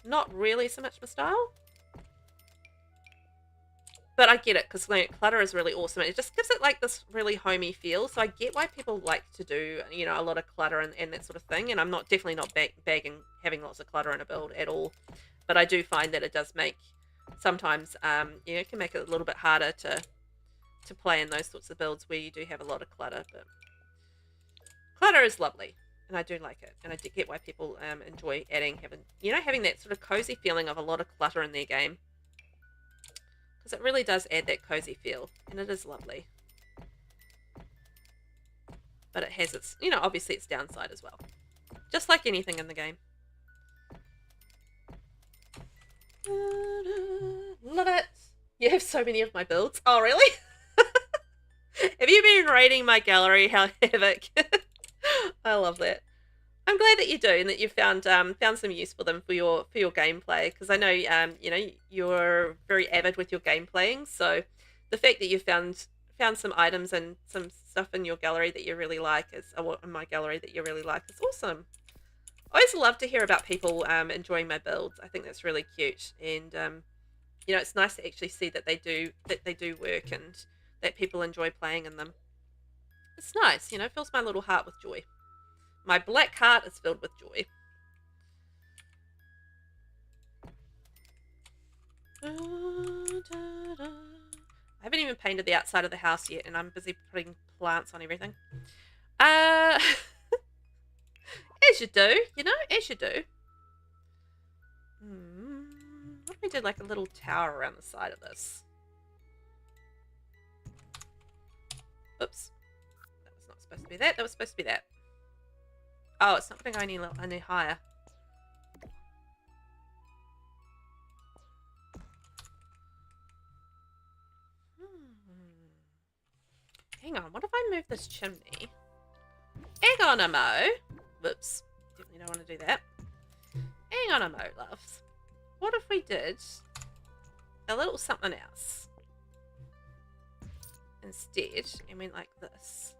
Not really so much my style. But I get it, because clutter is really awesome. It just gives it like this really homey feel. So I get why people like to do, you know, a lot of clutter and that sort of thing. And I'm not definitely not bagging having lots of clutter in a build at all. But I do find that it does make sometimes, you know, it can make it a little bit harder to play in those sorts of builds where you do have a lot of clutter. But clutter is lovely, and I do like it. And I do get why people enjoy having that sort of cozy feeling of a lot of clutter in their game. Because it really does add that cozy feel, and it is lovely. But it has its, you know, obviously its downside as well. Just like anything in the game. Love it. You have so many of my builds. Oh, really? Have you been raiding my gallery, Havoc? I love that. I'm glad that you do, and that you found some use for them for your gameplay. Because I know you know, you're very avid with your game playing. So the fact that you found some items and some stuff in your gallery that you really like in my gallery that you really like is awesome. I always love to hear about people enjoying my builds. I think that's really cute, and you know, it's nice to actually see that they do work and that people enjoy playing in them. It's nice, you know, fills my little heart with joy. My black heart is filled with joy. I haven't even painted the outside of the house yet, and I'm busy putting plants on everything. As you do, you know, as you do. What if we did like a little tower around the side of this? Oops. That was not supposed to be that. That was supposed to be that. Oh, it's not going to go any higher. Hang on, what if I move this chimney? Hang on a mo. Whoops. Definitely don't want to do that. Hang on a mo, loves. What if we did a little something else instead and went like this?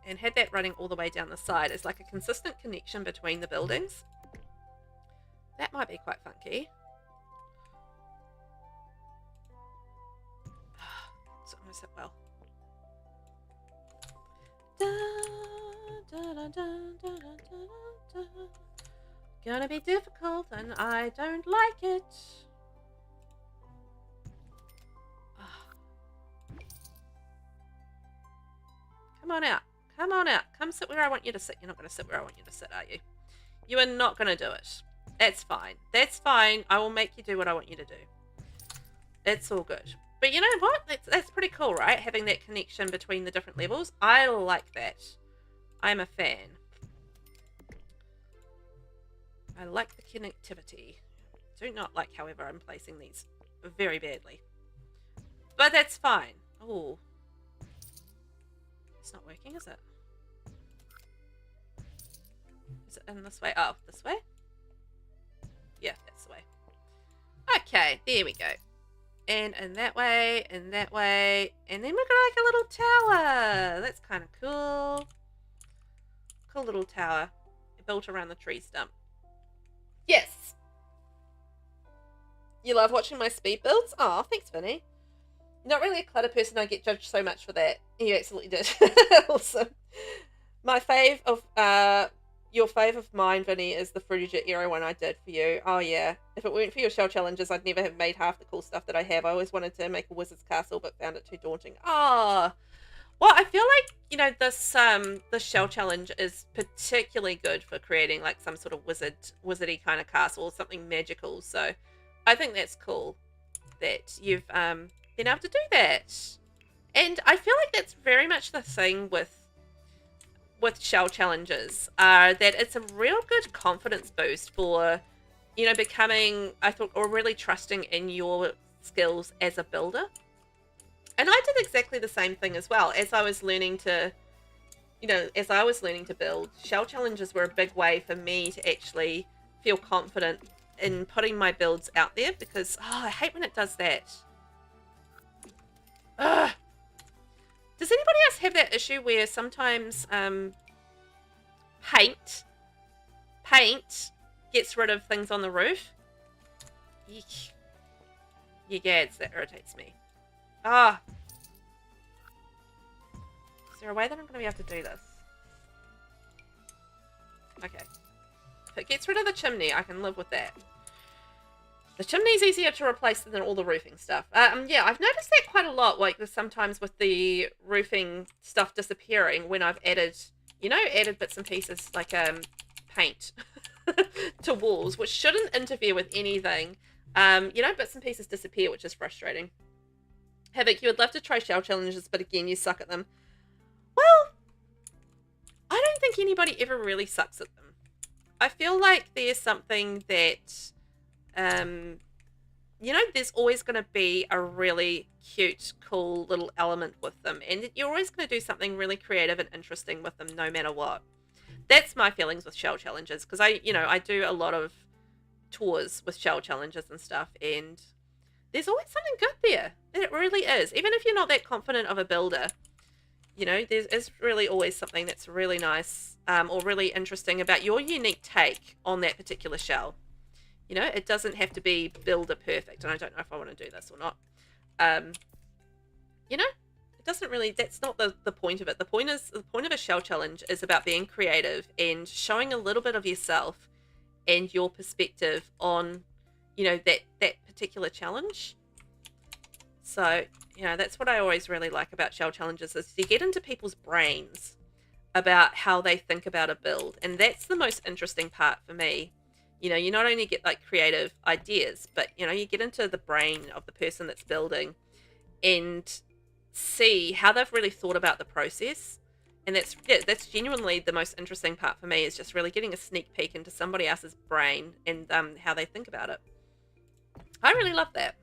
And had that running all the way down the side as like a consistent connection between the buildings. That might be quite funky. So I'm going to sit well. Gonna be difficult and I don't like it. Come on out. Come on out. Come sit where I want you to sit. You're not going to sit where I want you to sit, are you? You are not going to do it. That's fine. That's fine. I will make you do what I want you to do. It's all good. But you know what? That's pretty cool, right? Having that connection between the different levels. I like that. I'm a fan. I like the connectivity. Do not like, however, I'm placing these very badly. But that's fine. Oh. It's not working, is it? Is it in this way? Oh, this way? Yeah, that's the way. Okay, there we go. And in that way, and that way. And then we've got like a little tower. That's kind of cool. Cool little tower built around the tree stump. Yes. You love watching my speed builds? Oh, thanks, Vinny. You're not really a clutter person. I get judged so much for that. You absolutely did. Awesome. My fave of your fave of mine, Vinny, is the Fruitiger Aero one I did for you. Oh yeah. If it weren't for your shell challenges, I'd never have made half the cool stuff that I have. I always wanted to make a wizard's castle, but found it too daunting. Ah. Oh. Well, I feel like, you know, this shell challenge is particularly good for creating like some sort of wizardy kind of castle, something magical. So I think that's cool that you've been able to do that. And I feel like that's very much the thing with shell challenges, that it's a real good confidence boost for, you know, becoming, I thought, or really trusting in your skills as a builder. And I did exactly the same thing as well. As I was learning to, you know, build, shell challenges were a big way for me to actually feel confident in putting my builds out there, because, oh, I hate when it does that. Ugh. Does anybody else have that issue where sometimes paint gets rid of things on the roof? Eek. Yeah, gads, that irritates me. Ah. Is there a way that I'm going to be able to do this? Okay. If it gets rid of the chimney, I can live with that. The chimney's easier to replace than all the roofing stuff. Yeah, I've noticed that quite a lot, like sometimes with the roofing stuff disappearing when I've added, added bits and pieces like paint to walls, which shouldn't interfere with anything. Bits and pieces disappear, which is frustrating. Havoc, you would love to try shell challenges, but again, you suck at them. Well, I don't think anybody ever really sucks at them. I feel like there's something that, there's always going to be a really cute, cool little element with them. And you're always going to do something really creative and interesting with them no matter what. That's my feelings with shell challenges. Because I do a lot of tours with shell challenges and stuff. And there's always something good there. It really is. Even if you're not that confident of a builder, there's really always something that's really nice or really interesting about your unique take on that particular shell. It doesn't have to be builder perfect, and I don't know if I want to do this or not. It doesn't really, that's not the point of it. The point of a shell challenge is about being creative and showing a little bit of yourself and your perspective on, that particular challenge. So, that's what I always really like about shell challenges is you get into people's brains about how they think about a build. And that's the most interesting part for me. You not only get like creative ideas, but, you get into the brain of the person that's building and see how they've really thought about the process. And that's genuinely the most interesting part for me is just really getting a sneak peek into somebody else's brain and how they think about it. I really love that.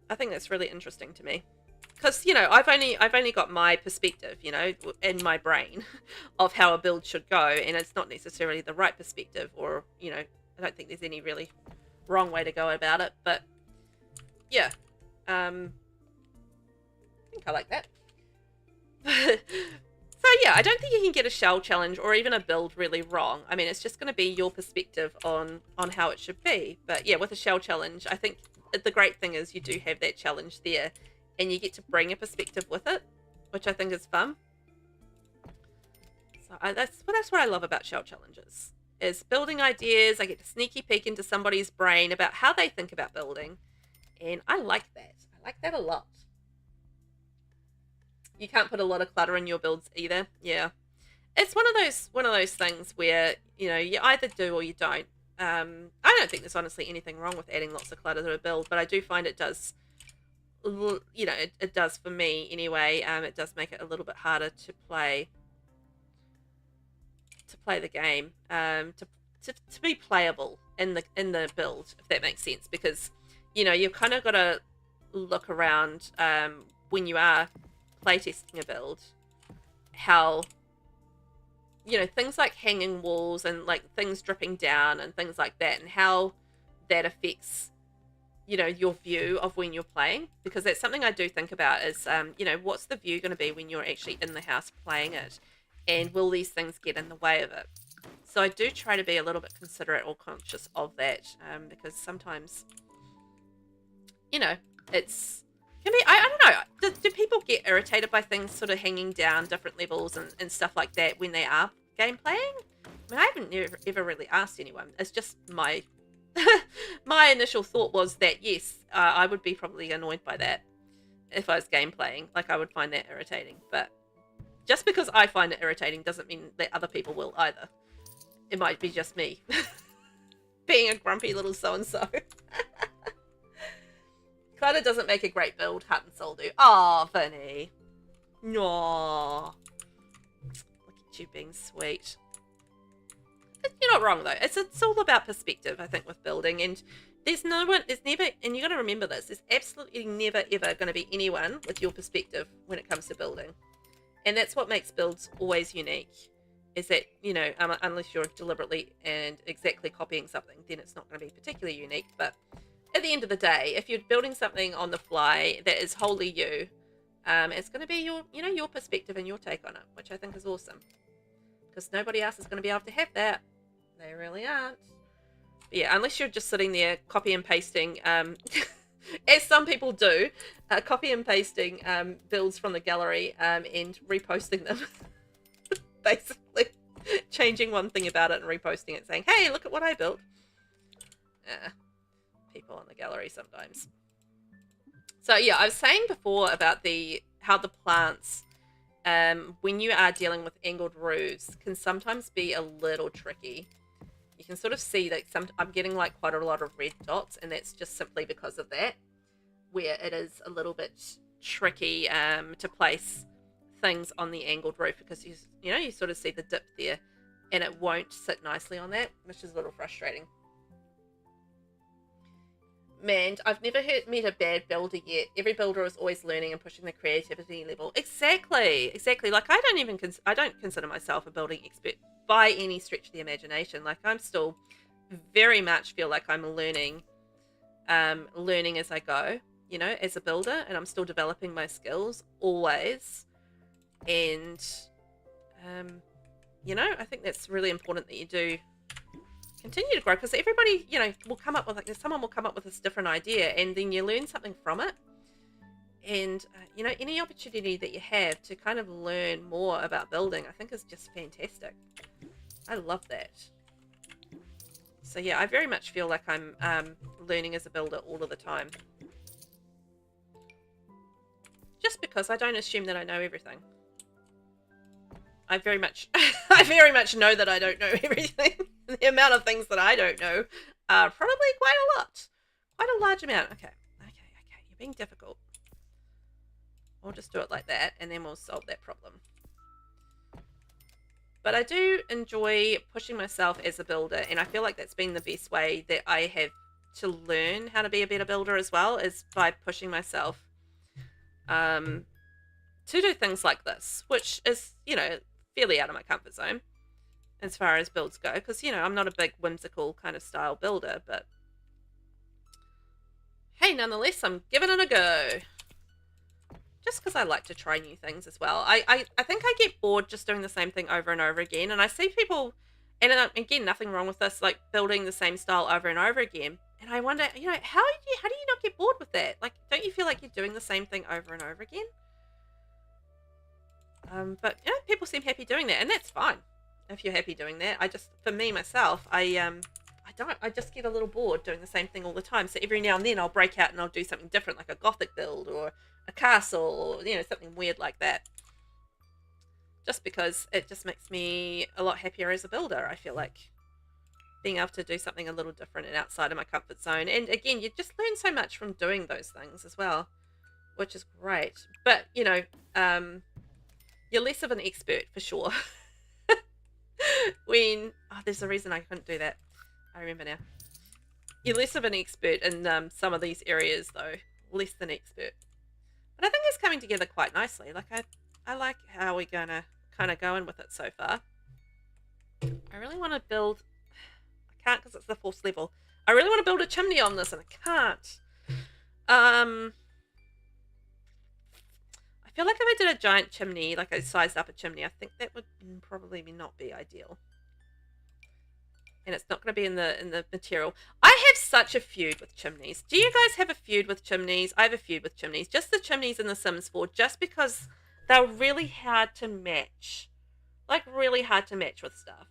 I think that's really interesting to me. Because, I've only got my perspective, in my brain of how a build should go. And it's not necessarily the right perspective or, I don't think there's any really wrong way to go about it. But, yeah. I think I like that. So, yeah, I don't think you can get a shell challenge or even a build really wrong. I mean, it's just going to be your perspective on how it should be. But, yeah, with a shell challenge, I think the great thing is you do have that challenge there. And you get to bring a perspective with it, which I think is fun. So that's what I love about shell challenges, is building ideas. I get to sneaky peek into somebody's brain about how they think about building. And I like that. I like that a lot. You can't put a lot of clutter in your builds either. Yeah. It's one of those things where, you either do or you don't. I don't think there's honestly anything wrong with adding lots of clutter to a build, but I do find it does... it does for me anyway. It does make it a little bit harder to play the game, to be playable in the build, if that makes sense, because you've kind of got to look around when you are playtesting a build, how things like hanging walls and like things dripping down and things like that, and how that affects your view of when you're playing, because that's something I do think about is, what's the view going to be when you're actually in the house playing it, and will these things get in the way of it? So I do try to be a little bit considerate or conscious of that, because sometimes, it's can be, I don't know, do people get irritated by things sort of hanging down different levels and stuff like that when they are game playing? I mean, I haven't ever really asked anyone. It's just my my initial thought was that yes, I would be probably annoyed by that if I was game playing. Like, I would find that irritating. But just because I find it irritating doesn't mean that other people will either. It might be just me being a grumpy little so-and-so. Clutter doesn't make a great build, Heart and Soul do. Aw, Vinny. Aww. Look at you being sweet. You're not wrong though. It's all about perspective, I think, with building. And there's never, and you got to remember this, there's absolutely never ever going to be anyone with your perspective when it comes to building. And that's what makes builds always unique, is that, unless you're deliberately and exactly copying something, then it's not going to be particularly unique. But at the end of the day, if you're building something on the fly that is wholly you, it's going to be your, you know, your perspective and your take on it, which I think is awesome. Because nobody else is going to be able to have that. They really aren't. But yeah, unless you're just sitting there copy and pasting, as some people do, copy and pasting builds from the gallery and reposting them. Basically, changing one thing about it and reposting it, saying, hey, look at what I built. People on the gallery sometimes. So yeah, I was saying before about how the plants, when you are dealing with angled roofs, can sometimes be a little tricky. You can sort of see that I'm getting like quite a lot of red dots, and that's just simply because of that, where it is a little bit tricky to place things on the angled roof, because you know you sort of see the dip there, and it won't sit nicely on that, which is a little frustrating. Man, I've never met a bad builder yet. Every builder is always learning and pushing the creativity level. Exactly. Like I don't consider myself a building expert by any stretch of the imagination. Like I'm still very much feel like I'm learning as I go, you know, as a builder, and I'm still developing my skills always. And you know, I think that's really important that you do continue to grow, because everybody, you know, will come up with, like, someone will come up with this different idea, and then you learn something from it. And you know, any opportunity that you have to kind of learn more about building, I think is just fantastic. I love that. So yeah, I very much feel like I'm learning as a builder all of the time, just because I don't assume that I know everything. I very much know that I don't know everything. The amount of things that I don't know are probably quite a lot. Quite a large amount. Okay. You're being difficult. We'll just do it like that, and then we'll solve that problem. But I do enjoy pushing myself as a builder, and I feel like that's been the best way that I have to learn how to be a better builder as well, is by pushing myself to do things like this, which is, you know, fairly out of my comfort zone as far as builds go, because, you know, I'm not a big whimsical kind of style builder, but hey, nonetheless, I'm giving it a go, just because I like to try new things as well. I think I get bored just doing the same thing over and over again, and I see people, and again, nothing wrong with this, like building the same style over and over again, and I wonder, you know, how do you not get bored with that? Like, don't you feel like you're doing the same thing over and over again? But you know, people seem happy doing that, and that's fine if you're happy doing that. For me myself, I just get a little bored doing the same thing all the time. So every now and then I'll break out and I'll do something different, like a gothic build or a castle, or, you know, something weird like that. Just because it just makes me a lot happier as a builder. I feel like being able to do something a little different and outside of my comfort zone. And again, you just learn so much from doing those things as well, which is great. But, you know, you're less of an expert for sure. There's a reason I couldn't do that. I remember now. You're less of an expert in some of these areas, though. Less than expert. But I think it's coming together quite nicely. Like, I like how we're gonna kind of go in with it so far. I really want to build... I can't because it's the 4th level. I really want to build a chimney on this, and I can't. I feel like if I did a giant chimney, like I sized up a chimney, I think that would probably not be ideal. And it's not going to be in the material. I have such a feud with chimneys. Do you guys have a feud with chimneys? I have a feud with chimneys. Just the chimneys in The Sims 4, just because they're really hard to match. Like, really hard to match with stuff.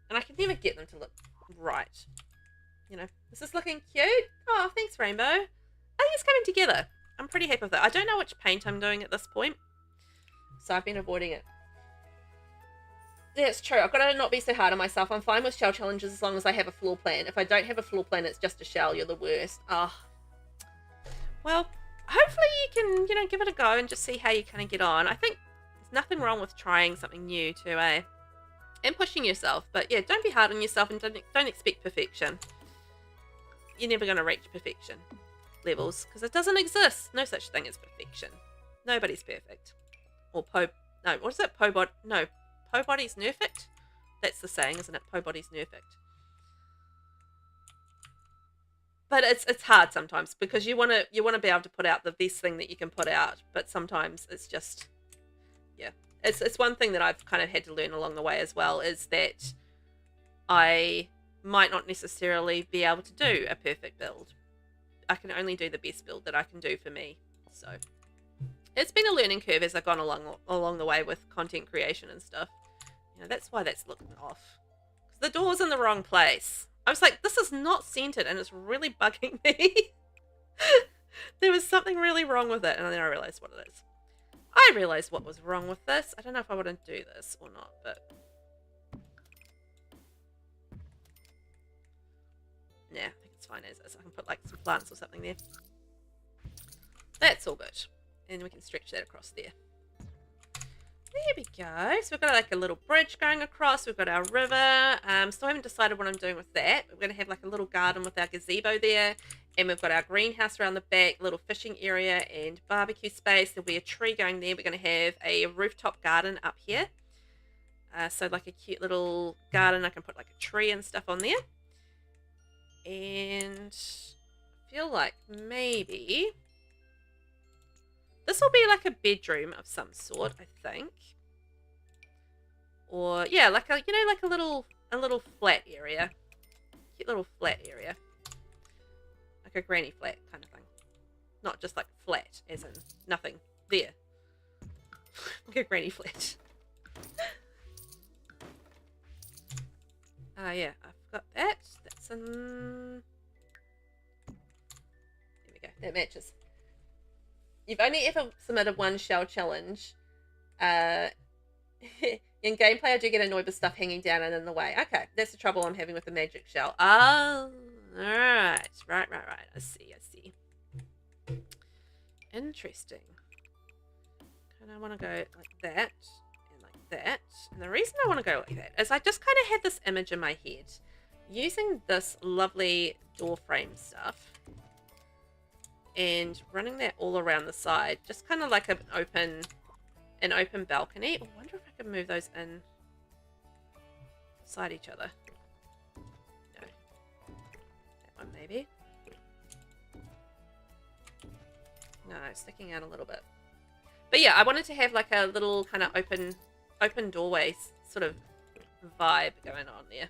And I can never get them to look right. You know, is this looking cute? Oh, thanks, Rainbow. I think it's coming together. I'm pretty happy with it. I don't know which paint I'm doing at this point, so I've been avoiding it. Yeah, it's true. I've got to not be so hard on myself. I'm fine with shell challenges as long as I have a floor plan. If I don't have a floor plan, it's just a shell. You're the worst. Oh. Well, hopefully you can, you know, give it a go and just see how you kind of get on. I think there's nothing wrong with trying something new too, eh? And pushing yourself. But yeah, don't be hard on yourself, and don't expect perfection. You're never going to reach perfection levels, because it doesn't exist. No such thing as perfection. Nobody's perfect. Or no, what is it? No, Pobody's nerfect? That's the saying, isn't it? Pobody's nerfect. but it's hard sometimes because you want to be able to put out the best thing that you can put out, but sometimes it's just, yeah, it's one thing that I've kind of had to learn along the way as well, is that I might not necessarily be able to do a perfect build. I can only do the best build that I can do for me. So it's been a learning curve as I've gone along the way with content creation and stuff. You know, that's why that's looking off. The door's in the wrong place. I was like, this is not centered, and it's really bugging me. There was something really wrong with it, and then I realized what it is. I realized what was wrong with this. I don't know if I want to do this or not, but yeah, I think it's fine as is. I can put like some plants or something there. That's all good. And we can stretch that across there. There we go. So we've got like a little bridge going across. We've got our river. Still haven't decided what I'm doing with that. We're going to have like a little garden with our gazebo there. And we've got our greenhouse around the back, little fishing area and barbecue space. There'll be a tree going there. We're going to have a rooftop garden up here. So like a cute little garden. I can put like a tree and stuff on there. And I feel like maybe this will be like a bedroom of some sort, I think. Or yeah, like a, you know, like a little flat area. Cute little flat area. Like a granny flat kind of thing. Not just like flat, as in nothing there. Like a granny flat. Yeah, I've got that. That's in... There we go. That matches. You've only ever submitted one shell challenge. In gameplay, I do get annoyed with stuff hanging down and in the way. Okay, that's the trouble I'm having with the magic shell. Oh, alright. Right. I see. Interesting. And I want to go like that and like that. And the reason I want to go like that is I just kind of had this image in my head. Using this lovely door frame stuff and running that all around the side, just kind of like an open balcony. I wonder if I can move those in beside each other. No. That one maybe. No, sticking out a little bit. But yeah, I wanted to have like a little kind of open doorway sort of vibe going on there.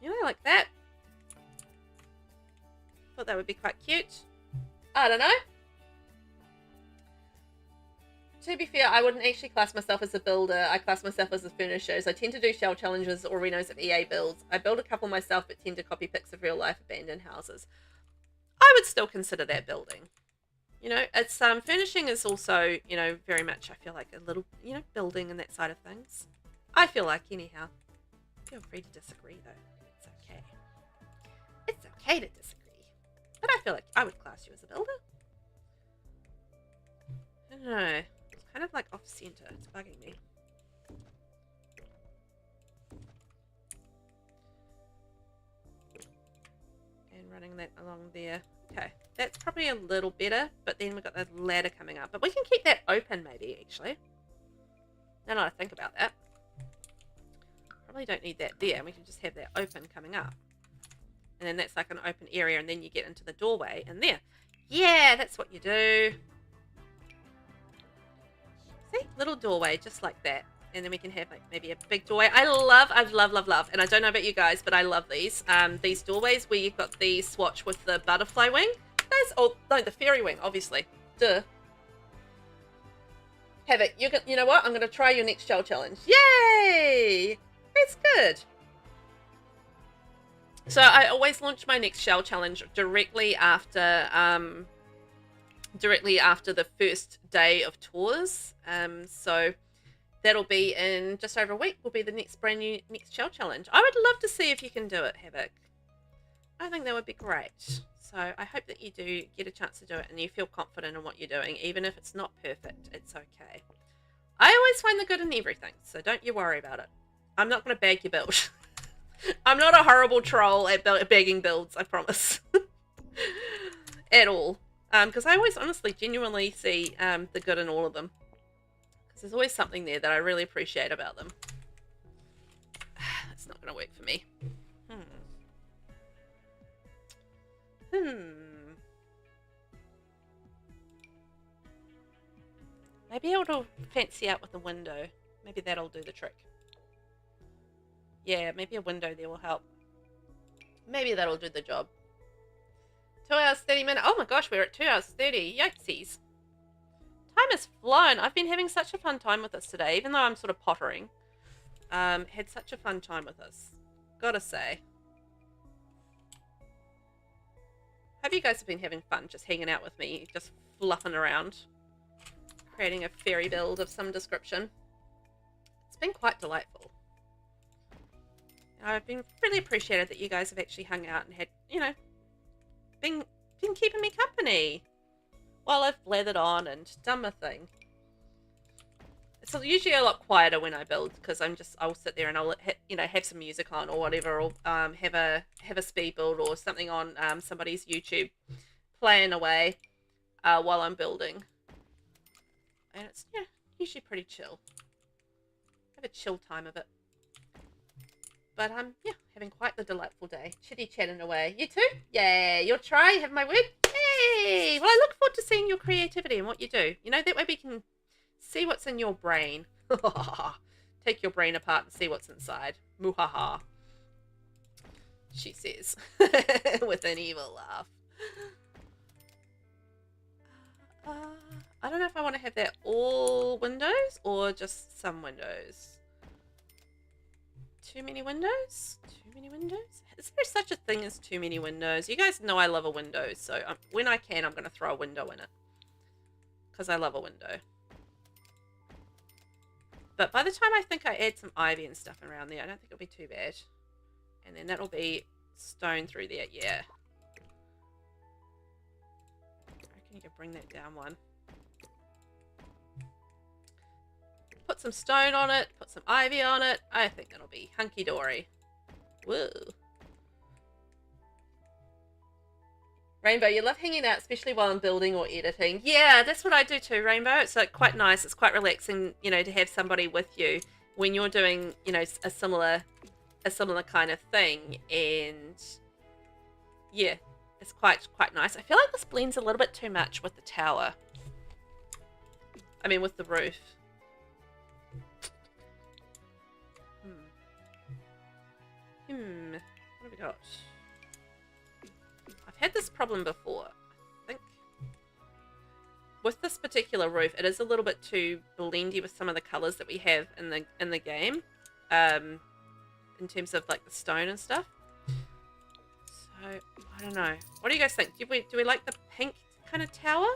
You know, like that. Thought that would be quite cute. I don't know. To be fair, I wouldn't actually class myself as a builder. I class myself as a furnisher. So I tend to do shell challenges or renos of EA builds. I build a couple myself, but tend to copy pics of real life abandoned houses. I would still consider that building. You know, it's furnishing is also, you know, very much, I feel like a little, you know, building and that side of things. I feel like, anyhow. Feel free to disagree, though. It's okay. It's okay to disagree. But I feel like I would class you as a builder. I don't know. It's kind of like off-center. It's bugging me. And running that along there. Okay. That's probably a little better. But then we've got the ladder coming up. But we can keep that open, maybe, actually. Now that I think about that. Probably don't need that there. We can just have that open coming up. And then that's like an open area. And then you get into the doorway. And there. Yeah, that's what you do. See? Little doorway, just like that. And then we can have like maybe a big doorway. I love, and I don't know about you guys, but I love these. These doorways where you've got the swatch with the butterfly wing. Oh, no, the fairy wing, obviously. Duh. Have it. You know what? I'm going to try your next shell challenge. Yay! That's good. So I always launch my next shell challenge directly after the first day of tours. So that'll be in just over a week. Will be the next brand new next shell challenge. I would love to see if you can do it, Havoc. I think that would be great. So I hope that you do get a chance to do it and you feel confident in what you're doing, even if it's not perfect. It's okay. I always find the good in everything, so don't you worry about it. I'm not going to bag your build. I'm not a horrible troll at bagging builds, I promise. At all. Because I always honestly, genuinely see the good in all of them. Because there's always something there that I really appreciate about them. It's not going to work for me. Maybe it'll fancy out with the window. Maybe that'll do the trick. Yeah, maybe a window there will help. Maybe that'll do the job. 2 hours, 30 minutes. Oh my gosh, we're at 2 hours, 30. Yikesies. Time has flown. I've been having such a fun time with this today, even though I'm sort of pottering. Had such a fun time with this. Gotta say. Hope you guys have been having fun just hanging out with me, just fluffing around. Creating a fairy build of some description. It's been quite delightful. I've been really appreciated that you guys have actually hung out and had, you know, been keeping me company while I've blathered on and done my thing. It's usually a lot quieter when I build because I'll sit there and I'll have some music on or whatever, or have a speed build or something on somebody's YouTube playing away while I'm building. And it's, yeah, usually pretty chill. Have a chill time of it. But yeah, having quite the delightful day. Chitty chatting away. You too? Yeah, you'll try, have my word. Hey! Well, I look forward to seeing your creativity and what you do. You know, that way we can see what's in your brain. Take your brain apart and see what's inside. Muhaha. She says. With an evil laugh. I don't know if I want to have that all windows or just some windows. Too many windows? Too many windows? Is there such a thing as too many windows? You guys know I love a window, so when I can, I'm going to throw a window in it. Because I love a window. But by the time I think I add some ivy and stuff around there, I don't think it'll be too bad. And then that'll be stone through there, yeah. I reckon you could bring that down one. Put some stone on it, put some ivy on it. I think that'll be hunky-dory. Whoa. Rainbow, you love hanging out, especially while I'm building or editing. Yeah, that's what I do too, Rainbow. It's like quite nice. It's quite relaxing, you know, to have somebody with you when you're doing, you know, a similar kind of thing. And yeah, it's quite nice. I feel like this blends a little bit too much with the tower. I mean, with the roof. What have we got? I've had this problem before. I think with this particular roof, it is a little bit too blendy with some of the colors that we have in the game, in terms of like the stone and stuff. So I don't know. What do you guys think? Do we like the pink kind of tower,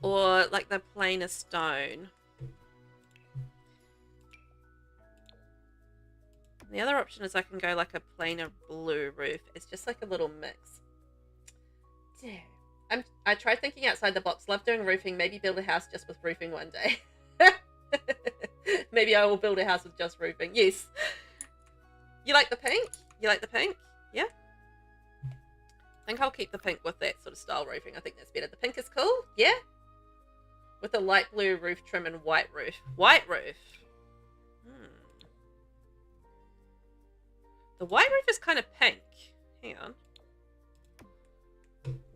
or like the plainer stone? The other option is I can go like a plainer blue roof. It's just like a little mix. Damn. I tried thinking outside the box. Love doing roofing. Maybe build a house just with roofing one day. Maybe I will build a house with just roofing. Yes. You like the pink? You like the pink? Yeah? I think I'll keep the pink with that sort of style roofing. I think that's better. The pink is cool? Yeah? With a light blue roof trim and white roof. White roof. The white roof is kind of pink. Hang on.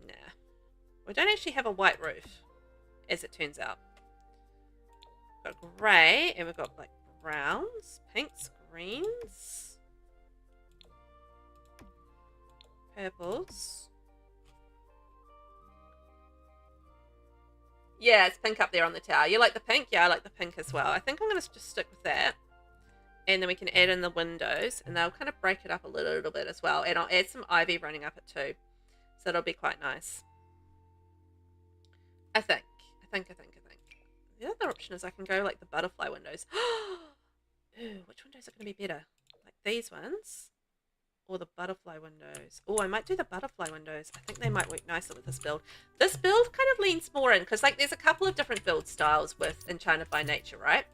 Nah. We don't actually have a white roof, as it turns out. We've got grey, and we've got like browns, pinks, greens, purples. Yeah, it's pink up there on the tower. You like the pink? Yeah, I like the pink as well. I think I'm going to just stick with that. And then we can add in the windows, and they'll kind of break it up a little bit as well. And I'll add some ivy running up it too. So it'll be quite nice. I think. The other option is I can go like the butterfly windows. Ooh, which windows are going to be better? Like these ones? Or the butterfly windows? Oh, I might do the butterfly windows. I think they might work nicer with this build. This build kind of leans more in, because like there's a couple of different build styles with Enchanted by Nature, right?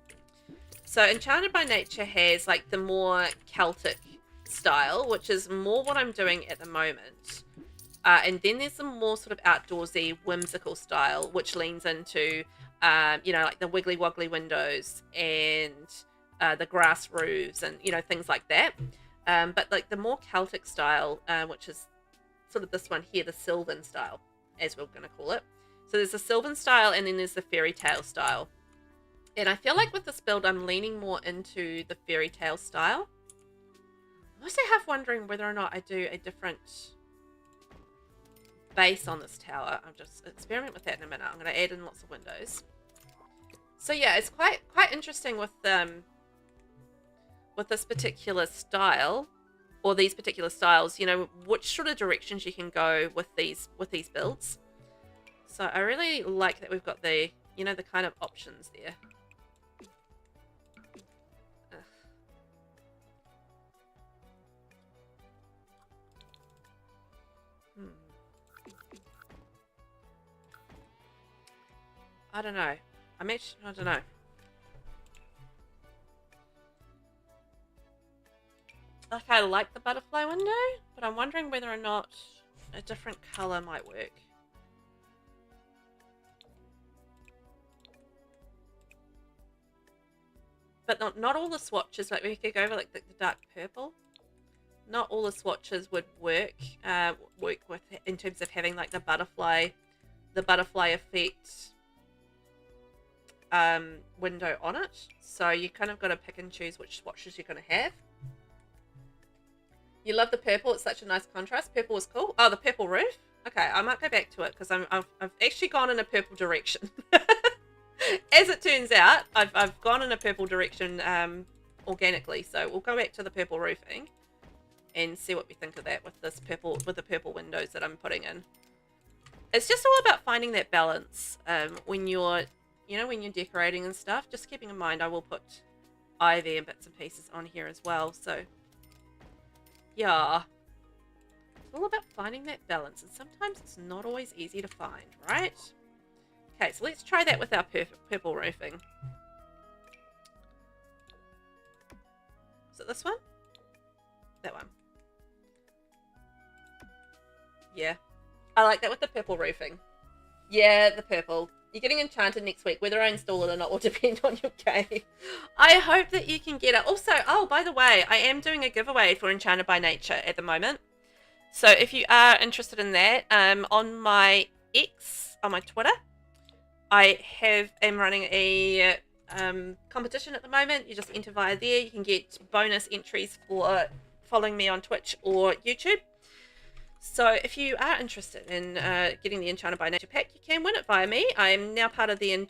So Enchanted by Nature has like the more Celtic style, which is more what I'm doing at the moment. And then there's some more sort of outdoorsy, whimsical style, which leans into, you know, like the wiggly woggly windows and the grass roofs and, you know, things like that. But like the more Celtic style, which is sort of this one here, the Sylvan style, as we're going to call it. So there's the Sylvan style and then there's the fairy tale style. And I feel like with this build, I'm leaning more into the fairy tale style. I'm also half wondering whether or not I do a different base on this tower. I'll just experiment with that in a minute. I'm going to add in lots of windows. So yeah, it's quite interesting with this particular style, or these particular styles, you know, which sort of directions you can go with these builds. So I really like that we've got the, you know, the kind of options there. I don't know. I don't know. Like, I like the butterfly window, but I'm wondering whether or not a different color might work. But not all the swatches, like we could go over like the dark purple. Not all the swatches would work with in terms of having like the butterfly effect window on it. So you kind of got to pick and choose which swatches you're going to have. You love the purple. It's such a nice contrast. Purple was cool. Oh, the purple roof. Okay, I might go back to it because I've actually gone in a purple direction. As it turns out, I've gone in a purple direction organically. So we'll go back to the purple roofing and see what we think of that with the purple windows that I'm putting in. It's just all about finding that balance when you're decorating and stuff. Just keeping in mind, I will put ivy and bits and pieces on here as well. So yeah, it's all about finding that balance, and sometimes it's not always easy to find, right? Okay, so let's try that with our purple roofing. Is it this one? That one. Yeah, I like that with the purple roofing. Yeah, the purple. You're getting Enchanted next week. Whether I install it or not will depend on your game. I hope that you can get it. Also, oh, by the way, I am doing a giveaway for Enchanted by Nature at the moment. So if you are interested in that, on my X, on my Twitter, I am running a competition at the moment. You just enter via there. You can get bonus entries for following me on Twitch or YouTube. So if you are interested in getting the Enchanted by Nature pack, you can win it via me. I am now part of the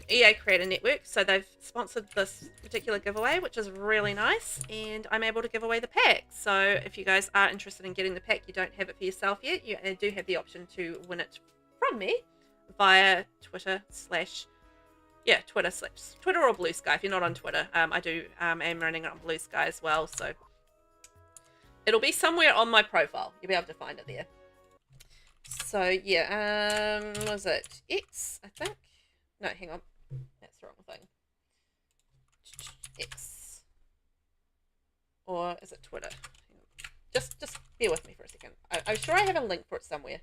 EA Creator Network, so they've sponsored this particular giveaway, which is really nice, and I'm able to give away the pack. So if you guys are interested in getting the pack, you don't have it for yourself yet, you do have the option to win it from me via Twitter or Blue Sky. If you're not on Twitter, I am running it on Blue Sky as well, so it'll be somewhere on my profile. You'll be able to find it there. So yeah, was it X, I think? No, hang on. That's the wrong thing. X. Or is it Twitter? Just bear with me for a second. I'm sure I have a link for it somewhere.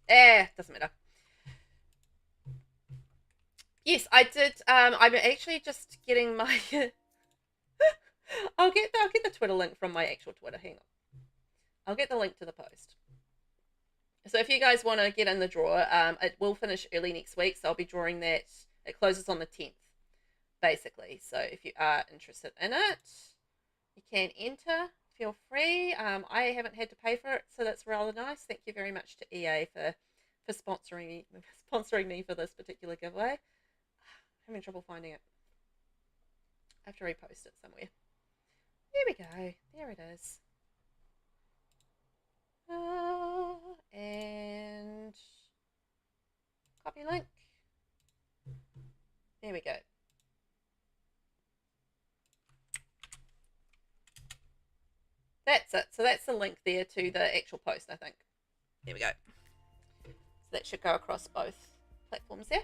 Doesn't matter. Yes, I did. I'm actually just getting my I'll get the Twitter link from my actual Twitter. Hang on. I'll get the link to the post. So if you guys want to get in the draw, it will finish early next week. So I'll be drawing that. It closes on the 10th, basically. So if you are interested in it, you can enter. Feel free. I haven't had to pay for it, so that's rather nice. Thank you very much to EA for sponsoring me for this particular giveaway. I'm having trouble finding it. I have to repost it somewhere. There we go. There it is. And copy link. There we go. That's it. So that's the link there to the actual post, I think. There we go. So that should go across both platforms there.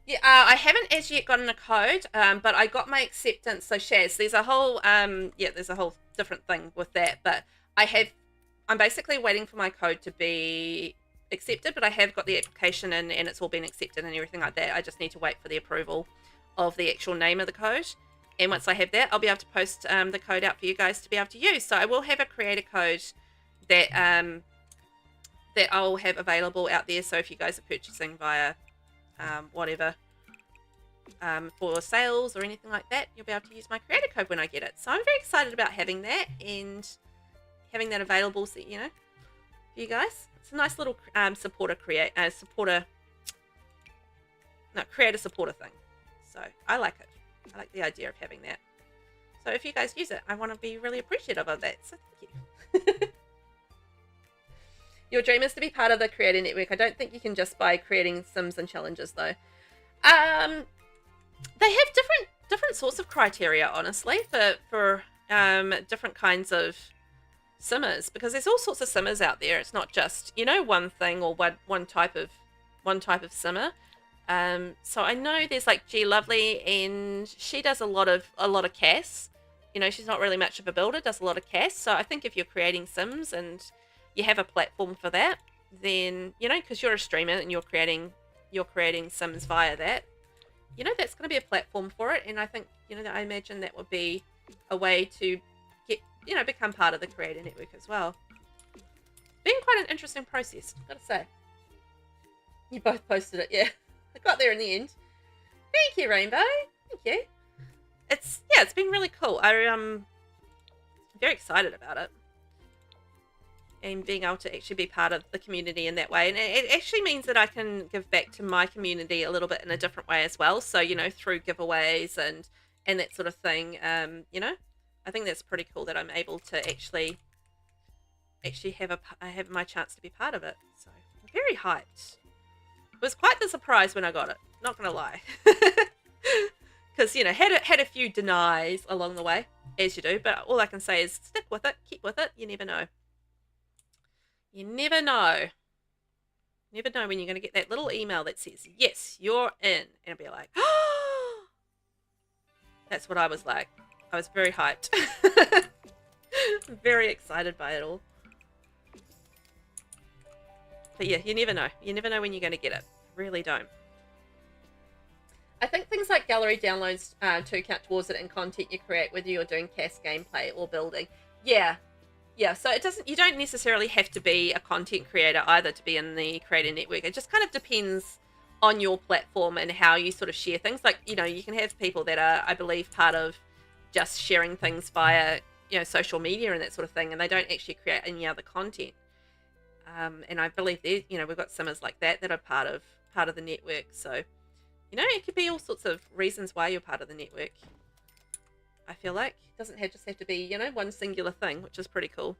Yeah, I haven't as yet gotten a code, but I got my acceptance. So Shaz, there's a whole there's a whole different thing with that, but I'm basically waiting for my code to be accepted, but I have got the application in and it's all been accepted and everything like that. I just need to wait for the approval of the actual name of the code. And once I have that, I'll be able to post the code out for you guys to be able to use. So I will have a creator code that that I'll have available out there. So if you guys are purchasing via whatever for sales or anything like that, you'll be able to use my creator code when I get it. So I'm very excited about having that and having that available, so you know, for you guys. It's a nice little creator supporter thing. So I like it. I like the idea of having that. So if you guys use it, I want to be really appreciative of that. So thank you. Your dream is to be part of the creator network. I don't think you can just by creating sims and challenges though. They have different sorts of criteria, honestly, for different kinds of simmers, because there's all sorts of simmers out there. It's not just, you know, one thing or one type of simmer. So I know there's like G Lovely, and she does a lot of CAS. You know, she's not really much of a builder, does a lot of CAS. So I think if you're creating sims and you have a platform for that, then, you know, because you're a streamer and you're creating sims via that, you know, that's going to be a platform for it. And I think, you know, I imagine that would be a way to get, you know, become part of the creator network as well. Been quite an interesting process, I've got to say. You both posted it, yeah. I got there in the end. Thank you, Rainbow. Thank you. It's been really cool. I'm very excited about it. And being able to actually be part of the community in that way. And it actually means that I can give back to my community a little bit in a different way as well. So, you know, through giveaways and that sort of thing. You know, I think that's pretty cool that I'm able to actually have my chance to be part of it. So I'm very hyped. It was quite the surprise when I got it, not gonna lie. Because, you know, had a few denies along the way, as you do, but all I can say is stick with it, keep with it, you never know. You never know. Never know when you're going to get that little email that says, yes, you're in. And it'll be like, oh! That's what I was like. I was very hyped. Very excited by it all. But yeah, you never know. You never know when you're going to get it. Really don't. I think things like gallery downloads too count towards it and content you create, whether you're doing CAS gameplay or building. Yeah. Yeah, so you don't necessarily have to be a content creator either to be in the creator network. It just kind of depends on your platform and how you sort of share things. Like, you know, you can have people that are, I believe, part of just sharing things via, you know, social media and that sort of thing, and they don't actually create any other content. And I believe there, you know, we've got simmers like that are part of the network. So, you know, it could be all sorts of reasons why you're part of the network. I feel like it doesn't just have to be, you know, one singular thing, which is pretty cool.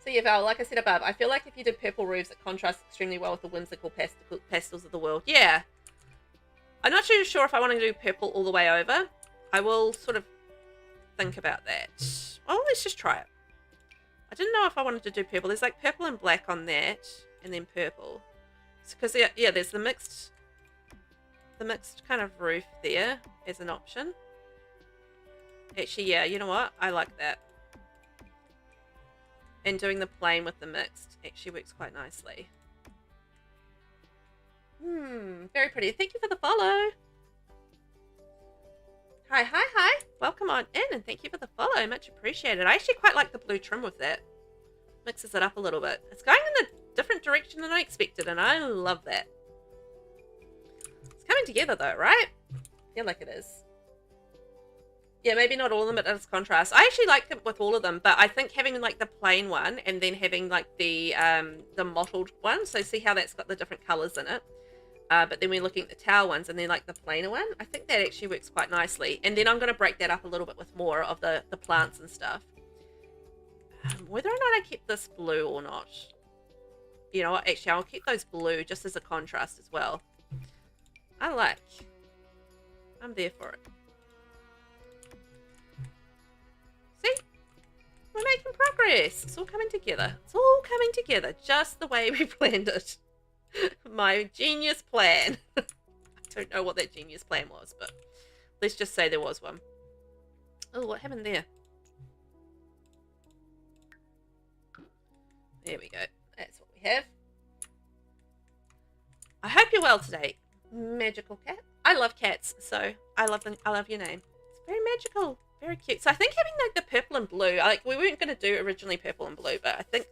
So yeah, Val, like I said above, I feel like if you did purple roofs, it contrasts extremely well with the whimsical pastels of the world. Yeah. I'm not too sure if I want to do purple all the way over. I will sort of think about that. Oh, let's just try it. I didn't know if I wanted to do purple. There's like purple and black on that, and then purple. Because, yeah, there's the mixed kind of roof there as an option. Actually, yeah, you know what? I like that. And doing the plain with the mixed actually works quite nicely. Very pretty. Thank you for the follow. Hi. Welcome on in, and thank you for the follow. Much appreciated. I actually quite like the blue trim with that. Mixes it up a little bit. It's going in a different direction than I expected, and I love that. It's coming together though, right? I feel like it is. Yeah, maybe not all of them, but it's contrast. I actually like it with all of them, but I think having like the plain one and then having like the mottled one, so see how that's got the different colors in it. But then we're looking at the tower ones and then like the plainer one. I think that actually works quite nicely. And then I'm going to break that up a little bit with more of the plants and stuff. Whether or not I keep this blue or not. You know what, actually I'll keep those blue just as a contrast as well. I'm there for it. See? We're making progress. It's all coming together. It's all coming together just the way we planned it. My genius plan. I don't know what that genius plan was, but let's just say there was one. Oh, what happened there? There we go. That's what we have. I hope you're well today, magical cat. I love cats, so I love them. I love your name. It's very magical, very cute. So I think having like the purple and blue, like we weren't going to do originally purple and blue, but I think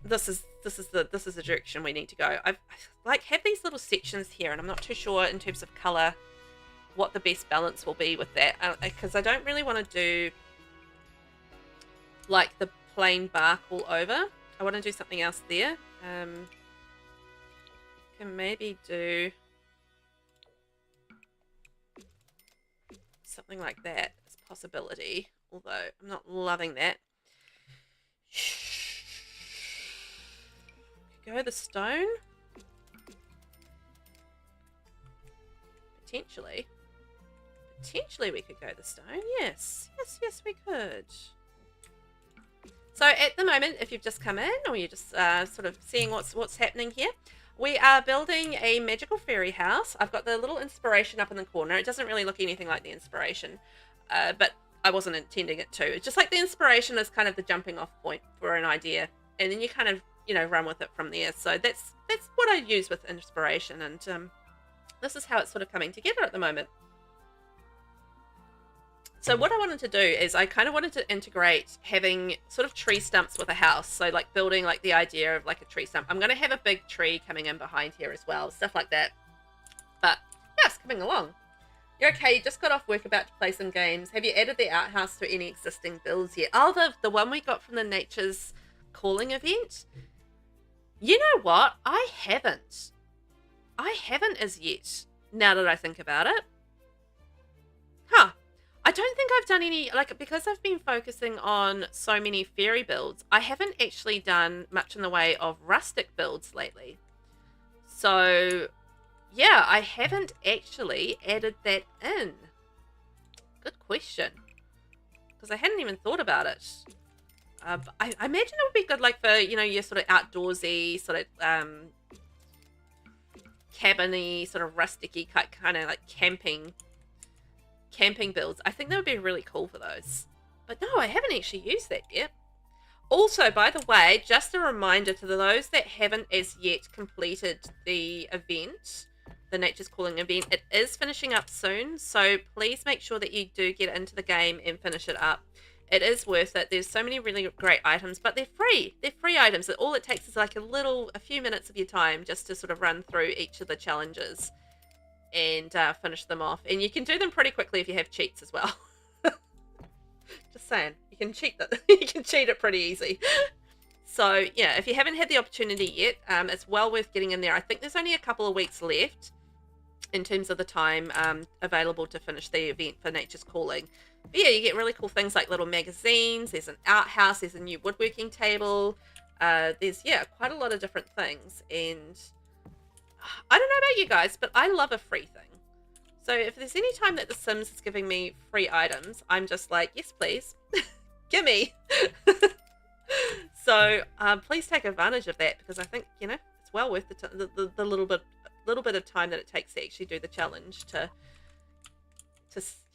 this is the direction we need to go. I like have these little sections here, and I'm not too sure in terms of color what the best balance will be with that, because I don't really want to do like the plain bark all over. I want to do something else there. Can maybe do something like that as a possibility, although I'm not loving that. Go the stone. Potentially we could go the stone. Yes, we could. So at the moment, if you've just come in or you're just sort of seeing what's happening here, we are building a magical fairy house. I've got the little inspiration up in the corner. It doesn't really look anything like the inspiration, but I wasn't intending it to. It's just like the inspiration is kind of the jumping off point for an idea, and then you kind of, you know, run with it from there. So that's what I use with inspiration, and this is how it's sort of coming together at the moment. So what I wanted to do is I kind of wanted to integrate having sort of tree stumps with a house. So like building like the idea of like a tree stump. I'm going to have a big tree coming in behind here as well. Stuff like that. But yeah, it's coming along. You're okay. You just got off work, about to play some games. Have you added the outhouse to any existing builds yet? Oh, the one we got from the Nature's Calling event? You know what? I haven't as yet, now that I think about it. Huh. I don't think I've done any, like, because I've been focusing on so many fairy builds, I haven't actually done much in the way of rustic builds lately. So, yeah, I haven't actually added that in. Good question. Because I hadn't even thought about it. I imagine it would be good, like, for, you know, your sort of outdoorsy, sort of, cabin-y, sort of rustic-y, kind of like camping builds. I think that would be really cool for those. But no, I haven't actually used that yet. Also, by the way, just a reminder to those that haven't as yet completed the event, the Nature's Calling event, it is finishing up soon, so please make sure that you do get into the game and finish it up. It is worth it. There's so many really great items, but they're free. They're free items. All it takes is like a few minutes of your time just to sort of run through each of the challenges and finish them off. And you can do them pretty quickly if you have cheats as well. Just saying, you can cheat that. You can cheat it pretty easy. So yeah, if you haven't had the opportunity yet, it's well worth getting in there. I think there's only a couple of weeks left in terms of the time available to finish the event for Nature's Calling. But yeah, you get really cool things like little magazines. There's an outhouse. There's a new woodworking table. There's, yeah, quite a lot of different things. And I don't know about you guys, but I love a free thing. So if there's any time that The Sims is giving me free items, I'm just like, yes, please. Gimme. So please take advantage of that, because I think, you know, it's well worth the little bit of time that it takes to actually do the challenge to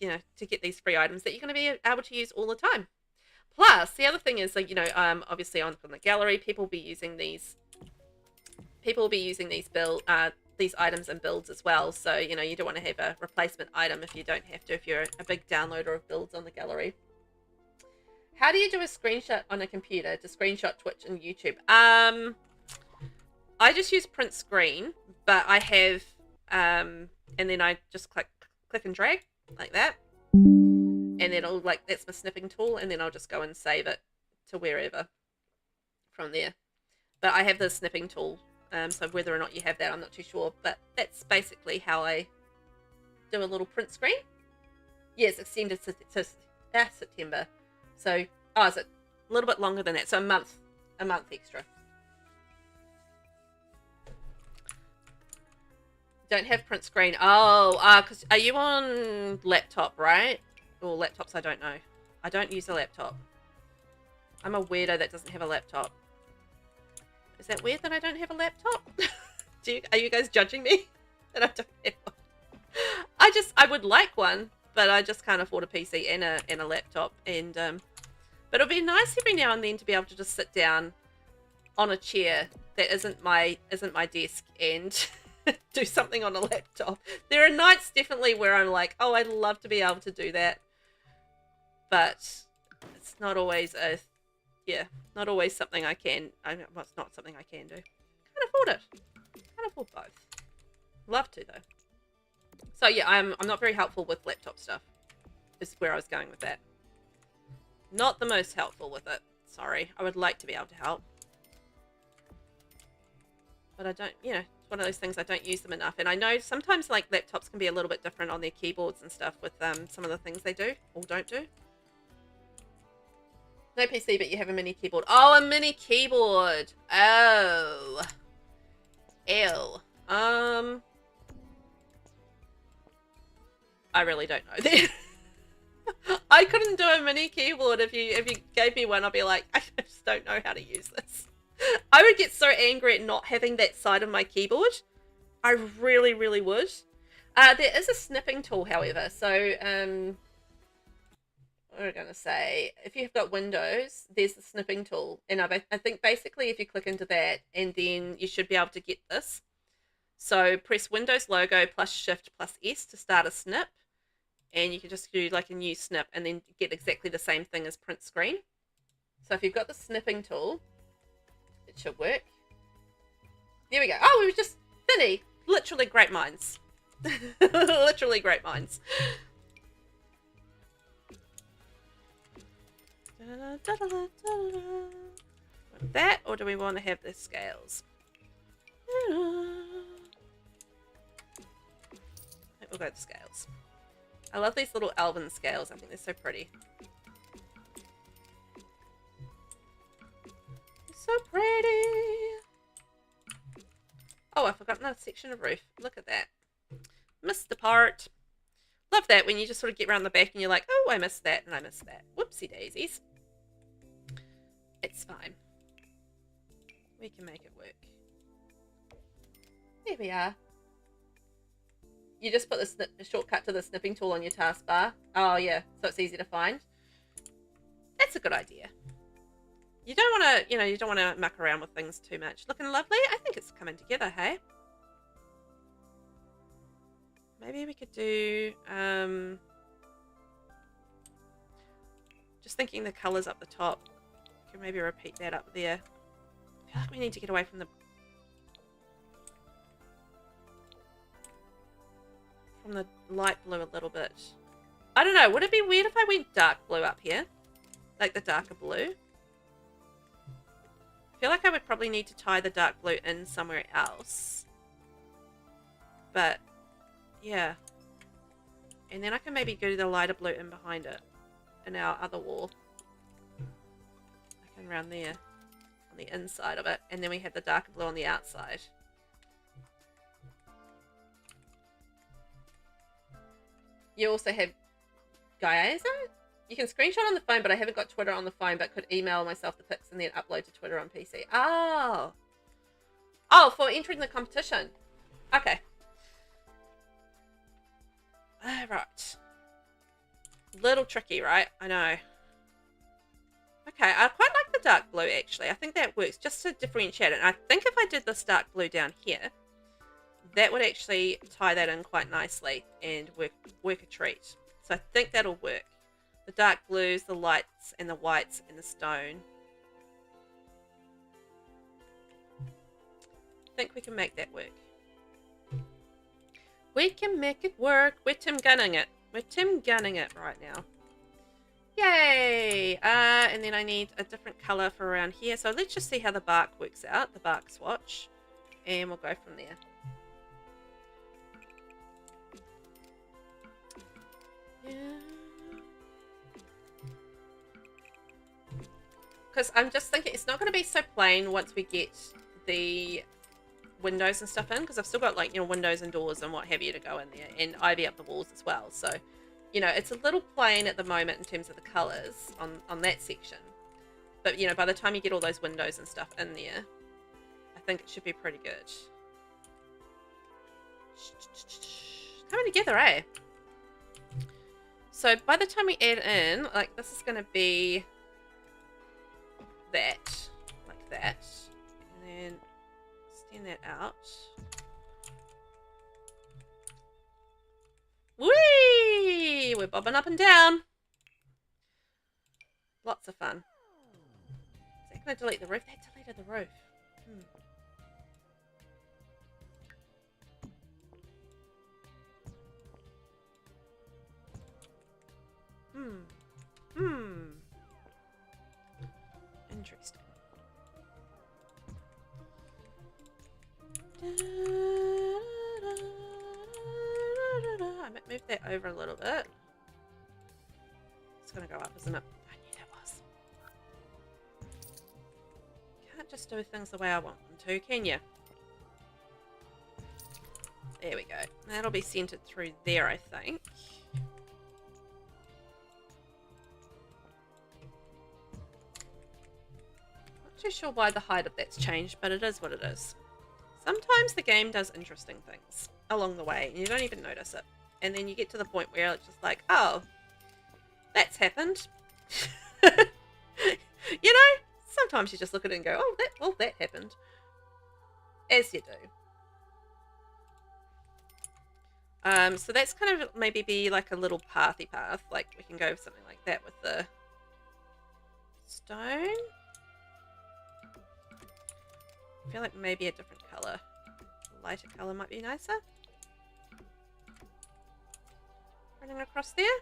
you know, to get these free items that you're going to be able to use all the time. Plus, the other thing is, like, you know, obviously on the gallery, people will be using these these items and builds as well. So, you know, you don't want to have a replacement item if you don't have to, if you're a big downloader of builds on the gallery. How do you do a screenshot on a computer to screenshot Twitch and YouTube? I just use print screen, but I have, and then I just click and drag like that. And then it'll, like, that's my snipping tool, and then I'll just go and save it to wherever from there. But I have the snipping tool, so whether or not you have that, I'm not too sure. But that's basically how I do a little print screen. Yes, extended to September. So, oh, is it a little bit longer than that? So a month extra. Don't have print screen. Oh, because are you on laptop, right? Or laptops, I don't know. I don't use a laptop. I'm a weirdo that doesn't have a laptop. Is that weird that I don't have a laptop? Are you guys judging me that I don't have one? I would like one, but I just can't afford a PC and a laptop. And but it'll be nice every now and then to be able to just sit down on a chair that isn't my desk and do something on a laptop. There are nights definitely where I'm like, oh, I'd love to be able to do that. But it's not always not always something I can. Well, it's not something I can do. Can't afford it. Can't afford both. Love to though. So yeah, I'm not very helpful with laptop stuff. Is where I was going with that. Not the most helpful with it. Sorry. I would like to be able to help. But I don't, it's one of those things, I don't use them enough. And I know sometimes like laptops can be a little bit different on their keyboards and stuff with some of the things they do or don't do. No PC, but you have a mini keyboard. Oh, a mini keyboard. Oh. Ew. I really don't know that. I couldn't do a mini keyboard. If you gave me one, I'd be like, I just don't know how to use this. I would get so angry at not having that side of my keyboard. I really, really would. There is a snipping tool, however. So, what am I going to say? If you've got Windows, there's the snipping tool. And I think basically if you click into that, and then you should be able to get this. So press Windows logo plus Shift plus S to start a snip. And you can just do like a new snip and then get exactly the same thing as print screen. So if you've got the snipping tool, it should work. There we go. Oh, we were just Finny. Literally great minds. Literally great minds. Want that, or do we want to have the scales? I think we'll go with the scales. I love these little elven scales. I think they're so pretty. They're so pretty. Oh, I forgot another section of roof. Look at that. Missed the part. Love that when you just sort of get around the back and you're like, oh, I missed that and I missed that. Whoopsie daisies. It's fine. We can make it work. There we are. You just put the shortcut to the snipping tool on your taskbar. Oh, yeah. So it's easy to find. That's a good idea. You don't want to, you don't want to muck around with things too much. Looking lovely? I think it's coming together, hey? Maybe we could do, just thinking the colours up the top. Could maybe repeat that up there. I feel like we need to get away from the light blue a little bit. I don't know. Would it be weird if I went dark blue up here? Like the darker blue? I feel like I would probably need to tie the dark blue in somewhere else. But, yeah. And then I can maybe go the lighter blue in behind it. In our other wall. Like around there. On the inside of it. And then we have the darker blue on the outside. You also have Gaiazo? You can screenshot on the phone, but I haven't got Twitter on the phone, but could email myself the pics and then upload to Twitter on PC. Oh. Oh, for entering the competition. Okay. Right. Little tricky, right? I know. Okay, I quite like the dark blue, actually. I think that works just to differentiate it. And I think if I did this dark blue down here, that would actually tie that in quite nicely and work a treat. So I think that'll work. The dark blues, the lights, and the whites, and the stone. I think we can make that work. We can make it work. We're Tim Gunning it. We're Tim Gunning it right now. Yay! And then I need a different colour for around here. So let's just see how the bark works out, the bark swatch. And we'll go from there. Yeah. Because I'm just thinking it's not going to be so plain once we get the windows and stuff in, because I've still got like windows and doors and what have you to go in there, and ivy up the walls as well. So it's a little plain at the moment in terms of the colors on that section, but by the time you get all those windows and stuff in there, I think it should be pretty good. Coming together, eh? So by the time we add in, like, this is going to be that, like that, and then extend that out. we're bobbing up and down. Lots of fun. Is that going to delete the roof? That deleted the roof. Interesting. I might move that over a little bit. It's going to go up, isn't it? I knew that was. Can't just do things the way I want them to, can you? There we go. That'll be centered through there, I think. Not too sure why the height of that's changed, but it is what it is. Sometimes the game does interesting things along the way, and you don't even notice it. And then you get to the point where it's just like, oh, that's happened. You know, sometimes you just look at it and go, oh, that happened. As you do. So that's kind of maybe be like a little pathy path. Like we can go something like that with the stone. I feel like maybe a different colour. A lighter colour might be nicer. Running across there.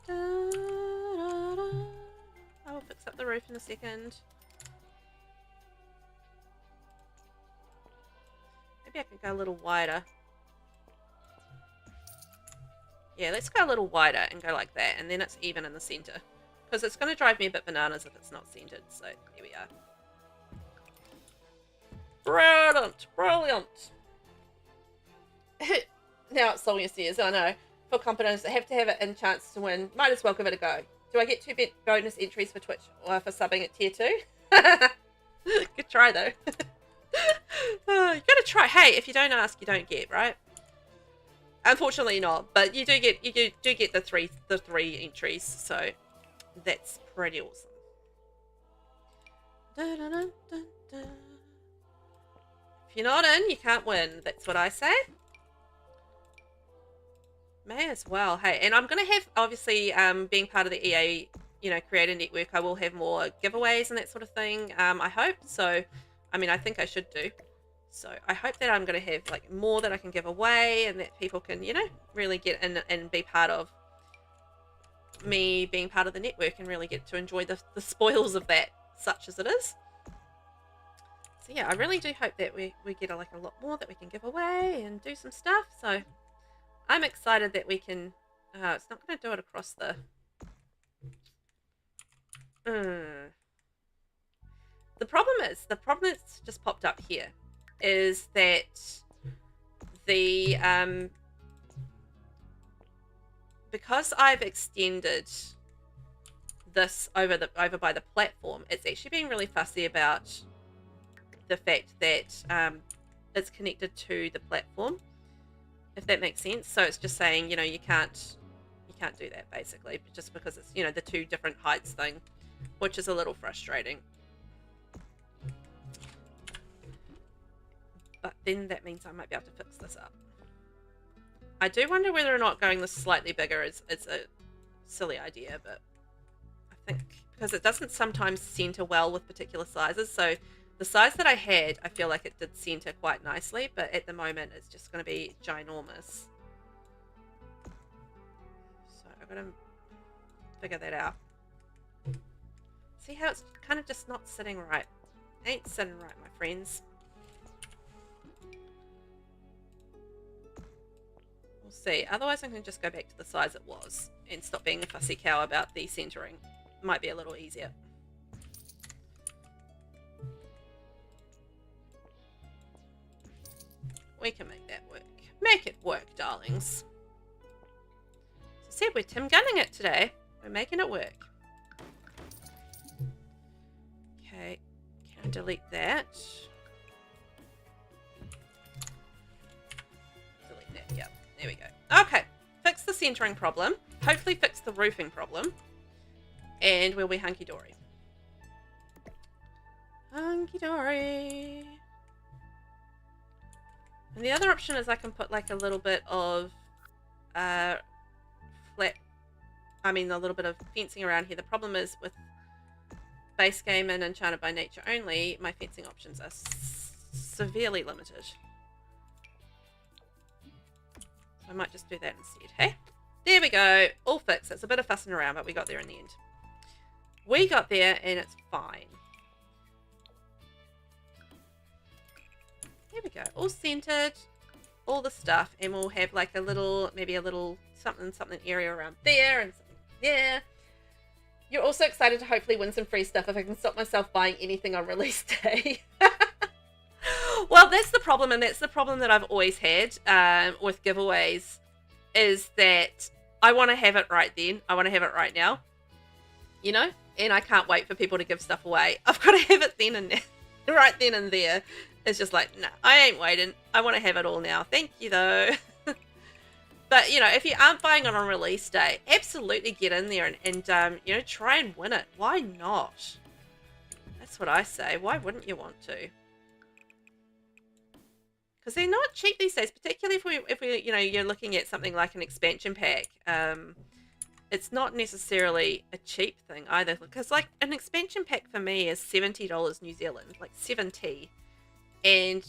I will fix up the roof in a second. Maybe I could go a little wider. Yeah, let's go a little wider and go like that, and then it's even in the center. Because it's going to drive me a bit bananas if it's not centered, so here we are. Brilliant! Brilliant! Now it's Sonia says, I know. For competitors that have to have it in chance to win, might as well give it a go. Do I get 2 bonus entries for Twitch or for subbing at tier 2? Good try though. You gotta try. Hey, if you don't ask, you don't get, right? Unfortunately not, but you do get the three entries, so that's pretty awesome. If you're not in, you can't win. That's what I say. May as well. Hey, and I'm gonna have, obviously, being part of the EA, creator network, I will have more giveaways and that sort of thing. I hope so. I mean, I think I should do. So I hope that I'm going to have like more that I can give away, and that people can, really get in and be part of me being part of the network and really get to enjoy the spoils of that, such as it is. So yeah, I really do hope that we get a lot more that we can give away and do some stuff. So I'm excited that we can. It's not going to do it across the. The problem that's just popped up here is that the because I've extended this over by the platform, it's actually been really fussy about the fact that it's connected to the platform, if that makes sense. So it's just saying, you can't do that basically, just because it's the 2 different heights thing, which is a little frustrating. But then that means I might be able to fix this up. I do wonder whether or not going this slightly bigger is a silly idea, but I think because it doesn't sometimes center well with particular sizes. So the size that I had, I feel like it did center quite nicely, but at the moment it's just going to be ginormous. So I've got to figure that out. See how it's kind of just not sitting right. Ain't sitting right, my friends. See, otherwise I'm going to just go back to the size it was and stop being a fussy cow about the centering. Might be a little easier. We can make that work. Make it work, darlings. So see, we're Tim Gunning it today. We're making it work. Okay, can I delete that? Delete that, yep. There we go. Okay, fix the centering problem. Hopefully fix the roofing problem. And we'll be hunky-dory. Hunky-dory. And the other option is I can put like a little bit of a little bit of fencing around here. The problem is with base game and Enchanted by Nature only, my fencing options are severely limited. So I might just do that instead. Hey, there we go, all fixed. It's a bit of fussing around, but we got there in the end. We got there and it's fine. There we go, all centered, all the stuff, and we'll have like a little, maybe a little something area around there and something there. You're also excited to hopefully win some free stuff if I can stop myself buying anything on release day. Well, that's the problem, and that's the problem that I've always had with giveaways, is that I want to have it right then. I want to have it right now, you know, and I can't wait for people to give stuff away. I've got to have it then and there, right then and there. It's just like, no, I ain't waiting. I want to have it all now. Thank you, though. But, you know, if you aren't buying it on release day, absolutely get in there and you know, try and win it. Why not? That's what I say. Why wouldn't you want to? Because they're not cheap these days, particularly if we, you know, you're looking at something like an expansion pack. It's not necessarily a cheap thing either. Because, like, an expansion pack for me is $70 New Zealand, like 70. And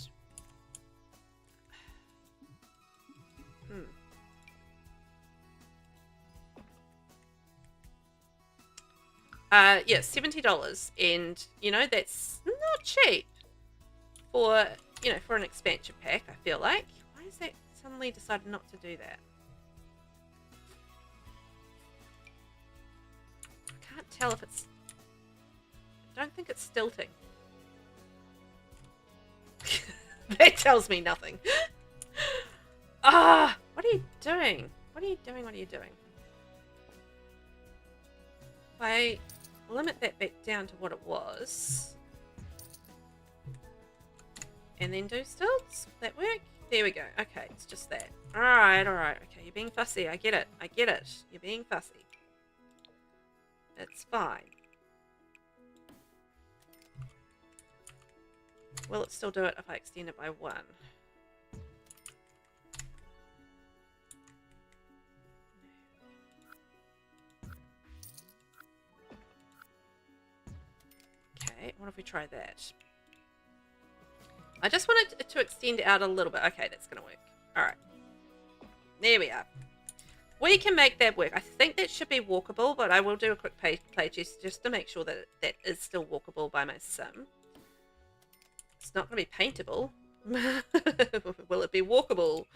yeah, $70, and you know, that's not cheap for, you know, for an expansion pack. I feel like, why is that suddenly decided not to do that? I can't tell if it's, I don't think it's stilting. That tells me nothing. Ah, what are you doing? What are you doing? What are you doing? If I limit that back down to what it was, and then do stilts, will that work? There we go. Okay, it's just that. Alright, alright. Okay, you're being fussy. I get it. I get it. You're being fussy. It's fine. Will it still do it if I extend it by 1? Okay, what if we try that? I just wanted it to extend out a little bit. Okay, that's going to work. Alright. There we are. We can make that work. I think that should be walkable, but I will do a quick play test just to make sure that that is still walkable by my sim. It's not going to be paintable. Will it be walkable?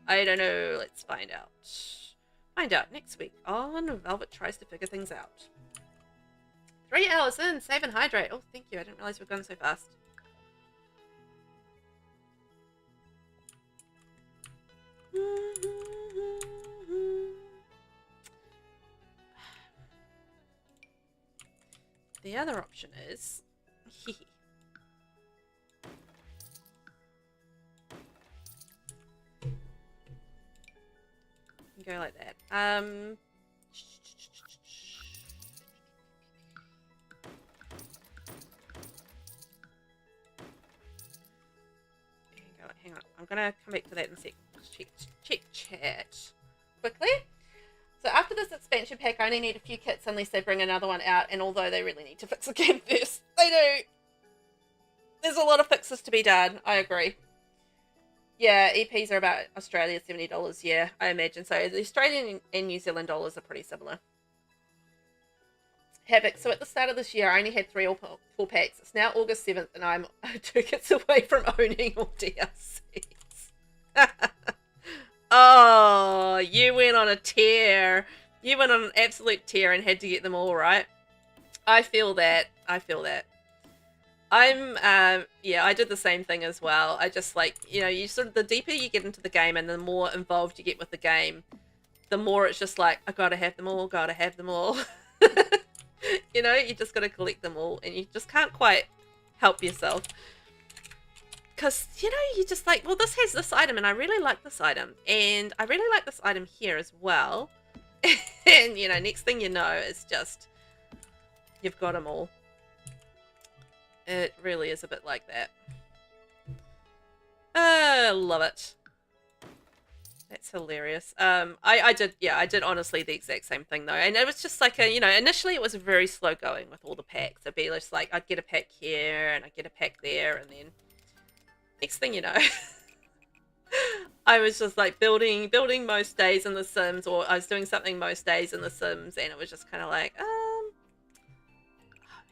I don't know. Let's find out. Find out next week on Velvet Tries to Figure Things Out. 3 hours in. Save and hydrate. Oh, thank you. I didn't realize we've gone so fast. The other option is... go like that. Hang on. I'm gonna come back to that in a sec. Check chat quickly. So after this expansion pack, I only need a few kits unless they bring another one out. And although they really need to fix the game first, they do. There's a lot of fixes to be done. I agree. Yeah, EPs are about Australia, $70. Yeah, I imagine so. The Australian and New Zealand dollars are pretty similar. Havoc. So at the start of this year, I only had 3 or 4 packs. It's now August 7th, and I'm 2 kits away from owning all DLCs. Oh, you went on a tear. You went on an absolute tear and had to get them all, right? I feel that. I feel that. Yeah, I did the same thing as well. I just, like, you know, you sort of, the deeper you get into the game and the more involved you get with the game, the more it's just like, I gotta have them all, gotta have them all. You know, you just gotta collect them all, and you just can't quite help yourself. Because, you know, you just like, well, this has this item, and I really like this item, and I really like this item here as well. And, you know, next thing you know, it's just, you've got them all. It really is a bit like that. I love it. That's hilarious. I did honestly the exact same thing though, and it was just like a, initially it was very slow going with all the packs. It'd be just like I'd get a pack here and I'd get a pack there, and then next thing you know, I was just like building most days in The Sims, or I was doing something most days in The Sims, and it was just kind of like, oh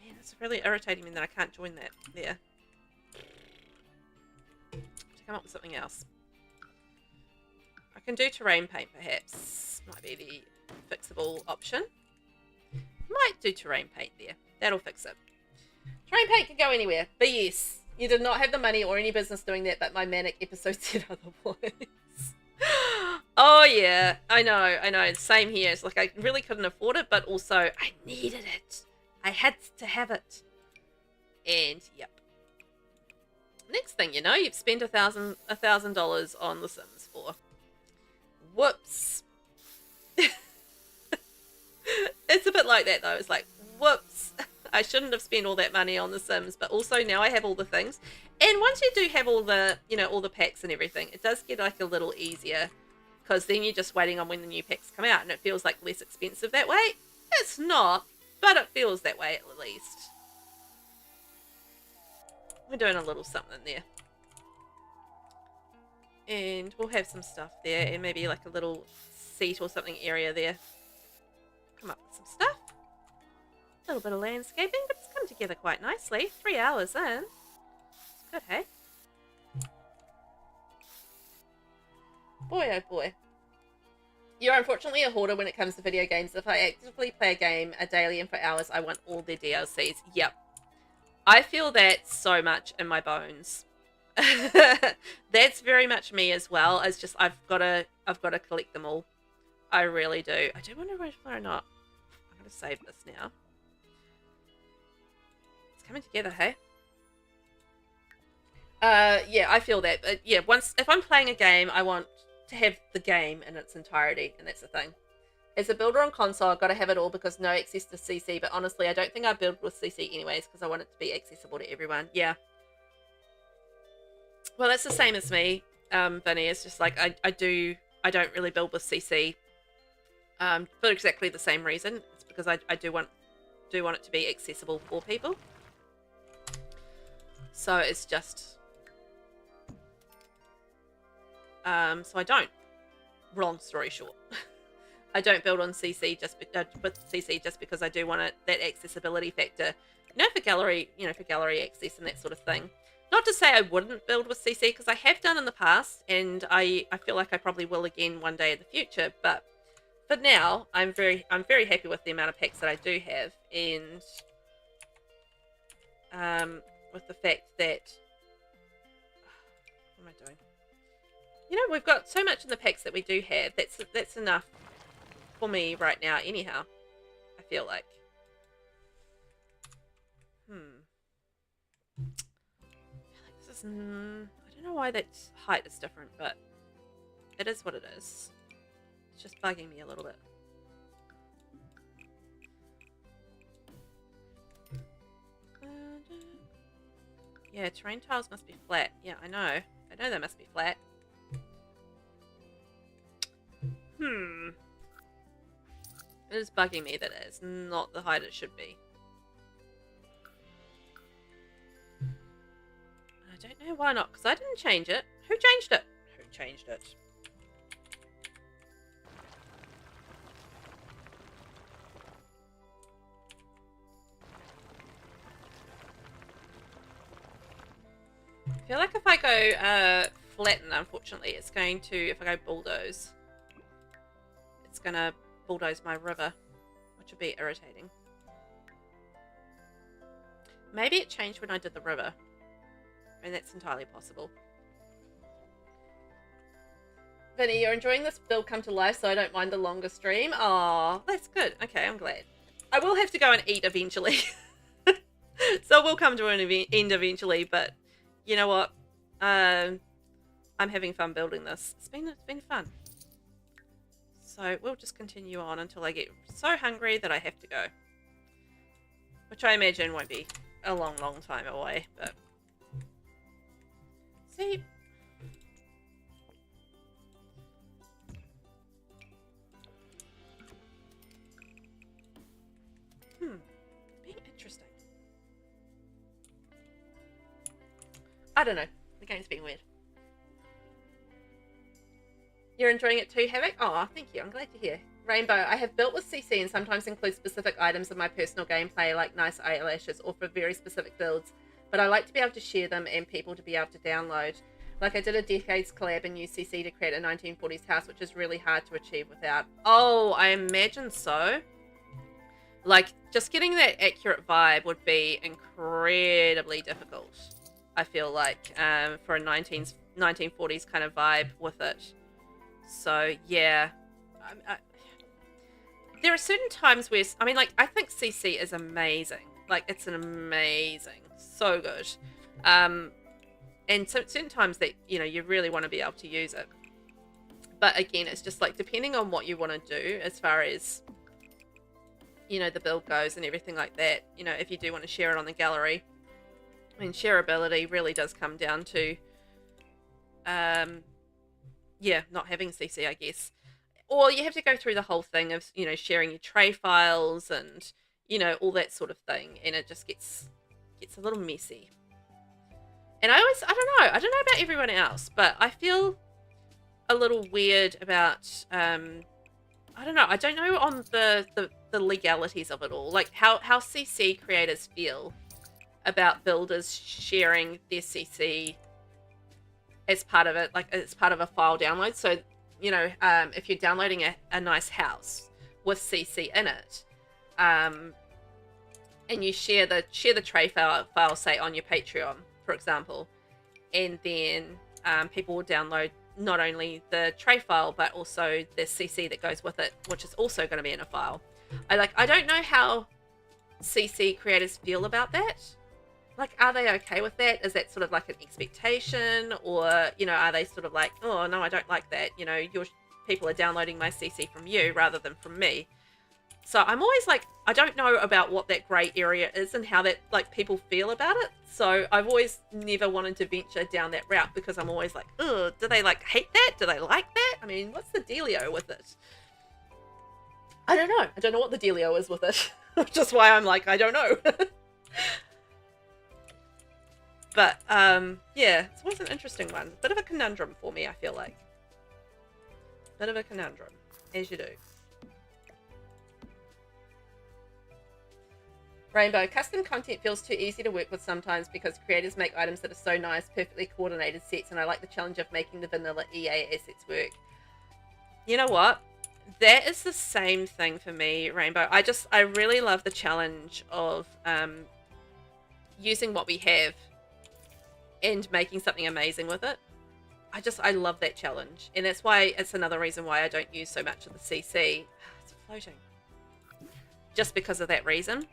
man, it's really irritating me that I can't join that there. To come up with something else. I can do terrain paint, perhaps. Might be the fixable option. Might do terrain paint there. That'll fix it. Terrain paint can go anywhere. But yes, you did not have the money or any business doing that, but my manic episode said otherwise. Oh, yeah. I know. Same here. It's like I really couldn't afford it, but also I needed it. I had to have it. And, yep. Next thing you know, you've spent $1,000 on The Sims 4. Whoops. It's a bit like that though. It's like, whoops. I shouldn't have spent all that money on The Sims, but also now I have all the things. And once you do have all the, all the packs and everything, it does get like a little easier, because then you're just waiting on when the new packs come out, and it feels like less expensive that way. It's not, but it feels that way at least. We're doing a little something there. And we'll have some stuff there, and maybe like a little seat or something area there. Come up with some stuff. A little bit of landscaping, but it's come together quite nicely. 3 hours in. It's good, hey? Boy, oh boy. You're unfortunately a hoarder when it comes to video games. If I actively play a game daily and for hours, I want all their DLCs. Yep. I feel that so much in my bones. That's very much me as well. It's just I've got to collect them all. I really do. I do wonder whether or not I'm going to save this now. It's coming together, hey? Yeah, I feel that. But yeah, if I'm playing a game, I want to have the game in its entirety, and that's the thing. As a builder on console, I've got to have it all because no access to CC. But honestly, I don't think I build with CC anyways because I want it to be accessible to everyone. Yeah. Well, that's the same as me, Vinny. It's just like I don't really build with CC for exactly the same reason. It's because I do want it to be accessible for people. So it's just so I don't. Long story short, I don't build on CC with CC just because I do want that accessibility factor. For gallery, for gallery access and that sort of thing. Not to say I wouldn't build with CC, because I have done in the past, and I feel like I probably will again one day in the future. But for now, I'm very happy with the amount of packs that I do have, and with the fact that what am I doing? We've got so much in the packs that we do have. That's enough for me right now. Anyhow, I feel like. I don't know why that height is different, but it is what it is. It's just bugging me a little bit. Yeah, terrain tiles must be flat. Yeah, I know they must be flat. It is bugging me that it's not the height it should be. I don't know why not, because I didn't change it. Who changed it? Who changed it? I feel like if I go flatten, unfortunately, it's going to, if I go bulldoze, it's going to bulldoze my river, which would be irritating. Maybe it changed when I did the river. And that's entirely possible. Vinny, you're enjoying this build come to life, so I don't mind the longer stream. Oh, that's good. Okay, I'm glad. I will have to go and eat eventually. So we'll come to an end eventually, but you know what? I'm having fun building this. It's been fun. So we'll just continue on until I get so hungry that I have to go. Which I imagine won't be a long time away, but... See, I don't know. The game's been weird. You're enjoying it too, Havoc? Oh, thank you. I'm glad to hear. Rainbow, I have built with CC and sometimes include specific items in my personal gameplay, like nice eyelashes or for very specific builds, but I like to be able to share them and people to be able to download. Like I did a Decades collab and used CC to create a 1940s house, which is really hard to achieve without. Oh, I imagine so. Like, just getting that accurate vibe would be incredibly difficult, I feel like, for a 1940s kind of vibe with it. So, yeah. There are certain times where, I mean, like, I think CC is amazing. Like, it's an amazing, so good. And so certain times that, you know, you really want to be able to use it. But again, it's just like, depending on what you want to do as far as, you know, the build goes and everything like that, you know, if you do want to share it on the gallery. I mean, shareability really does come down to, yeah, not having CC, I guess. Or you have to go through the whole thing of, you know, sharing your tray files and, you know, all that sort of thing. And it just gets a little messy. And I don't know about everyone else, but I feel a little weird about, I don't know on the legalities of it all, like how CC creators feel about builders sharing their CC as part of it, like as part of a file download. So, you know, if you're downloading a nice house with CC in it, and you share the tray file, say on your Patreon, for example, and then people will download not only the tray file but also the CC that goes with it, which is also going to be in a file. I don't know how CC creators feel about that. Like, are they okay with that? Is that sort of like an expectation, or, you know, are they sort of like, oh no, I don't like that, you know, your people are downloading my CC from you rather than from me. So I'm always like, I don't know about what that grey area is and how that, like, people feel about it. So I've always never wanted to venture down that route, because I'm always like, oh, do they like hate that? Do they like that? I mean, what's the dealio with it? I don't know. I don't know what the dealio is with it. Which is why I'm like, I don't know. But, yeah, it's always an interesting one. Bit of a conundrum for me, I feel like. Bit of a conundrum, as you do. Rainbow, custom content feels too easy to work with sometimes because creators make items that are so nice, perfectly coordinated sets, and I like the challenge of making the vanilla EA assets work. You know what? That is the same thing for me, Rainbow. I really love the challenge of using what we have and making something amazing with it. I love that challenge, and that's why it's another reason why I don't use so much of the CC. It's floating. Just because of that reason.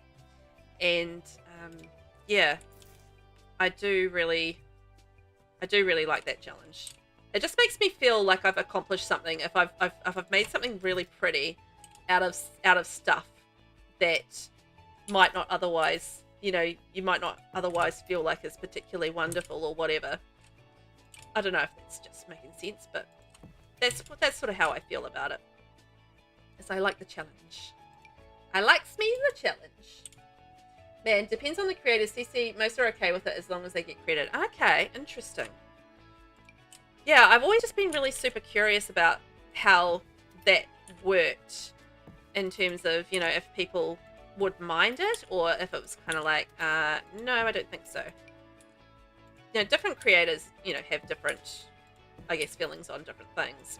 And yeah, I do really like that challenge. It just makes me feel like I've accomplished something if I've made something really pretty out of stuff that might not otherwise, you know, you might not otherwise feel like is particularly wonderful or whatever. I don't know if that's just making sense, but that's sort of how I feel about it. Is I like the challenge. I likes me the challenge. Man, depends on the creator. CC, most are okay with it as long as they get credit. Okay, interesting. Yeah, I've always just been really super curious about how that worked in terms of, you know, if people would mind it or if it was kind of like, no, I don't think so. You know, different creators, you know, have different, I guess, feelings on different things.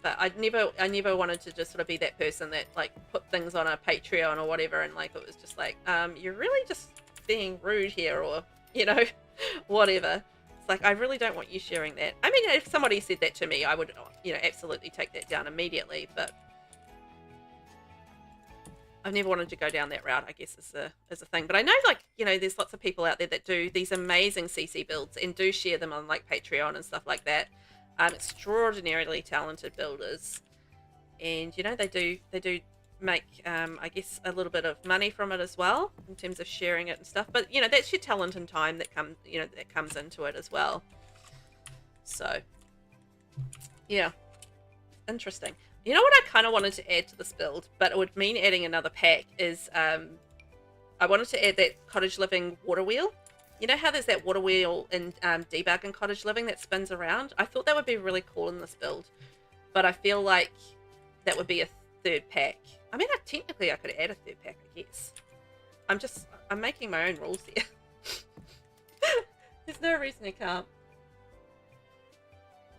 But I never wanted to just sort of be that person that, like, put things on a Patreon or whatever, and, like, it was just like, you're really just being rude here, or, you know, whatever. It's like, I really don't want you sharing that. I mean, if somebody said that to me, I would, you know, absolutely take that down immediately, but I've never wanted to go down that route, I guess, is a thing. But I know, like, you know, there's lots of people out there that do these amazing CC builds and do share them on, like, Patreon and stuff like that. Extraordinarily talented builders, and, you know, they do make I guess a little bit of money from it as well in terms of sharing it and stuff. But, you know, that's your talent and time that comes into it as well. So yeah, interesting. You know what I kind of wanted to add to this build, but it would mean adding another pack, is I wanted to add that cottage living water wheel. You know how there's that water wheel in debug and cottage living that spins around? I thought that would be really cool in this build, but I feel like that would be a third pack. I mean, technically I could add a third pack, I guess. I'm making my own rules here. There's no reason you can't.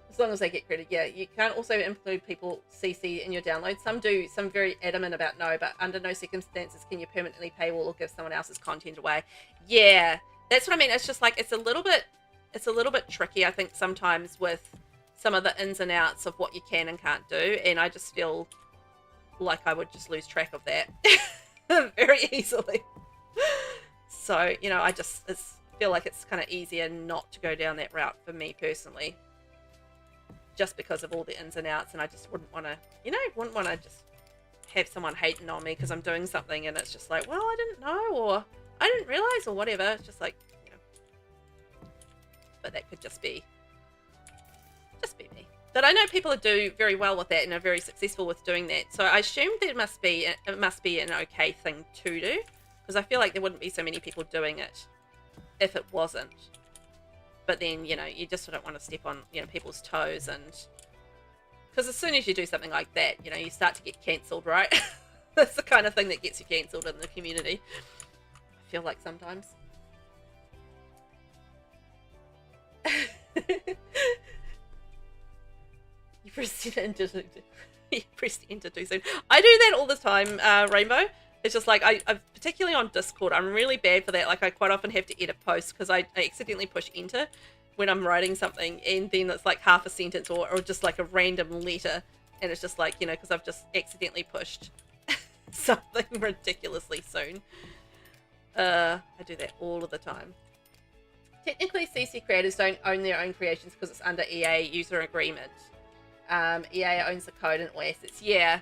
As long as they get credit, yeah. You can't also include people CC in your download. Some do, some very adamant about no, but under no circumstances can you permanently paywall or give someone else's content away. Yeah, that's what I mean. It's just like, it's a little bit tricky, I think, sometimes with some of the ins and outs of what you can and can't do. And I just feel like I would just lose track of that very easily. So, you know, I feel like it's kind of easier not to go down that route for me personally, just because of all the ins and outs. And I just wouldn't want to, you know, just have someone hating on me because I'm doing something and it's just like, well, I didn't know, or I didn't realize, or whatever. It's just like, you know, but that could just be me. But I know people do very well with that and are very successful with doing that. So I assume that it must be an okay thing to do, because I feel like there wouldn't be so many people doing it if it wasn't. But then, you know, you just don't want to step on, you know, people's toes, and because as soon as you do something like that, you know, you start to get cancelled, right? That's the kind of thing that gets you cancelled in the community, I feel like sometimes. You pressed enter too soon. I do that all the time, Rainbow. It's just like, I particularly on Discord, I'm really bad for that. Like, I quite often have to edit posts because I accidentally push enter when I'm writing something, and then it's like half a sentence or just like a random letter, and it's just like, you know, because I've just accidentally pushed something ridiculously soon. I do that all of the time. Technically, CC creators don't own their own creations because it's under EA user agreement. EA owns the code and all assets. Yeah.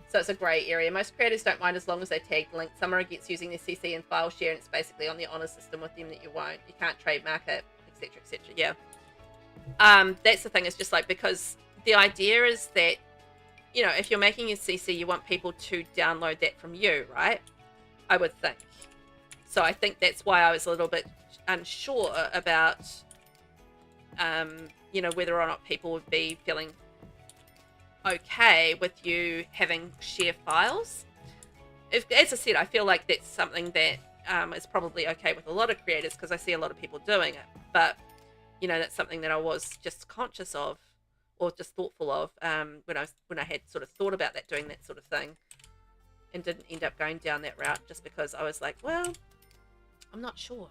So it's a grey area. Most creators don't mind as long as they tag the link. Some are against using their CC and file share, and it's basically on the honor system with them that you won't. You can't trademark it, etc., etc. Yeah. That's the thing. It's just like, because the idea is that, you know, if you're making your CC, you want people to download that from you, right? I would think. So I think that's why I was a little bit unsure about, you know, whether or not people would be feeling okay with you having share files. As I said, I feel like that's something that is probably okay with a lot of creators, because I see a lot of people doing it. But, you know, that's something that I was just conscious of, or just thoughtful of, when I had sort of thought about that, doing that sort of thing, and didn't end up going down that route, just because I was like, well, I'm not sure.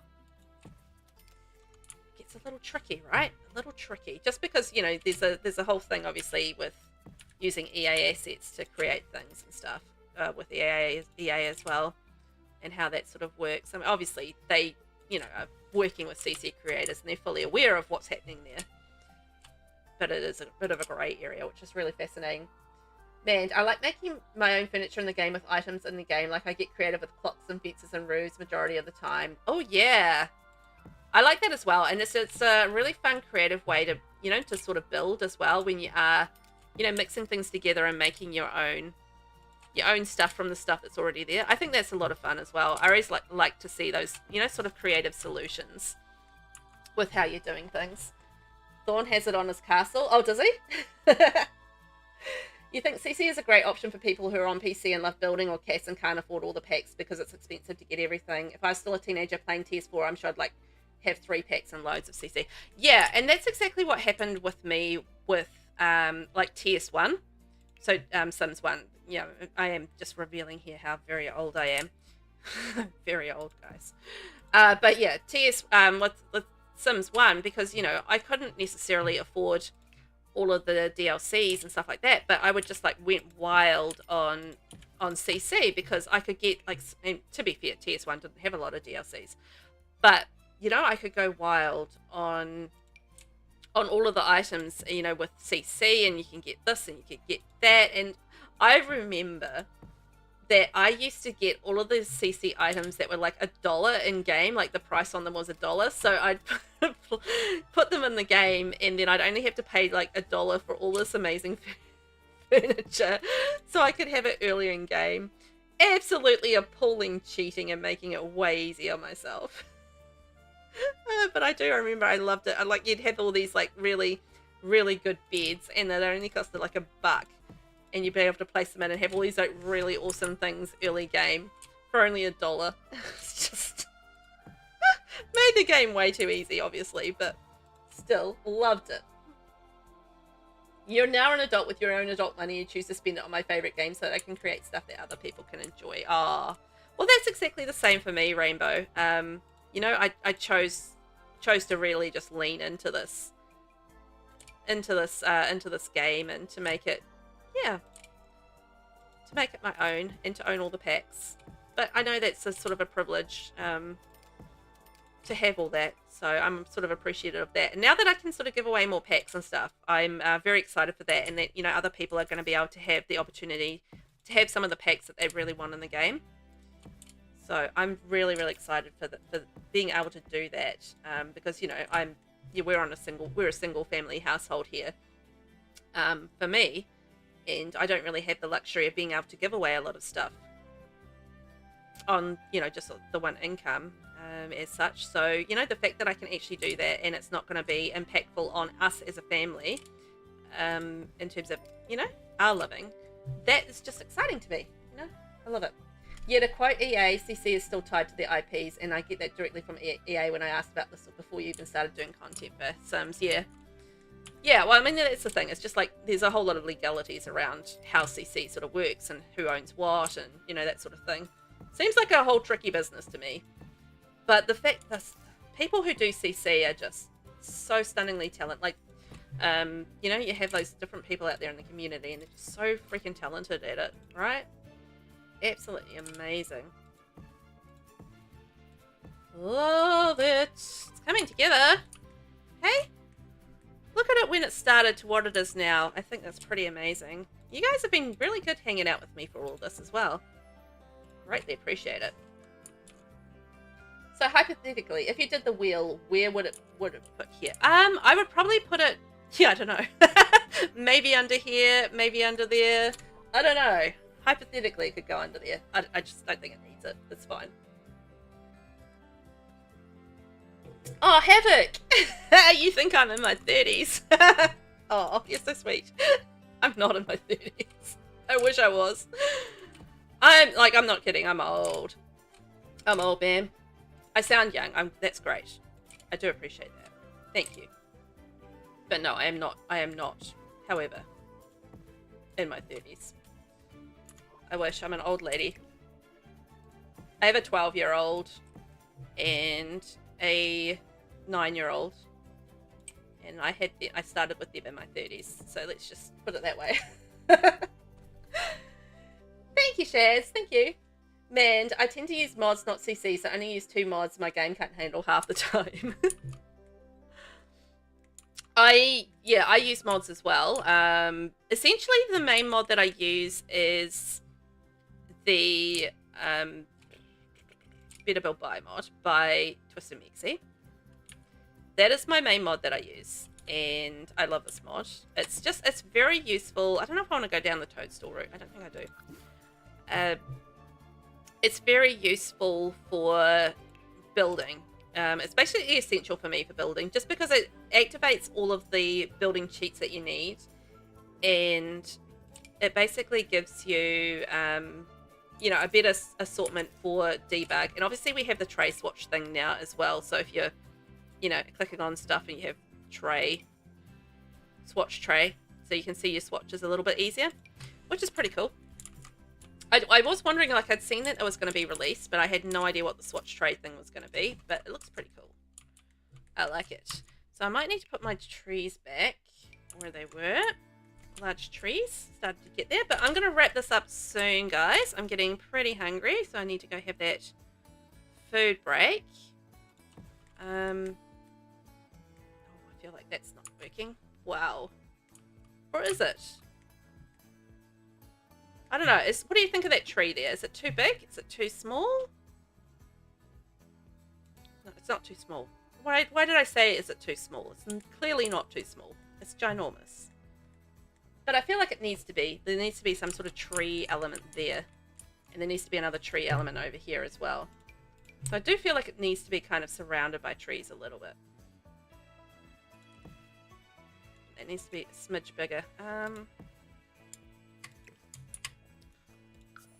It gets a little tricky, right? A little tricky, just because, you know, there's a whole thing obviously with using EA assets to create things and stuff, with EA as well, and how that sort of works. I mean, obviously they, you know, are working with CC creators and they're fully aware of what's happening there, but it is a bit of a grey area, which is really fascinating. Man, I like making my own furniture in the game with items in the game. Like, I get creative with clocks and fences and roofs majority of the time. Oh yeah, I like that as well. And it's a really fun creative way to, you know, to sort of build as well, when you are, you know, mixing things together and making your own stuff from the stuff that's already there. I think that's a lot of fun as well. I always like to see those, you know, sort of creative solutions with how you're doing things. Thorn has it on his castle. Oh, does he? You think CC is a great option for people who are on PC and love building, or CAS and can't afford all the packs because it's expensive to get everything? If I was still a teenager playing TS4, I'm sure I'd like have 3 packs and loads of CC. Yeah, and that's exactly what happened with me with like TS1. So Sims 1. Yeah, I am just revealing here how very old I am. Very old, guys. But yeah, with Sims 1, because, you know, I couldn't necessarily afford all of the DLCs and stuff like that, but I would just like went wild on CC, because I could get like, and to be fair, TS1 didn't have a lot of DLCs, but, you know, I could go wild on all of the items, you know, with CC, and you can get this and you can get that. And I remember that I used to get all of these CC items that were like $1 in game, like the price on them was $1. So I'd put them in the game, and then I'd only have to pay like $1 for all this amazing furniture, so I could have it earlier in game. absolutely appalling cheating and making it way easier on myself. But I do remember I loved it. Like, you'd have all these like really, really good beds, and they only costed like $1, and you'd be able to place them in and have all these like really awesome things early game for only $1. It's just made the game way too easy, obviously, but still loved it. You're now an adult with your own adult money. You choose to spend it on my favorite game so that I can create stuff that other people can enjoy. Ah, well, that's exactly the same for me, Rainbow. You know, I chose to really just lean into this game, and to make it, yeah, to make it my own and to own all the packs. But I know that's a sort of a privilege to have all that, so I'm sort of appreciative of that. And now that I can sort of give away more packs and stuff, I'm very excited for that, and that, you know, other people are going to be able to have the opportunity to have some of the packs that they really want in the game. So I'm really, really excited for being able to do that, because, you know, we're a single family household here, for me, and I don't really have the luxury of being able to give away a lot of stuff on, you know, just the one income, as such. So, you know, the fact that I can actually do that, and it's not going to be impactful on us as a family, in terms of, you know, our living, that is just exciting to me. You know, I love it. Yeah, to quote EA, CC is still tied to their IPs, and I get that directly from EA when I asked about this before you even started doing content for Sims. Yeah, well, I mean, that's the thing. It's just like there's a whole lot of legalities around how CC sort of works and who owns what, and, you know, that sort of thing. Seems like a whole tricky business to me. But the fact that people who do CC are just so stunningly talented. Like, you know, you have those different people out there in the community, and they're just so freaking talented at it, right? Absolutely amazing. Love it. It's coming together. Hey? Look at it when it started to what it is now. I think that's pretty amazing. You guys have been really good hanging out with me for all this as well. Greatly appreciate it. So hypothetically, if you did the wheel, where would it put here? I would probably put it, yeah, I don't know. Maybe under here, maybe under there. I don't know. Hypothetically, it could go under there. I just don't think it needs it. It's fine. Oh, Havoc! You think I'm in my 30s. Oh, you're so sweet. I'm not in my 30s. I wish I was. I'm not kidding. I'm old. I'm old, man. I sound young. That's great. I do appreciate that. Thank you. But no, I am not. I am not, however, in my 30s. I wish. I'm an old lady. I have a 12-year-old and a 9-year-old, and I started with them in my 30s. So let's just put it that way. Thank you, Shaz. Thank you. Man, I tend to use mods, not CC, so I only use 2 mods my game can't handle half the time. I use mods as well. Essentially, the main mod that I use is the Better Build Buy mod by Twisted Mexi. That is my main mod that I use, and I love this mod. It's very useful. I don't know if I want to go down the toadstool route. I don't think I do. It's very useful for building. It's basically essential for me for building, just because it activates all of the building cheats that you need, and it basically gives you, you know, a better assortment for debug. And obviously we have the tray swatch thing now as well. So if you're, you know, clicking on stuff and you have swatch tray, so you can see your swatches a little bit easier, which is pretty cool. I was wondering, like, I'd seen that it was going to be released, but I had no idea what the swatch tray thing was going to be, but it looks pretty cool. I like it. So I might need to put my trees back where they were. Large trees started to get there, but I'm going to wrap this up soon, guys. I'm getting pretty hungry, so I need to go have that food break. Oh, I feel like that's not working. Wow. Or is it? I don't know. What do you think of that tree there? Is it too big? Is it too small? No, it's not too small. Why did I say is it too small? It's clearly not too small. It's ginormous. But I feel like it needs to be. There needs to be some sort of tree element there. And there needs to be another tree element over here as well. So I do feel like it needs to be kind of surrounded by trees a little bit. It needs to be a smidge bigger.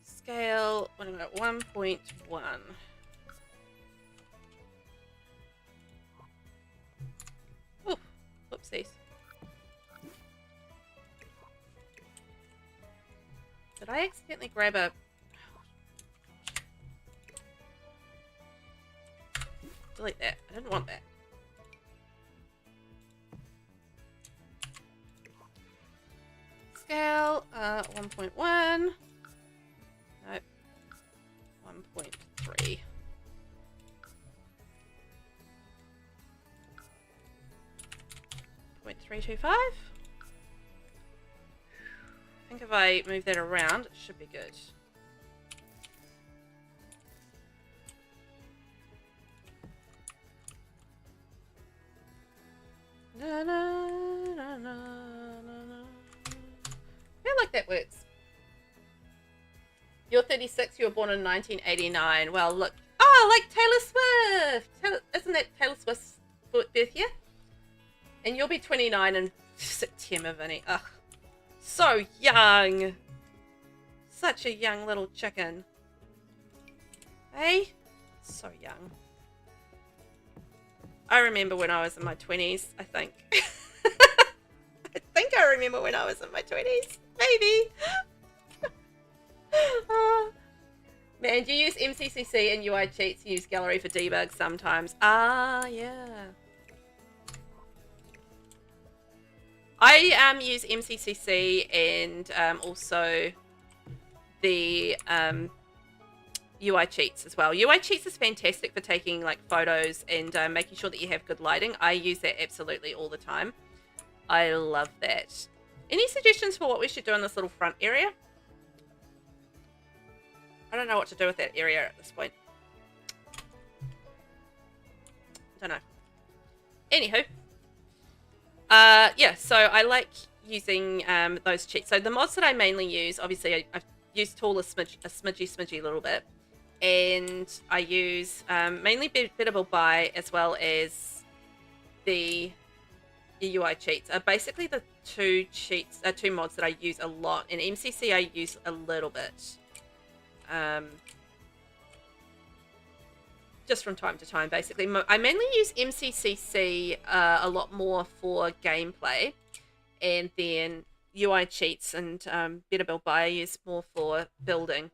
Scale, what am I at? 1.1. Oh, whoopsies. Did I accidentally grab a... Delete that. I didn't want that. Scale, 1.1. Nope. 1.3. 0.325. I think if I move that around, it should be good. Na, na, na, na, na, na. I feel like that works. You're 36, you were born in 1989. Well, look. Oh, like Taylor Swift. Isn't that Taylor Swift's birth year? And you'll be 29 in September, Vinny. Ugh. So young. Such a young little chicken. Hey? So young. I remember when I was in my 20s, I think. I think I remember when I was in my 20s. Maybe. Man, do you use MCCC and UI cheats? You use Gallery for debug sometimes. Ah, yeah. I use MCCC and also the UI cheats as well. UI cheats is fantastic for taking like photos and making sure that you have good lighting. I use that absolutely all the time. I love that. Any suggestions for what we should do in this little front area? I don't know what to do with that area at this point. Don't know. Anywho. Yeah, so I like using those cheats. So the mods that I mainly use, obviously I've used Tool a smidgy little bit. And I use mainly VelvettB as well as the UI cheats. Are basically the two mods that I use a lot. And MCC I use a little bit. Just from time to time, basically. I mainly use MCCC a lot more for gameplay, and then UI cheats and VelvettB I use more for building.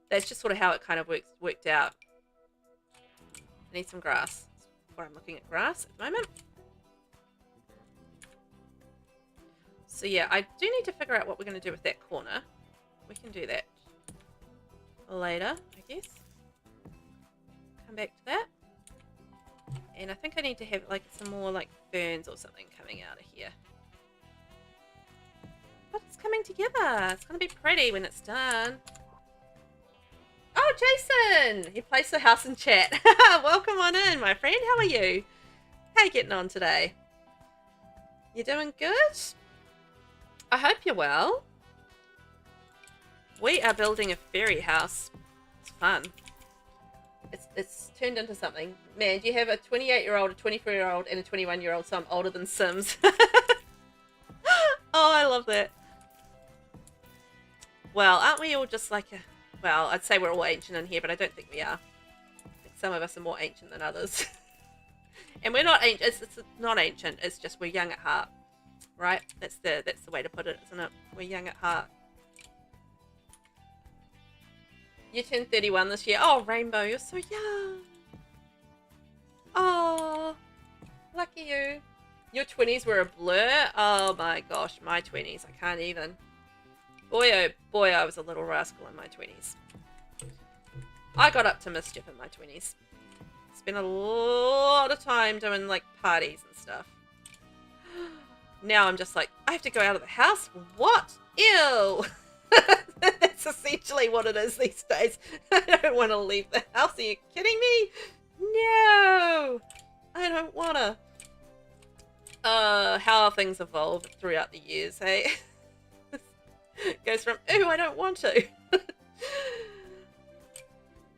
That's just sort of how it kind of worked out. I need some grass. Or I'm looking at grass at the moment. So yeah, I do need to figure out what we're going to do with that corner. We can do that later, I guess. Come back to that. And I think I need to have like some more like ferns or something coming out of here. But it's coming together. It's going to be pretty when it's done. Oh, Jason! He placed the house in chat. Welcome on in, my friend. How are you? How are you getting on today? You doing good? I hope you're well. We are building a fairy house. It's fun. It's turned into something. Man, do you have a 28-year-old, a 24-year-old, and a 21-year-old, so I'm older than Sims. Oh, I love that. Well, aren't we all just like a... Well, I'd say we're all ancient in here, but I don't think we are. I think some of us are more ancient than others. And we're not ancient. It's not ancient. It's just we're young at heart. Right? That's the way to put it, isn't it? We're young at heart. You turned 31 this year. Oh, Rainbow, you're so young. Oh, lucky you. Your 20s were a blur. Oh my gosh, my 20s. I can't even. Boy, oh boy, I was a little rascal in my 20s. I got up to mischief in my 20s. Spent a lot of time doing like parties and stuff. Now I'm just like, I have to go out of the house? What? Ew! That's essentially what it is these days. I don't want to leave the house. Are you kidding me? No! I don't want to. How things evolved throughout the years, hey? Goes from, ooh, I don't want to.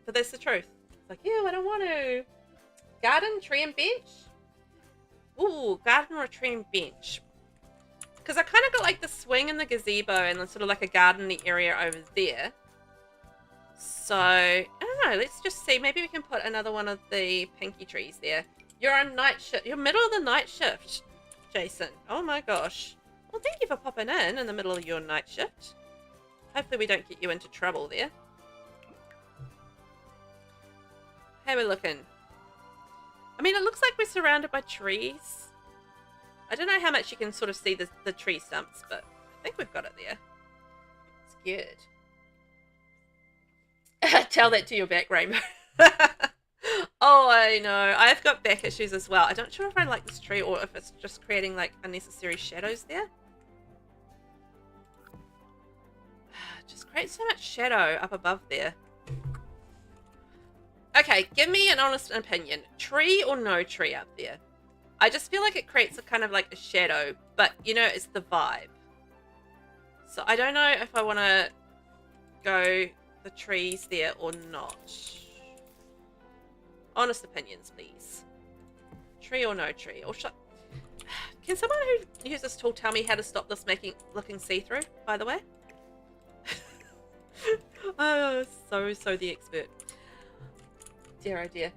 But that's the truth. It's like, ew, I don't want to. Garden, tree, and bench? Ooh, garden or tree and bench. Because I kind of got like the swing and the gazebo and sort of like a garden-y area over there. So, I don't know. Let's just see. Maybe we can put another one of the pinky trees there. You're on night shift. You're middle of the night shift, Jason. Oh my gosh. Well, thank you for popping in the middle of your night shift. Hopefully we don't get you into trouble there. How are we looking? I mean, it looks like we're surrounded by trees. I don't know how much you can sort of see the tree stumps, but I think we've got it there. It's good. Tell that to your back, Rainbow. Oh, I know. I've got back issues as well. I'm not sure if I like this tree or if it's just creating like unnecessary shadows there. Just create so much shadow up above there. Okay, give me an honest opinion. Tree or no tree up there? I just feel like it creates a kind of like a shadow, but you know, it's the vibe. So I don't know if I want to go the trees there or not. Honest opinions, please. Tree or no tree? Or can someone who uses this tool tell me how to stop this looking see-through, by the way? Oh, so the expert. Dear oh dear.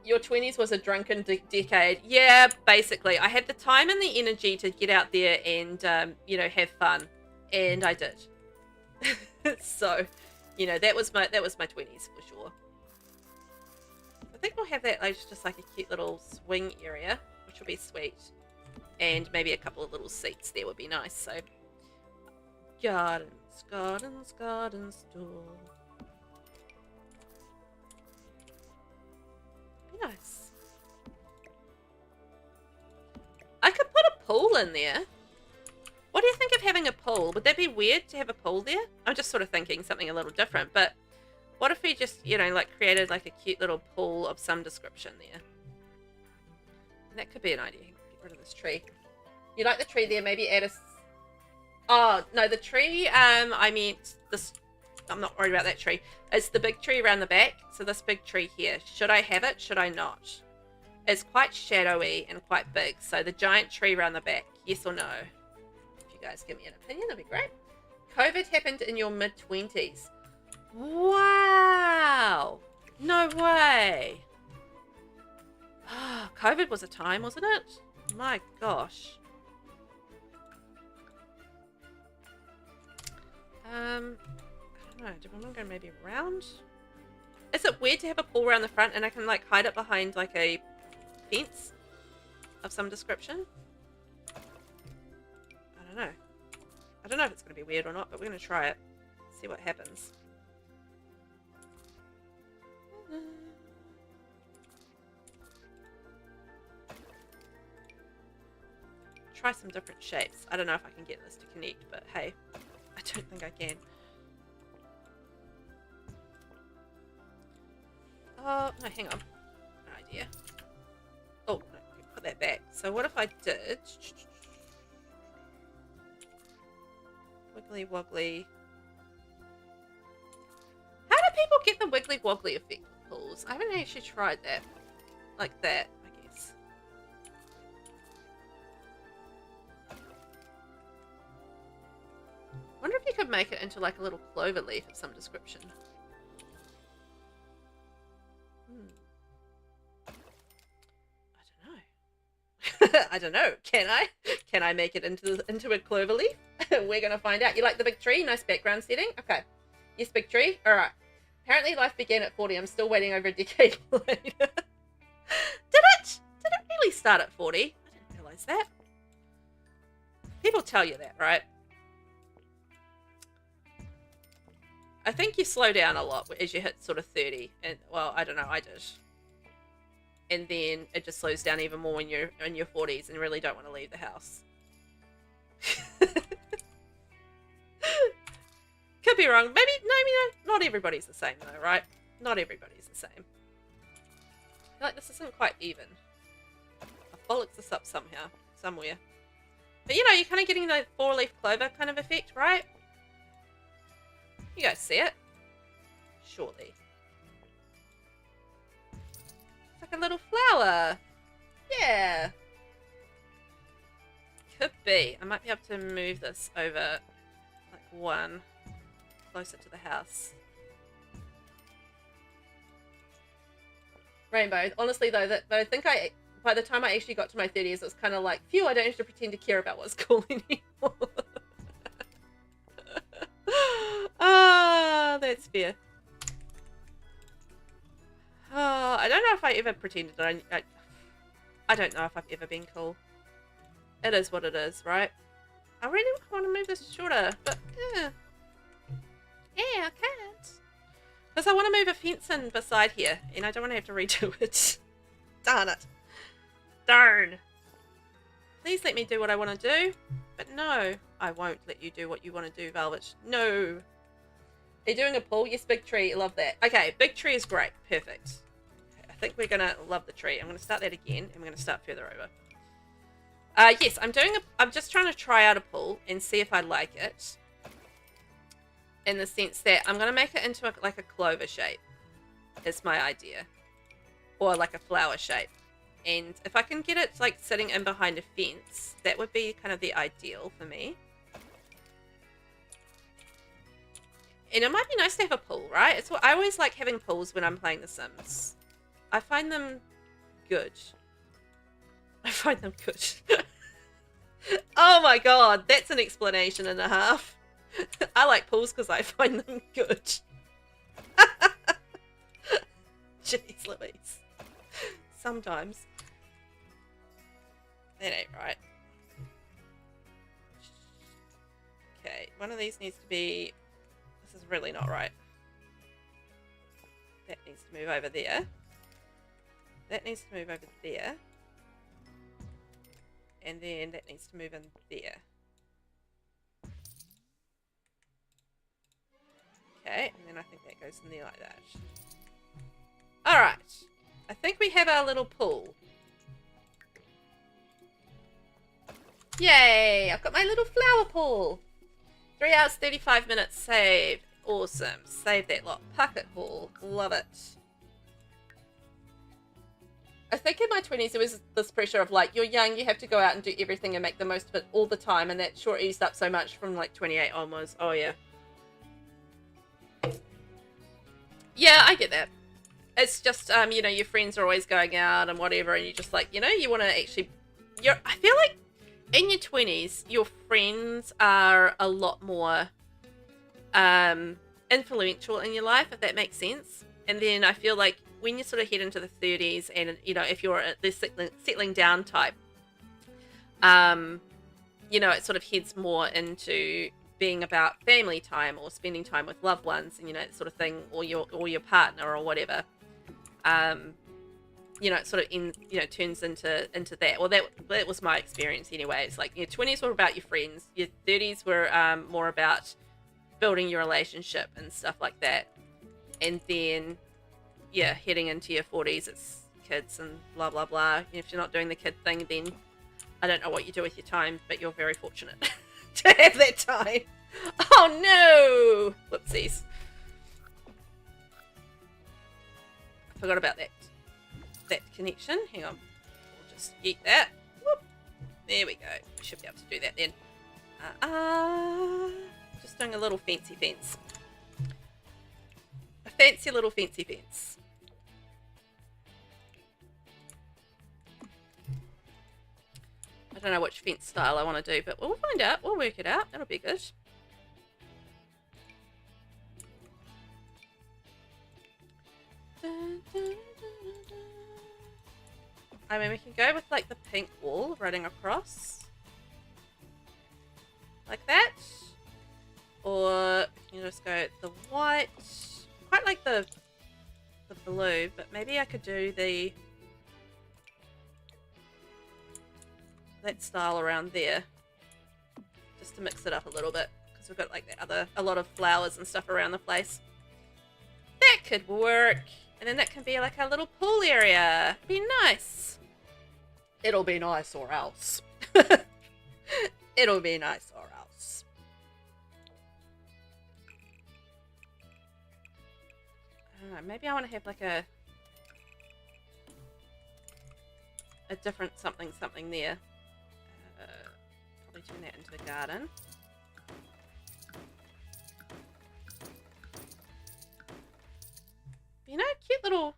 Your 20s was a drunken decade. Yeah, basically. I had the time and the energy to get out there and, you know, have fun. And I did. So, you know, that was my 20s for sure. I think we'll have that like just like a cute little swing area, which will be sweet. And maybe a couple of little seats there would be nice. So, garden store. Be nice. I could put a pool in there. What do you think of having a pool? Would that be weird to have a pool there? I'm just sort of thinking something a little different, but what if we just, you know, like created like a cute little pool of some description there? And that could be an idea. Get rid of this tree. You like the tree there? Maybe add a... Oh, no, the tree, I meant this... I'm not worried about that tree. It's the big tree around the back. So this big tree here. Should I have it? Should I not? It's quite shadowy and quite big. So the giant tree around the back. Yes or no? If you guys give me an opinion, that'd be great. COVID happened in your mid-20s. Wow. No way. COVID was a time, wasn't it? My gosh. I don't know. Do I want to go maybe around? Is it weird to have a pool around the front and I can like hide it behind like a fence of some description? I don't know. I don't know if it's going to be weird or not, but we're going to try it. See what happens. Try some different shapes. I don't know if I can get this to connect, but hey, I don't think I can. Oh, no, hang on. An idea. Oh, no, put that back. So what if I did... Wiggly woggly. How do people get the wiggly woggly effect with pools? I haven't actually tried that. Like that, I guess. Wonder if you could make it into like a little clover leaf of some description. I don't know. I don't know. Can I? Can I make it into a clover leaf? We're gonna find out. You like the big tree? Nice background setting. Okay. Yes, big tree. All right. Apparently, life began at 40. I'm still waiting over a decade later. Did it? Did it really start at 40? I didn't realize that. People tell you that, right? I think you slow down a lot as you hit sort of 30. And well, I don't know. I did. And then it just slows down even more when you're in your 40s and really don't want to leave the house. Could be wrong. Maybe, no, not everybody's the same though, right? Not everybody's the same. I feel like this isn't quite even. I've bollocked this up somehow, somewhere. But you know, you're kind of getting the 4-leaf clover kind of effect, right? You guys see it? Surely. like a little flower. Yeah. Could be. I might be able to move this over like one closer to the house. Rainbow. Honestly though, I think by the time I actually got to my 30s, it was kind of like, phew, I don't have to pretend to care about what's cool anymore. Ah, that's fair. Oh, I don't know if I ever pretended that I don't know if I've ever been cool. It is what it is, right? I really want to move this shorter, but yeah, I can't. Because I want to move a fence in beside here, and I don't want to have to redo it. Darn it. Darn. Please let me do what I want to do. But no, I won't let you do what you want to do, Velvet. No. Are you doing a pull? Yes, big tree. Love that. Okay, big tree is great. Perfect. Okay, I think we're going to love the tree. I'm going to start that again, and we're going to start further over. Yes, I'm just trying to try out a pull and see if I like it. In the sense that I'm going to make it into like a clover shape. Is my idea. Or like a flower shape. And if I can get it like sitting in behind a fence, that would be kind of the ideal for me. And it might be nice to have a pool, right? It's what I always like having pools when I'm playing The Sims. I find them good. I find them good. Oh my god, that's an explanation and a half. I like pools because I find them good. Jeez Louise. Sometimes. That ain't right. Okay, one of these needs to be... This is really not right. That needs to move over there. That needs to move over there. And then that needs to move in there. Okay, and then I think that goes in there like that. Alright. I think we have our little pool. Yay! I've got my little flower pool. 3 hours, 35 minutes saved. Awesome. Save that lot. Pocket pool. Love it. I think in my 20s there was this pressure of like, you're young, you have to go out and do everything and make the most of it all the time, and that sure eased up so much from like 28 onwards. Oh yeah. Yeah, I get that. It's just, you know, your friends are always going out and whatever, and you just like, you know, you want to actually... I feel like in your 20s, your friends are a lot more influential in your life, if that makes sense. And then I feel like when you sort of head into the 30s and, you know, if you're this settling down type, you know, it sort of heads more into being about family time or spending time with loved ones and, you know, that sort of thing, or your partner or whatever. You know, it sort of turns into that. Well, that was my experience anyway. It's like your 20s were about your friends, your 30s were more about building your relationship and stuff like that, and then yeah, heading into your 40s, it's kids and blah blah blah. If you're not doing the kid thing, then I don't know what you do with your time, but you're very fortunate to have that time. Oh no! Whoopsies. I forgot about that connection. Hang on. We'll just eat that. Whoop. There we go. We should be able to do that then. Just doing a little fancy fence. A fancy little fancy fence. I don't know which fence style I want to do, but we'll find out. We'll work it out. That'll be good. I mean, we can go with like the pink wall running across. Like that. Or you can just go the white. Quite like the blue, but maybe I could do that style around there. Just to mix it up a little bit. Because we've got like a lot of flowers and stuff around the place. That could work. And then that can be like a little pool area. Be nice. It'll be nice or else. It'll be nice or else. I don't know, maybe I want to have like a... a different something there. Probably turn that into a garden. You know, cute little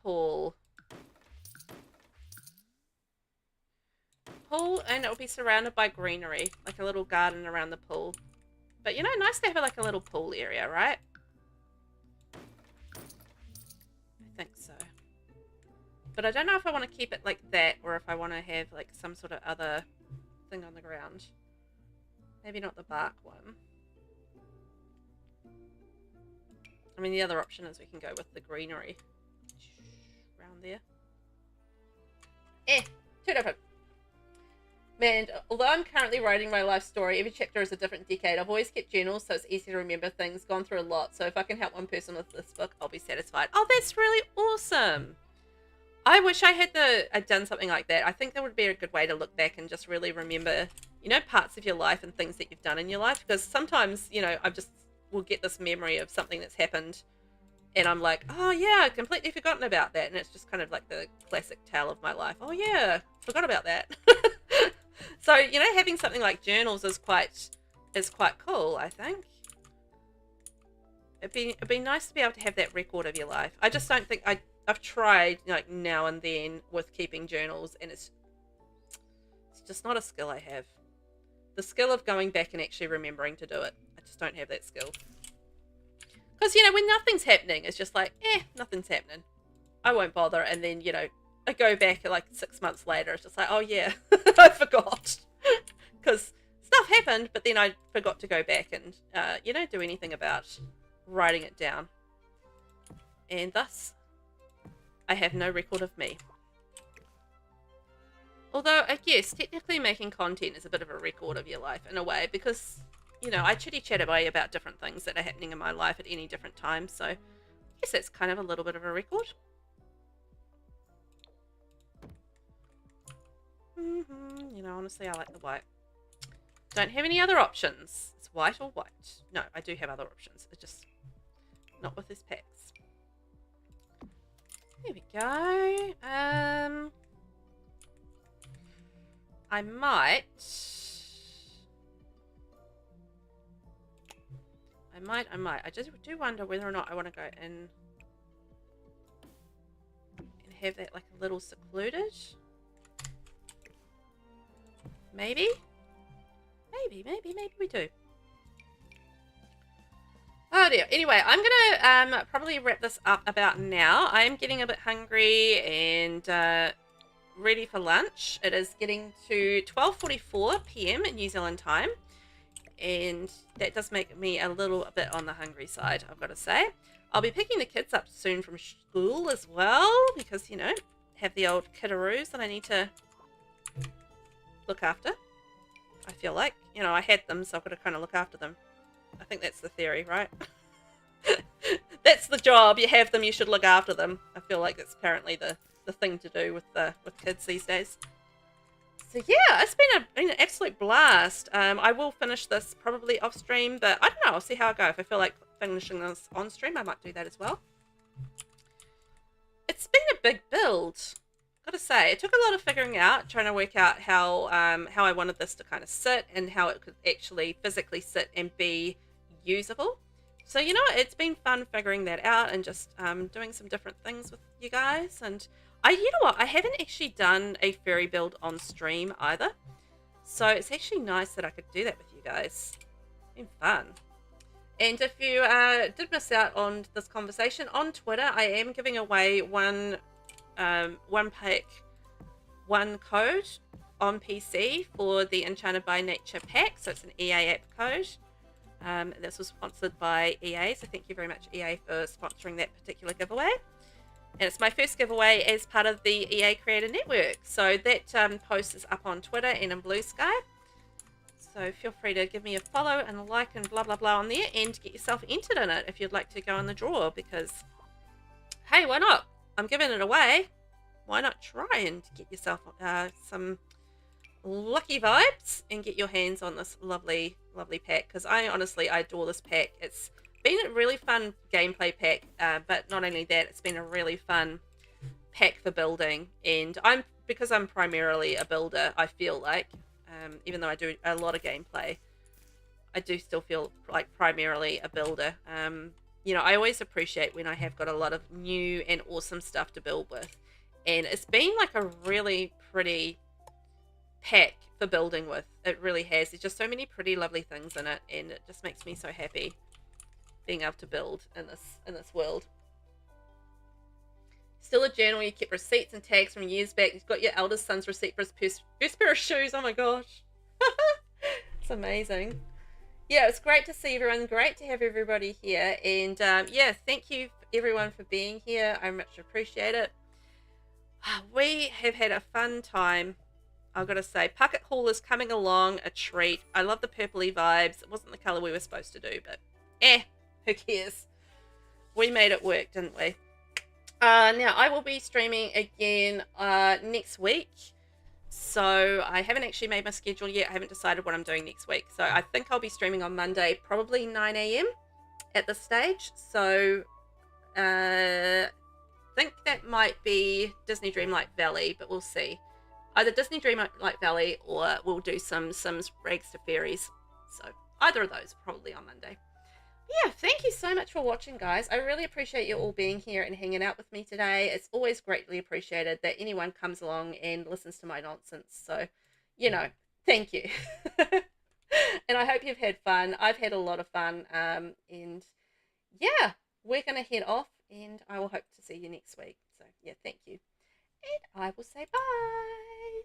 pool. Pool, and it'll be surrounded by greenery, like a little garden around the pool. But you know, nice to have like a little pool area, right? I think so. But I don't know if I want to keep it like that or if I want to have like some sort of other thing on the ground. Maybe not the bark one. I mean, the other option is we can go with the greenery around there. Too different. Man, although I'm currently writing my life story, every chapter is a different decade. I've always kept journals, so it's easy to remember things, gone through a lot. So if I can help one person with this book, I'll be satisfied. Oh, that's really awesome. I wish I had done something like that. I think that would be a good way to look back and just really remember, you know, parts of your life and things that you've done in your life. Because sometimes, you know, will get this memory of something that's happened and I'm like, oh yeah, I'd completely forgotten about that. And it's just kind of like the classic tale of my life. Oh yeah, forgot about that. So, you know, having something like journals is quite cool, I think. It'd be nice to be able to have that record of your life. I just don't think I've tried like now and then with keeping journals, and it's just not a skill I have. The skill of going back and actually remembering to do it. I just don't have that skill. Because, you know, when nothing's happening, it's just like, nothing's happening. I won't bother. And then, you know, I go back like 6 months later. It's just like, oh yeah, I forgot. Because stuff happened, but then I forgot to go back and, you know, do anything about writing it down. And thus, I have no record of me. Although, I guess, technically making content is a bit of a record of your life in a way, because, you know, I chitty-chat away about different things that are happening in my life at any different time, so I guess that's kind of a little bit of a record. You know, honestly, I like the white. Don't have any other options. It's white or white. No, I do have other options. It's just not with this packs. There we go. I might. I just do wonder whether or not I want to go in and have that like a little secluded. Maybe we do. Oh dear. Anyway, I'm gonna probably wrap this up about now. I am getting a bit hungry and ready for lunch. It is getting to 12:44 p.m. New Zealand time, and that does make me a little bit on the hungry side, I've got to say. I'll be picking the kids up soon from school as well, because, you know, have the old kiddaroos that I need to look after. I feel like, you know, I had them, so I've got to kind of look after them. I think that's the theory, right? That's the job. You have them, you should look after them. I feel like that's apparently the thing to do with kids these days. So yeah, it's been an absolute blast. I will finish this probably off stream, but I don't know. I'll see how I go. If I feel like finishing this on stream, I might do that as well. It's been a big build. Gotta say, it took a lot of figuring out, trying to work out how I wanted this to kind of sit and how it could actually physically sit and be usable. So, you know, it's been fun figuring that out and just doing some different things with you guys. And you know what, I haven't actually done a fairy build on stream either. So it's actually nice that I could do that with you guys. It's been fun. And if you did miss out on this conversation on Twitter, I am giving away one pack, one code on PC for the Enchanted by Nature pack. So it's an EA app code. This was sponsored by EA, so thank you very much, EA, for sponsoring that particular giveaway. And it's my first giveaway as part of the EA Creator Network. So that post is up on Twitter and in Blue Sky. So feel free to give me a follow and a like and blah, blah, blah on there and get yourself entered in it if you'd like to go in the draw, because, hey, why not? I'm giving it away. Why not try and get yourself some lucky vibes and get your hands on this lovely, lovely pack? Because I adore this pack. It's been a really fun gameplay pack, but not only that, it's been a really fun pack for building, and because I'm primarily a builder, I feel like, even though I do a lot of gameplay, I do still feel like primarily a builder. You know, I always appreciate when I have got a lot of new and awesome stuff to build with, and it's been like a really pretty pack for building with. It really has. There's just so many pretty lovely things in it, and it just makes me so happy being able to build in this world. Still a journal. You kept receipts and tags from years back. You've got your eldest son's receipt for his first pair of shoes. Oh my gosh. It's amazing. Yeah, it's great to see everyone. Great to have everybody here. And yeah, thank you everyone for being here. I much appreciate it. We have had a fun time. I've got to say, Puckett Hall is coming along a treat. I love the purpley vibes. It wasn't the colour we were supposed to do, but who cares? We made it work, didn't we? Now, I will be streaming again next week. So I haven't actually made my schedule yet. I haven't decided what I'm doing next week. So I think I'll be streaming on Monday, probably 9 a.m. at this stage. So I think that might be Disney Dreamlight Valley, but we'll see. Either Disney Dreamlight Valley or we'll do some Sims Rags to Fairies. So either of those probably on Monday. Yeah, thank you so much for watching, guys. I really appreciate you all being here and hanging out with me today. It's always greatly appreciated that anyone comes along and listens to my nonsense. So, you know, thank you. And I hope you've had fun. I've had a lot of fun. And yeah, we're going to head off and I will hope to see you next week. So, yeah, thank you. And I will say bye.